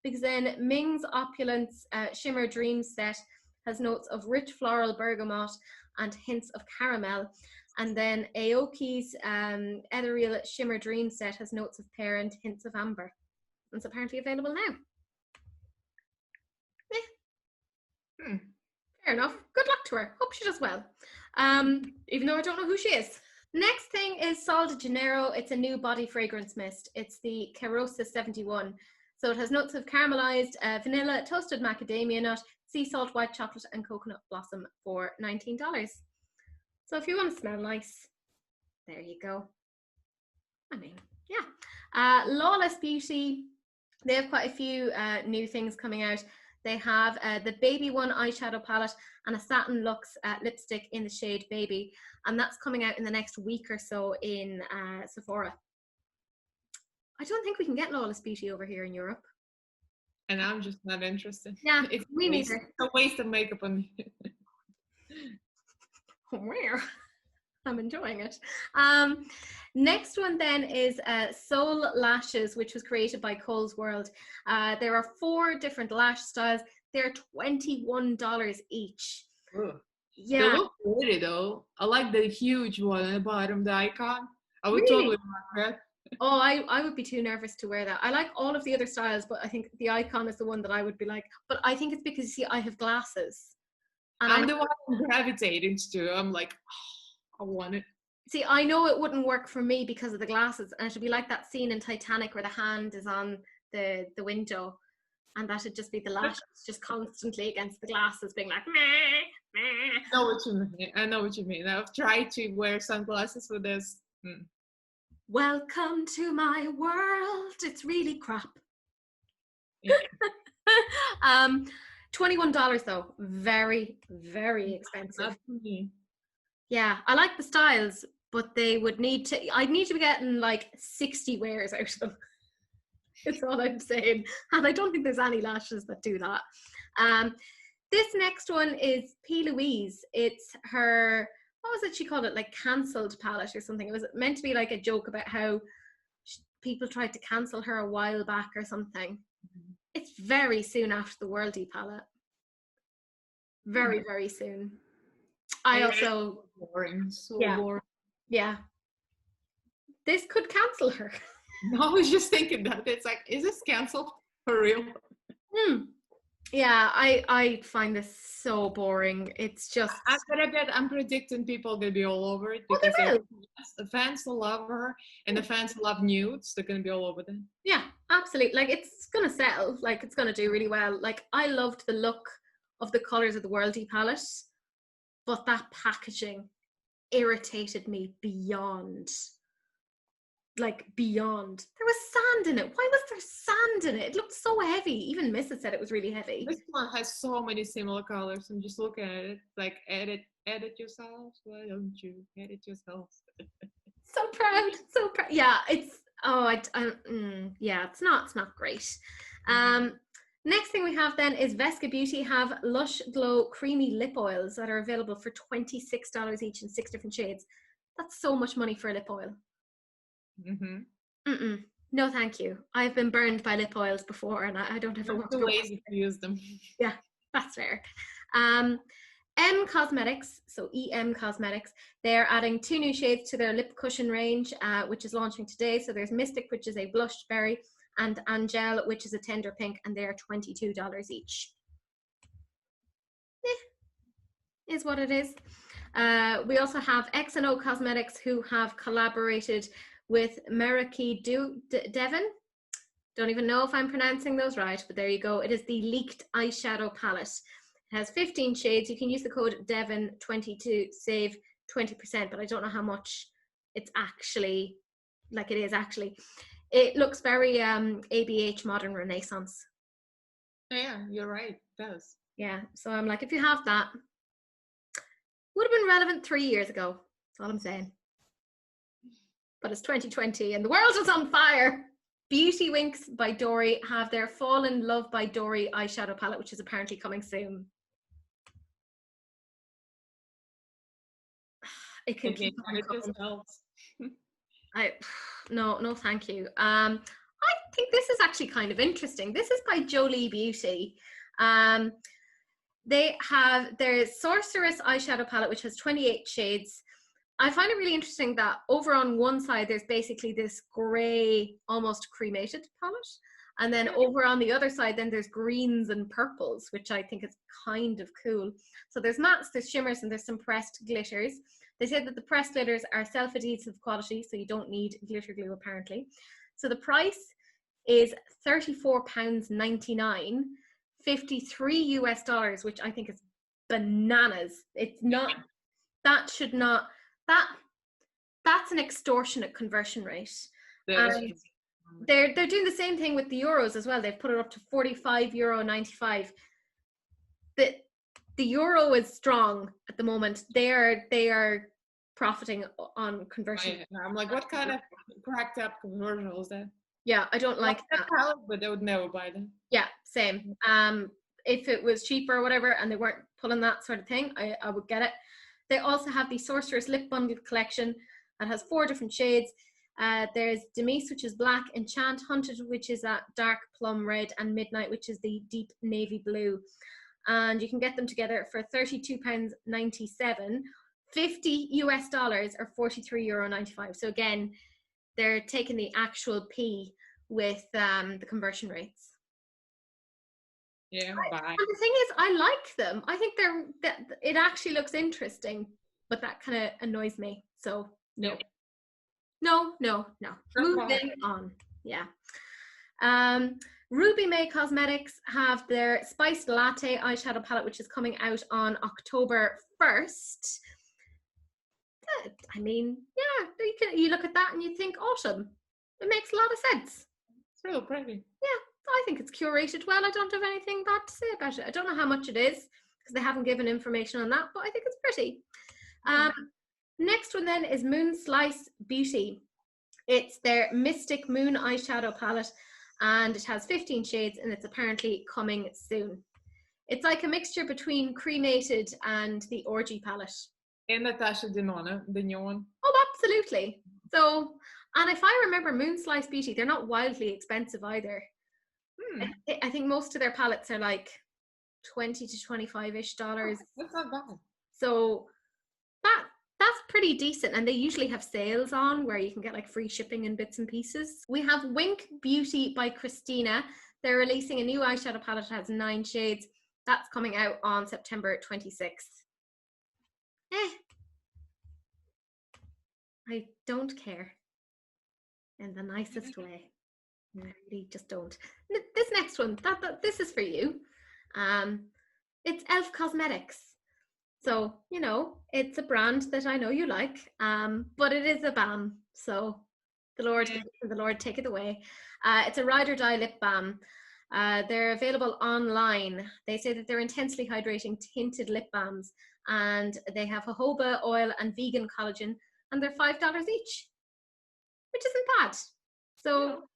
because then Ming's Opulence Shimmer Dream set has notes of rich floral bergamot and hints of caramel, and then Aoki's Ethereal Shimmer Dream set has notes of pear and hints of amber. It's apparently available now. Fair enough. Good luck to her. Hope she does well. Even though I don't know who she is. Next thing is Sol de Janeiro. It's a new body fragrance mist. It's the Carosa 71. So it has notes of caramelized vanilla, toasted macadamia nut, sea salt, white chocolate, and coconut blossom for $19. So if you want to smell nice, there you go. I mean, yeah. Lawless Beauty. They have quite a few new things coming out. They have the Baby One eyeshadow palette and a Satin Luxe lipstick in the shade Baby. And that's coming out in the next week or so in Sephora. I don't think we can get Lawless Beauty over here in Europe. and I'm just not interested. Yeah, It's me neither. a waste of makeup on me. Where? I'm enjoying it. Next one then is Soul Lashes, which was created by Cole's World. There are 4 different lash styles. They're $21 each. Ugh. They Yeah. look pretty though. I like the huge one at the bottom, the icon. I would Really? totally rock that. Oh, I would be too nervous to wear that. I like all of the other styles, but I think the icon is the one that I would be like. But I think it's because, you see, I have glasses. And I'm the one I'm gravitating to. I'm like, oh, I want it. see, I know it wouldn't work for me because of the glasses, and it would be like that scene in Titanic where the hand is on the window, and that would just be the lashes just constantly against the glasses, being like, meh, meh. I know what you mean. I know what you mean. I've tried to wear sunglasses with this. Welcome to my world. It's really crap. Yeah. $21 though, very, very expensive. Not for me. Yeah, I like the styles, but they would need to. I'd need to be getting like 60 wears out of them. It's all I'm saying, and I don't think there's any lashes that do that. This next one is P. Louise. It's her, what was it she called it, like cancelled palette or something. It was meant to be like a joke about how people tried to cancel her a while back or something. It's very soon after the Worldy palette. Very, very soon. I also boring. So yeah. boring. Yeah. This could cancel her. No, I was just thinking that. It's like, is this cancelled for real? Yeah, I find this so boring. It's just I'm predicting people are gonna be all over it because the fans will love her and the fans who love nudes, they're gonna be all over them. Yeah, absolutely. Like, it's gonna sell. Like, it's gonna do really well. Like, I loved the look of the colors of the Worldy palette, but that packaging irritated me beyond. Like, beyond. There was sand in it. Why was there sand in it? It looked so heavy. Even Mrs. said it was really heavy. This one has so many similar colors. I'm just looking at it. Like, edit yourselves. Why don't you edit yourselves? So proud. So proud. Yeah, it's yeah, it's not great. Next thing we have then is Vesca Beauty have Lush Glow Creamy Lip Oils that are available for $26 each in 6 different shades. That's so much money for a lip oil. No, thank you. I've been burned by lip oils before, and I don't ever want to go. Lazy to use them. Yeah, that's fair. M Cosmetics, so EM Cosmetics, they're adding 2 new shades to their lip cushion range, which is launching today. So there's Mystic, which is a blushed berry, and Angel, which is a tender pink, and they're $22 each. Is what it is. We also have X&O Cosmetics, who have collaborated with Meraki Devon. Don't even know if I'm pronouncing those right, but there you go. It is the Leaked Eyeshadow Palette. It has 15 shades. You can use the code DEVON20 to save 20%, but I don't know how much it's actually, like it is actually. It looks very ABH Modern Renaissance. Yeah, you're right. It does. Yeah, so I'm like, if you have that, would have been relevant 3 years ago. That's all I'm saying. But it's 2020 and the world is on fire. Beauty Winks by Dory have their Fall in Love by Dory eyeshadow palette, which is apparently coming soon. It can keep on coming. No, thank you. I think this is actually kind of interesting. This is by Jolie Beauty. They have their Sorceress eyeshadow palette, which has 28 shades. I find it really interesting that over on one side, there's basically this gray, almost cremated palette. And then over on the other side, then there's greens and purples, which I think is kind of cool. So there's mattes, there's shimmers, and there's some pressed glitters. They said that the pressed glitters are self-adhesive quality, so you don't need glitter glue, apparently. So the price is £34.99, $53 US, which I think is bananas. It's not, that should not, that's an extortionate conversion rate. They're doing the same thing with the euros as well. They've put it up to €45.95. The euro is strong at the moment. They are profiting on conversion. I'm like, what kind of cracked up conversion was that? Yeah, I don't like that. Palette, but I would never buy them. Yeah, same. If it was cheaper or whatever and they weren't pulling that sort of thing, I would get it. They also have the Sorcerer's Lip Bundle collection that has 4 different shades. There's Demise, which is black, Enchant, Hunted, which is that dark plum red, and Midnight, which is the deep navy blue. And you can get them together for £32.97, $50 or €43.95. So again, they're taking the actual P with the conversion rates. Yeah, bye. And the thing is, I like them. I think it actually looks interesting, but that kind of annoys me. So no. Moving on. Yeah. Ruby May Cosmetics have their Spiced Latte eyeshadow palette, which is coming out on October 1st. I mean, yeah, you look at that and you think autumn. It makes a lot of sense. It's real pretty. Yeah, I think it's curated well. I don't have anything bad to say about it. I don't know how much it is because they haven't given information on that, but I think it's pretty. Next one then is Moon Slice Beauty. It's their Mystic Moon eyeshadow palette, and it has 15 shades, and it's apparently coming soon. It's like a mixture between Cremated and the Orgy palette. And Natasha Denona, the new one. Oh, absolutely. So, and if I remember Moon Slice Beauty, they're not wildly expensive either. I think most of their palettes are like $20 to $25-ish. That's not bad. So that's pretty decent, and they usually have sales on where you can get like free shipping and bits and pieces. We have Wink Beauty by Christina. They're releasing a new eyeshadow palette that has 9 shades. That's coming out on September 26th. I don't care in the nicest way. I really just don't. This next one, this is for you. It's Elf Cosmetics. So, you know, it's a brand that I know you like, but it is a balm. So the Lord take it away. It's a ride or die lip balm. They're available online. They say that they're intensely hydrating tinted lip balms, and they have jojoba oil and vegan collagen, and they're $5 each, which isn't bad. So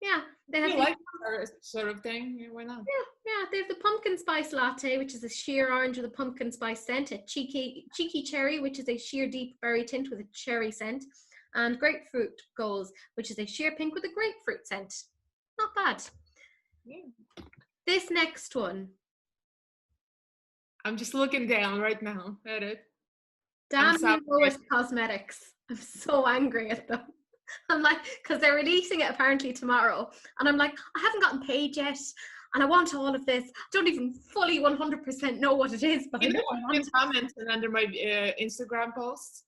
yeah, they have like that sort of thing. Yeah, why not? Yeah, they have the pumpkin spice latte, which is a sheer orange with a pumpkin spice scent, a cheeky cherry, which is a sheer deep berry tint with a cherry scent, and grapefruit goals, which is a sheer pink with a grapefruit scent. Not bad. Yeah. This next one, I'm just looking down right now at it. Damn you, Lowest Cosmetics. I'm so angry at them. I'm like, because they're releasing it apparently tomorrow, and I'm like, I haven't gotten paid yet, and I want all of this. I don't even fully 100% know what it is, but you know, I've been commenting under my Instagram posts.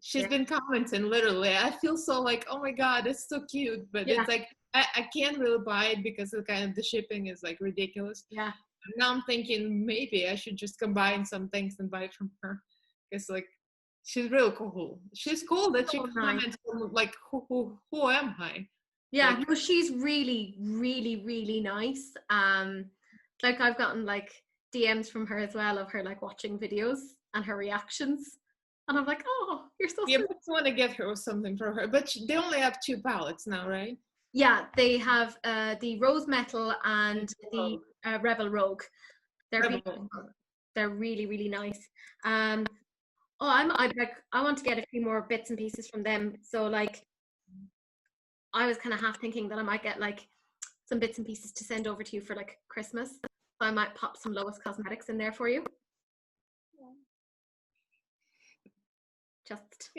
She's been commenting literally. I feel so like, oh my god, it's so cute, but it's like I can't really buy it because the shipping is like ridiculous. Yeah. Now I'm thinking maybe I should just combine some things and buy it from her, because like she's real cool. She's cool that she comments like who am I? Yeah, like, no, she's really, really, really nice. Like I've gotten like DMs from her as well of her like watching videos and her reactions, and I'm like, oh, you're so sweet. I just want to get her something for her, but they only have 2 palettes now, right? Yeah, they have the Rose Metal and the Rebel Rogue. They're really, really nice. I want to get a few more bits and pieces from them. So like, I was kind of half thinking that I might get like some bits and pieces to send over to you for like Christmas. So I might pop some Lowest Cosmetics in there for you. Just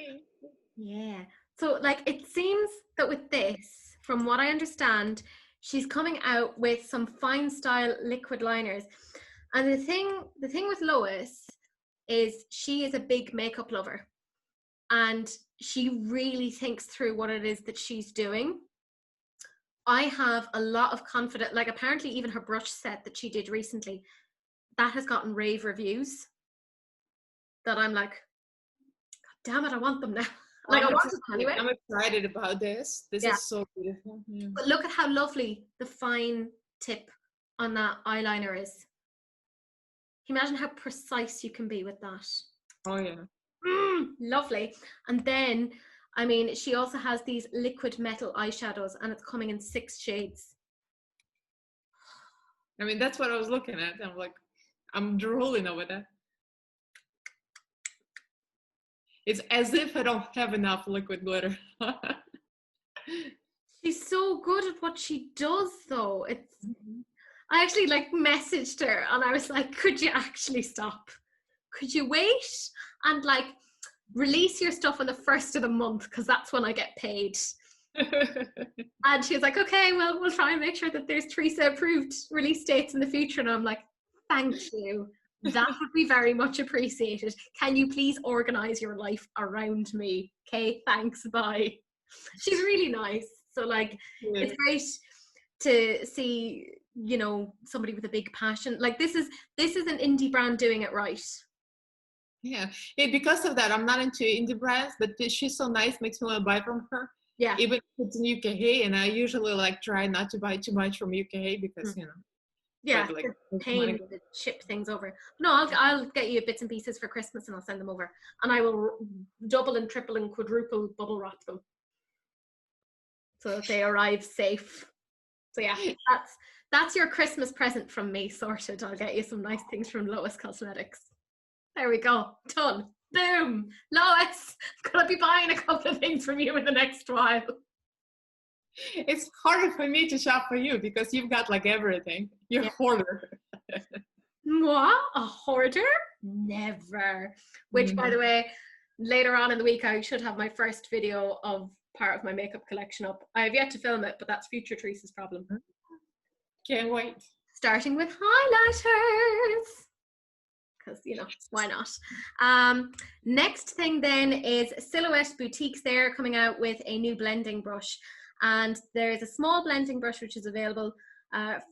yeah. So like, it seems that with this, from what I understand, she's coming out with some fine style liquid liners. And the thing with Lois is she is a big makeup lover, and she really thinks through what it is that she's doing. I have a lot of confidence, like apparently even her brush set that she did recently, that has gotten rave reviews, that I'm like, God damn it, I want them now. Like, I want them anyway. I'm excited about this. This is so beautiful. Yeah. But look at how lovely the fine tip on that eyeliner is. Can you imagine how precise you can be with that? Oh yeah. Lovely. And then I mean, she also has these liquid metal eyeshadows, and it's coming in 6 shades. I mean, that's what I was looking at. I'm like, I'm drooling over that. It's as if I don't have enough liquid glitter. She's so good at what she does, though. It's. I actually like messaged her, and I was like, "Could you actually stop? Could you wait and like release your stuff on the 1st of the month, because that's when I get paid." And she was like, "Okay, well, we'll try and make sure that there's Teresa approved release dates in the future." And I'm like, "Thank you. That would be very much appreciated. Can you please organize your life around me? Okay, thanks, bye." She's really nice. So like, it's great to see, you know, somebody with a big passion. Like this is an indie brand doing it right. Yeah, because of that, I'm not into indie brands, but she's so nice, makes me want to buy from her. Yeah. Even if it's in UK, and I usually like try not to buy too much from UK because, you know. Yeah, like, paying to ship things over. No, I'll get you bits and pieces for Christmas, and I'll send them over. And I will double and triple and quadruple bubble wrap them, so that they arrive safe. So yeah, that's your Christmas present from me sorted. I'll get you some nice things from Lois Cosmetics. There we go. Done. Boom. Lois, I'm gonna be buying a couple of things from you in the next while. It's harder for me to shop for you because you've got like everything. You're a hoarder. What? A hoarder? Never. Which, by the way, later on in the week, I should have my first video of part of my makeup collection up. I have yet to film it, but that's future Teresa's problem. Can't wait. Starting with highlighters. Because, you know, why not? Next thing then is Silhouette Boutiques. They're coming out with a new blending brush. And there's a small blending brush which is available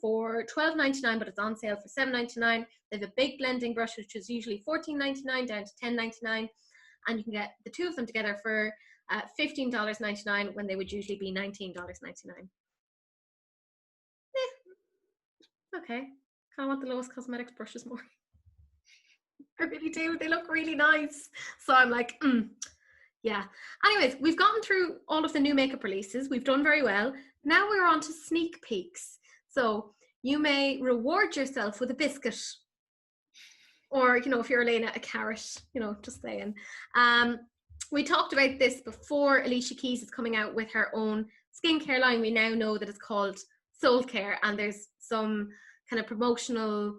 for $12.99, but it's on sale for $7.99. They have a big blending brush which is usually $14.99 down to $10.99, and you can get the two of them together for $15.99 when they would usually be $19.99. Okay, kind of want the Lois Cosmetics brushes more. I really do. They look really nice. So I'm like, yeah. Anyways, we've gotten through all of the new makeup releases. We've done very well. Now we're on to sneak peeks. So you may reward yourself with a biscuit. Or, you know, if you're Elaina, a carrot, you know, just saying. We talked about this before. Alicia Keys is coming out with her own skincare line. We now know that it's called Soul Care, and there's some kind of promotional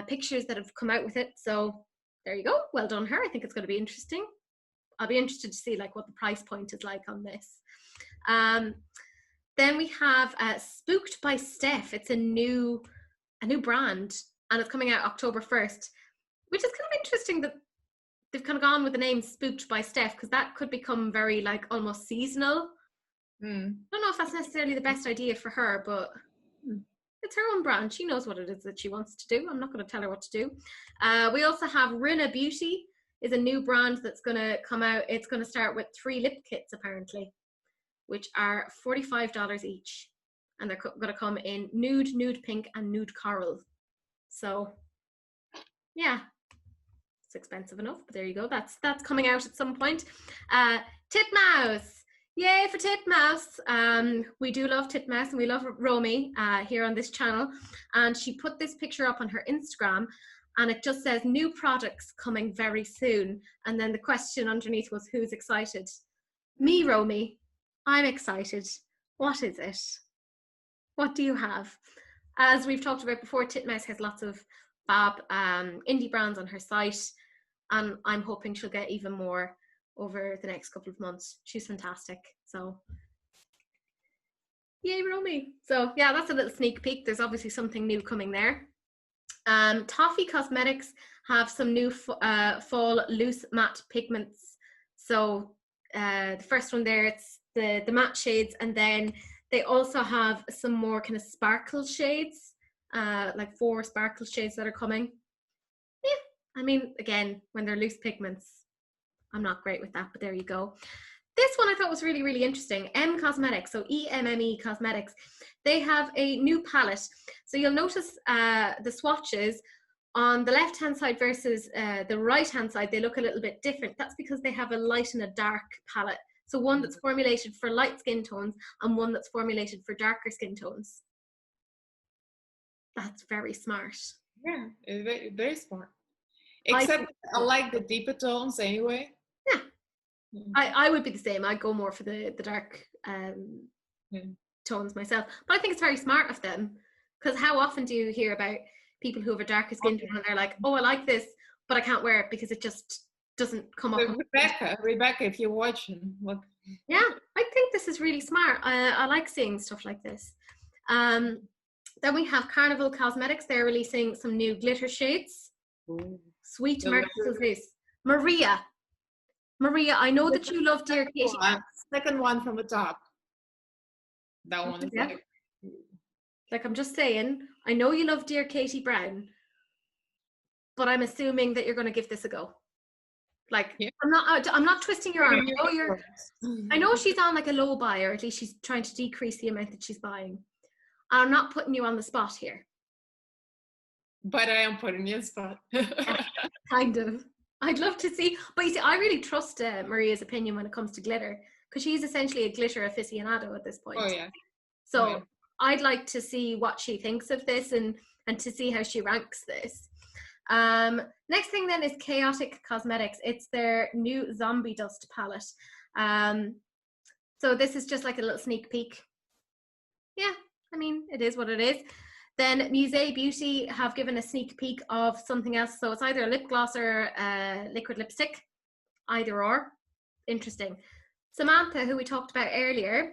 pictures that have come out with it. So there you go. Well done her. I think it's going to be interesting. I'll be interested to see like what the price point is like on this. Then we have Spooked by Steph. It's a new brand, and it's coming out October 1st, which is kind of interesting that they've kind of gone with the name Spooked by Steph, because that could become very like almost seasonal. I don't know if that's necessarily the best idea for her, but it's her own brand. She knows what it is that she wants to do. I'm not going to tell her what to do. We also have Rina Beauty is a new brand that's going to come out. It's going to start with 3 lip kits apparently, which are $45 each. And they're going to come in nude, nude pink, and nude coral. So yeah, it's expensive enough, but there you go. That's coming out at some point. Titmouse. Yay for Titmouse. We do love Titmouse, and we love Romy here on this channel. And she put this picture up on her Instagram, and it just says new products coming very soon. And then the question underneath was, who's excited? Me, Romy. I'm excited. What is it? What do you have? As we've talked about before, Titmouse has lots of fab indie brands on her site, and I'm hoping she'll get even more over the next couple of months. She's fantastic. So yay, Romy. So yeah, that's a little sneak peek. There's obviously something new coming there. Toffee Cosmetics have some new fall loose matte pigments. So the first one there, it's the matte shades, and then they also have some more kind of sparkle shades, like 4 sparkle shades that are coming. Yeah, I mean, again, when they're loose pigments, I'm not great with that, but there you go. This one I thought was really, really interesting. M Cosmetics, so EMME Cosmetics. They have a new palette. So you'll notice the swatches on the left-hand side versus the right-hand side, they look a little bit different. That's because they have a light and a dark palette. So one that's formulated for light skin tones and one that's formulated for darker skin tones. That's very smart. Yeah, very, very smart. Except I like the deeper tones anyway. Yeah. I would be the same. I'd go more for the dark tones myself. But I think it's very smart of them, because how often do you hear about people who have a darker skin tone and they're like, oh, I like this, but I can't wear it because it just doesn't come up. Rebecca, if you're watching, look. Yeah, I think this is really smart. I like seeing stuff like this. Then we have Carnival Cosmetics. They're releasing some new glitter shades. Ooh. Sweet merciful face. Maria, I know that you love Dear Katie. Second one from the top. That one is like I'm just saying, I know you love Dear Katie Brown, but I'm assuming that you're going to give this a go. Like, yeah. I'm not twisting your arm. I know she's on like a low buy, or at least she's trying to decrease the amount that she's buying. I'm not putting you on the spot here. But I am putting you on the spot. Kind of. I'd love to see. But you see, I really trust Maria's opinion when it comes to glitter, because she's essentially a glitter aficionado at this point. Oh, yeah. So yeah. I'd like to see what she thinks of this and to see how she ranks this. Next thing then is Chaotic Cosmetics. It's their new Zombie Dust palette. So this is just like a little sneak peek. Yeah, I mean, it is what it is. Then Musée Beauty have given a sneak peek of something else. So it's either a lip gloss or a liquid lipstick. Either or. Interesting. Samantha, who we talked about earlier,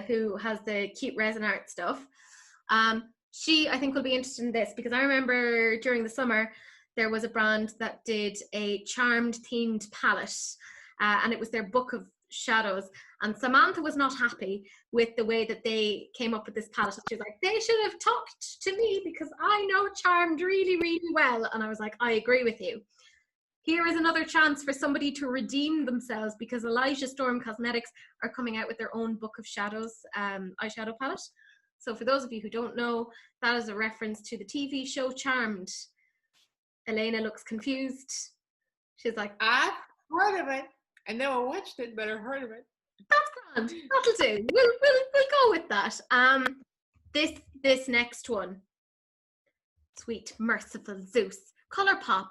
who has the cute resin art stuff, she, I think, will be interested in this, because I remember during the summer there was a brand that did a Charmed themed palette, and it was their book of shadows, and Samantha was not happy with the way that they came up with this palette. She was like, they should have talked to me because I know Charmed really, really well. And I was like, I agree with you. Here is another chance for somebody to redeem themselves, because Elijah Storm Cosmetics are coming out with their own book of shadows eyeshadow palette. So for those of you who don't know, that is a reference to the TV show Charmed. Elaina looks confused. She's like, I've heard of it. I never watched it, but I heard of it. That's grand. That'll do. We'll go with that. This next one. Sweet merciful Zeus. Colourpop.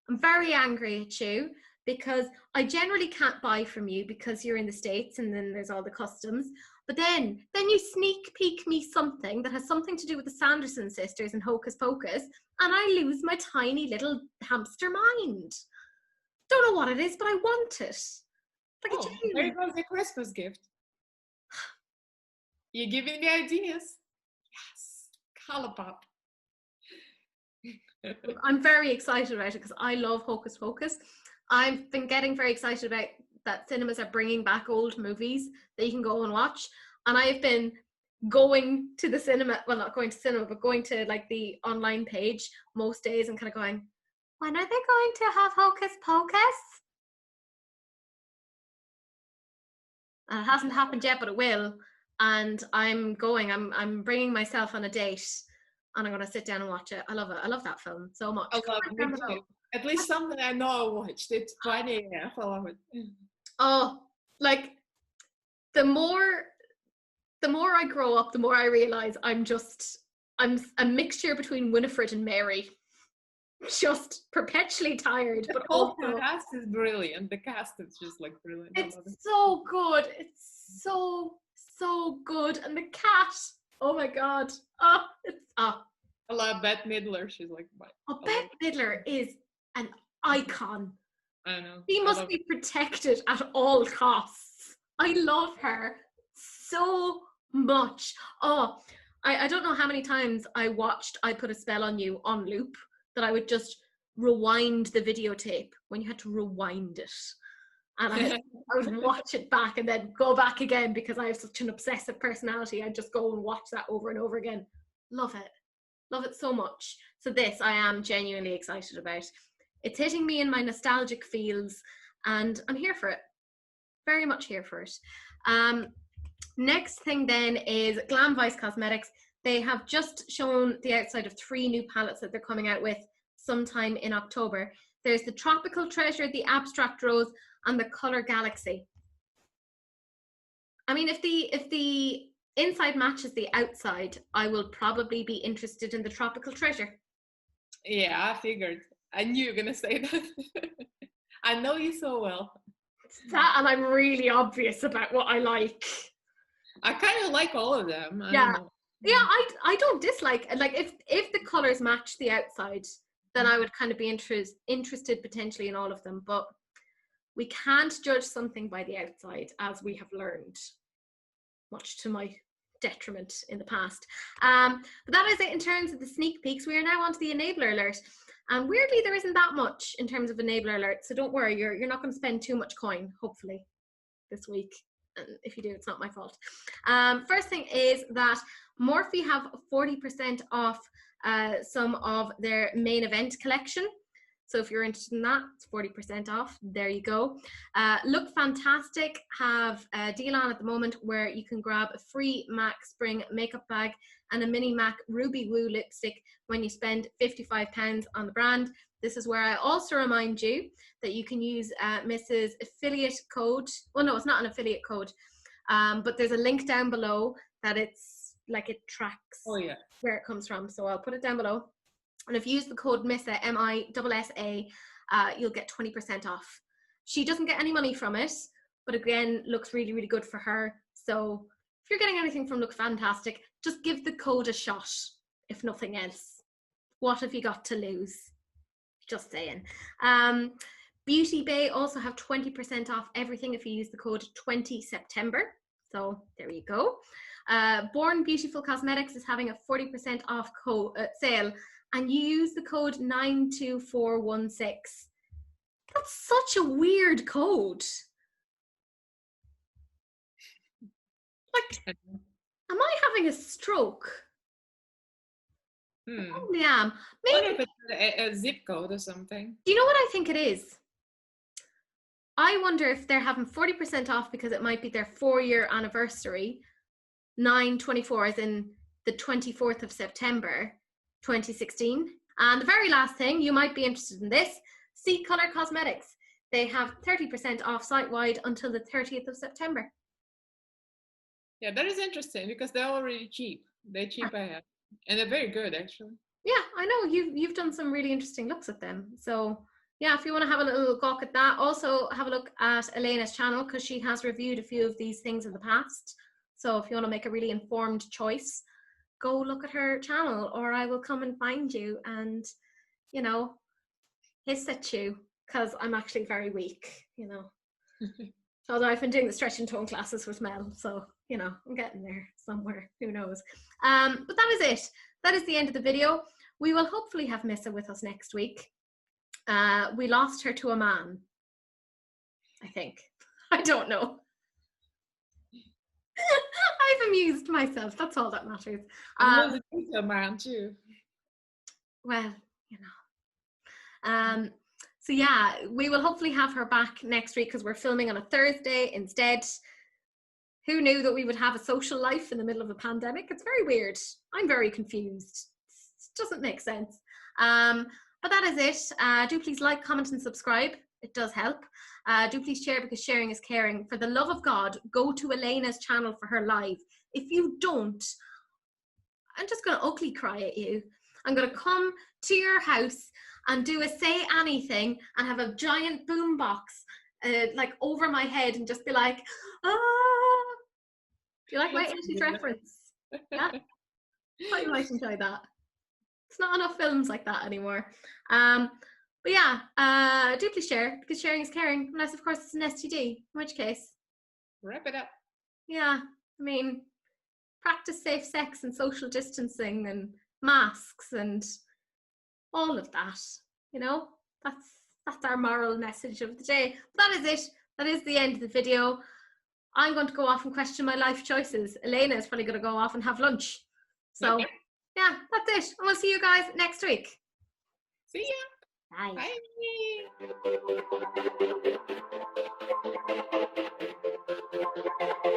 I'm very angry at you, because I generally can't buy from you because you're in the States and then there's all the customs. But then you sneak peek me something that has something to do with the Sanderson sisters and Hocus Pocus, and I lose my tiny little hamster mind. Don't know what it is, but I want it. Like, there goes the Christmas gift. You're giving me ideas. Yes, Colourpop. I'm very excited about it because I love Hocus Pocus. I've been getting very excited about that cinemas are bringing back old movies that you can go and watch. And I've been going to the cinema, well, not going to cinema, but going to like the online page most days and kind of going, when are they going to have Hocus Pocus? And it hasn't happened yet, but it will. And I'm bringing myself on a date, and I'm going to sit down and watch it. I love it. I love that film so much. I love it. Me too. At least something I know I watched. It's funny. Yeah, I love it. Oh, like the more I grow up, the more I realize I'm a mixture between Winifred and Mary. Just perpetually tired. But the whole cast is brilliant. The cast is just like brilliant. It's so good. It's so good. And the cat, oh my god. I love Bette Midler. She's like, Bette Midler is an icon. I know. She must be protected at all costs. I love her so much. I don't know how many times I Put a Spell on You on loop, that I would just rewind the videotape when you had to rewind it. And I would watch it back and then go back again, because I have such an obsessive personality. I'd just go and watch that over and over again. Love it. Love it so much. So this I am genuinely excited about. It's hitting me in my nostalgic feels, and I'm here for it. Very much here for it. Next thing then is Glam Vice Cosmetics. They have just shown the outside of 3 new palettes that they're coming out with sometime in October. There's the Tropical Treasure, the Abstract Rose, and the Color Galaxy. I mean, if the inside matches the outside, I will probably be interested in the Tropical Treasure. Yeah, I figured. I knew you were gonna say that. I know you so well. That, and I'm really obvious about what I like. I kind of like all of them. I Yeah. don't know. Yeah, I don't dislike, like, if the colors match the outside, then I would kind of be interested potentially in all of them, but we can't judge something by the outside, as we have learned, much to my detriment in the past. But that is it in terms of the sneak peeks. We are now on to the enabler alert, and weirdly there isn't that much in terms of enabler alert, so don't worry, you're not going to spend too much coin, hopefully, this week. And if you do, it's not my fault. First thing is that Morphe have 40% off some of their main event collection. So if you're interested in that, it's 40% off. There you go. Look Fantastic have a deal on at the moment where you can grab a free MAC Spring makeup bag and a mini MAC Ruby Woo lipstick when you spend £55 on the brand. This is where I also remind you that you can use Mrs. affiliate code. Well, no, it's not an affiliate code, but there's a link down below that it's like it tracks where it comes from. So I'll put it down below. And if you use the code MISSA, MISSA, you'll get 20% off. She doesn't get any money from it, but again, looks really, really good for her. So if you're getting anything from Look Fantastic, just give the code a shot, if nothing else. What have you got to lose? Just saying. Beauty Bay also have 20% off everything if you use the code 20September. So there you go. Born Beautiful Cosmetics is having a 40% off sale, and you use the code 92416. That's such a weird code. Like, am I having a stroke? I probably am. Maybe if it's a zip code or something. Do you know what I think it is? I wonder if they're having 40% off because it might be their 4-year anniversary. 9/24 as in the 24th of September 2016. And the very last thing, you might be interested in this, C Color Cosmetics. They have 30% off site-wide until the 30th of September. Yeah, that is interesting because they're already cheap. They're cheap ahead. And they're very good, actually. Yeah, I know. You've done some really interesting looks at them. So yeah, if you want to have a little gawk at that, also have a look at Elaina's channel because she has reviewed a few of these things in the past. So if you want to make a really informed choice, go look at her channel, or I will come and find you and, you know, hiss at you because I'm actually very weak, you know. Although I've been doing the stretch and tone classes with Mel, so, you know, I'm getting there somewhere, who knows. But that is it. That is the end of the video. We will hopefully have Missa with us next week. We lost her to a man, I think. I don't know. I've amused myself. That's all that matters. I'm losing to a man too. Well, you know. So yeah, we will hopefully have her back next week because we're filming on a Thursday instead. Who knew that we would have a social life in the middle of a pandemic? It's very weird. I'm very confused. It doesn't make sense. But that is it. Do please like, comment and subscribe. It does help. Do please share because sharing is caring. For the love of God, go to Elaina's channel for her live. If you don't, I'm just going to ugly cry at you. I'm going to come to your house and do a say anything and have a giant boombox like over my head and just be like, ah. Do you like my 80s reference? Yeah? I thought you might enjoy that. It's not enough films like that anymore. But yeah, do please share because sharing is caring, unless of course it's an STD, in which case. Wrap it up. Yeah, I mean, practice safe sex and social distancing and masks and all of that, you know, that's our moral message of the day. But that is it. That is the end of the video. I'm going to go off and question my life choices. Elaina is probably going to go off and have lunch. So yeah, that's it. And we'll see you guys next week. See ya. Bye. Bye.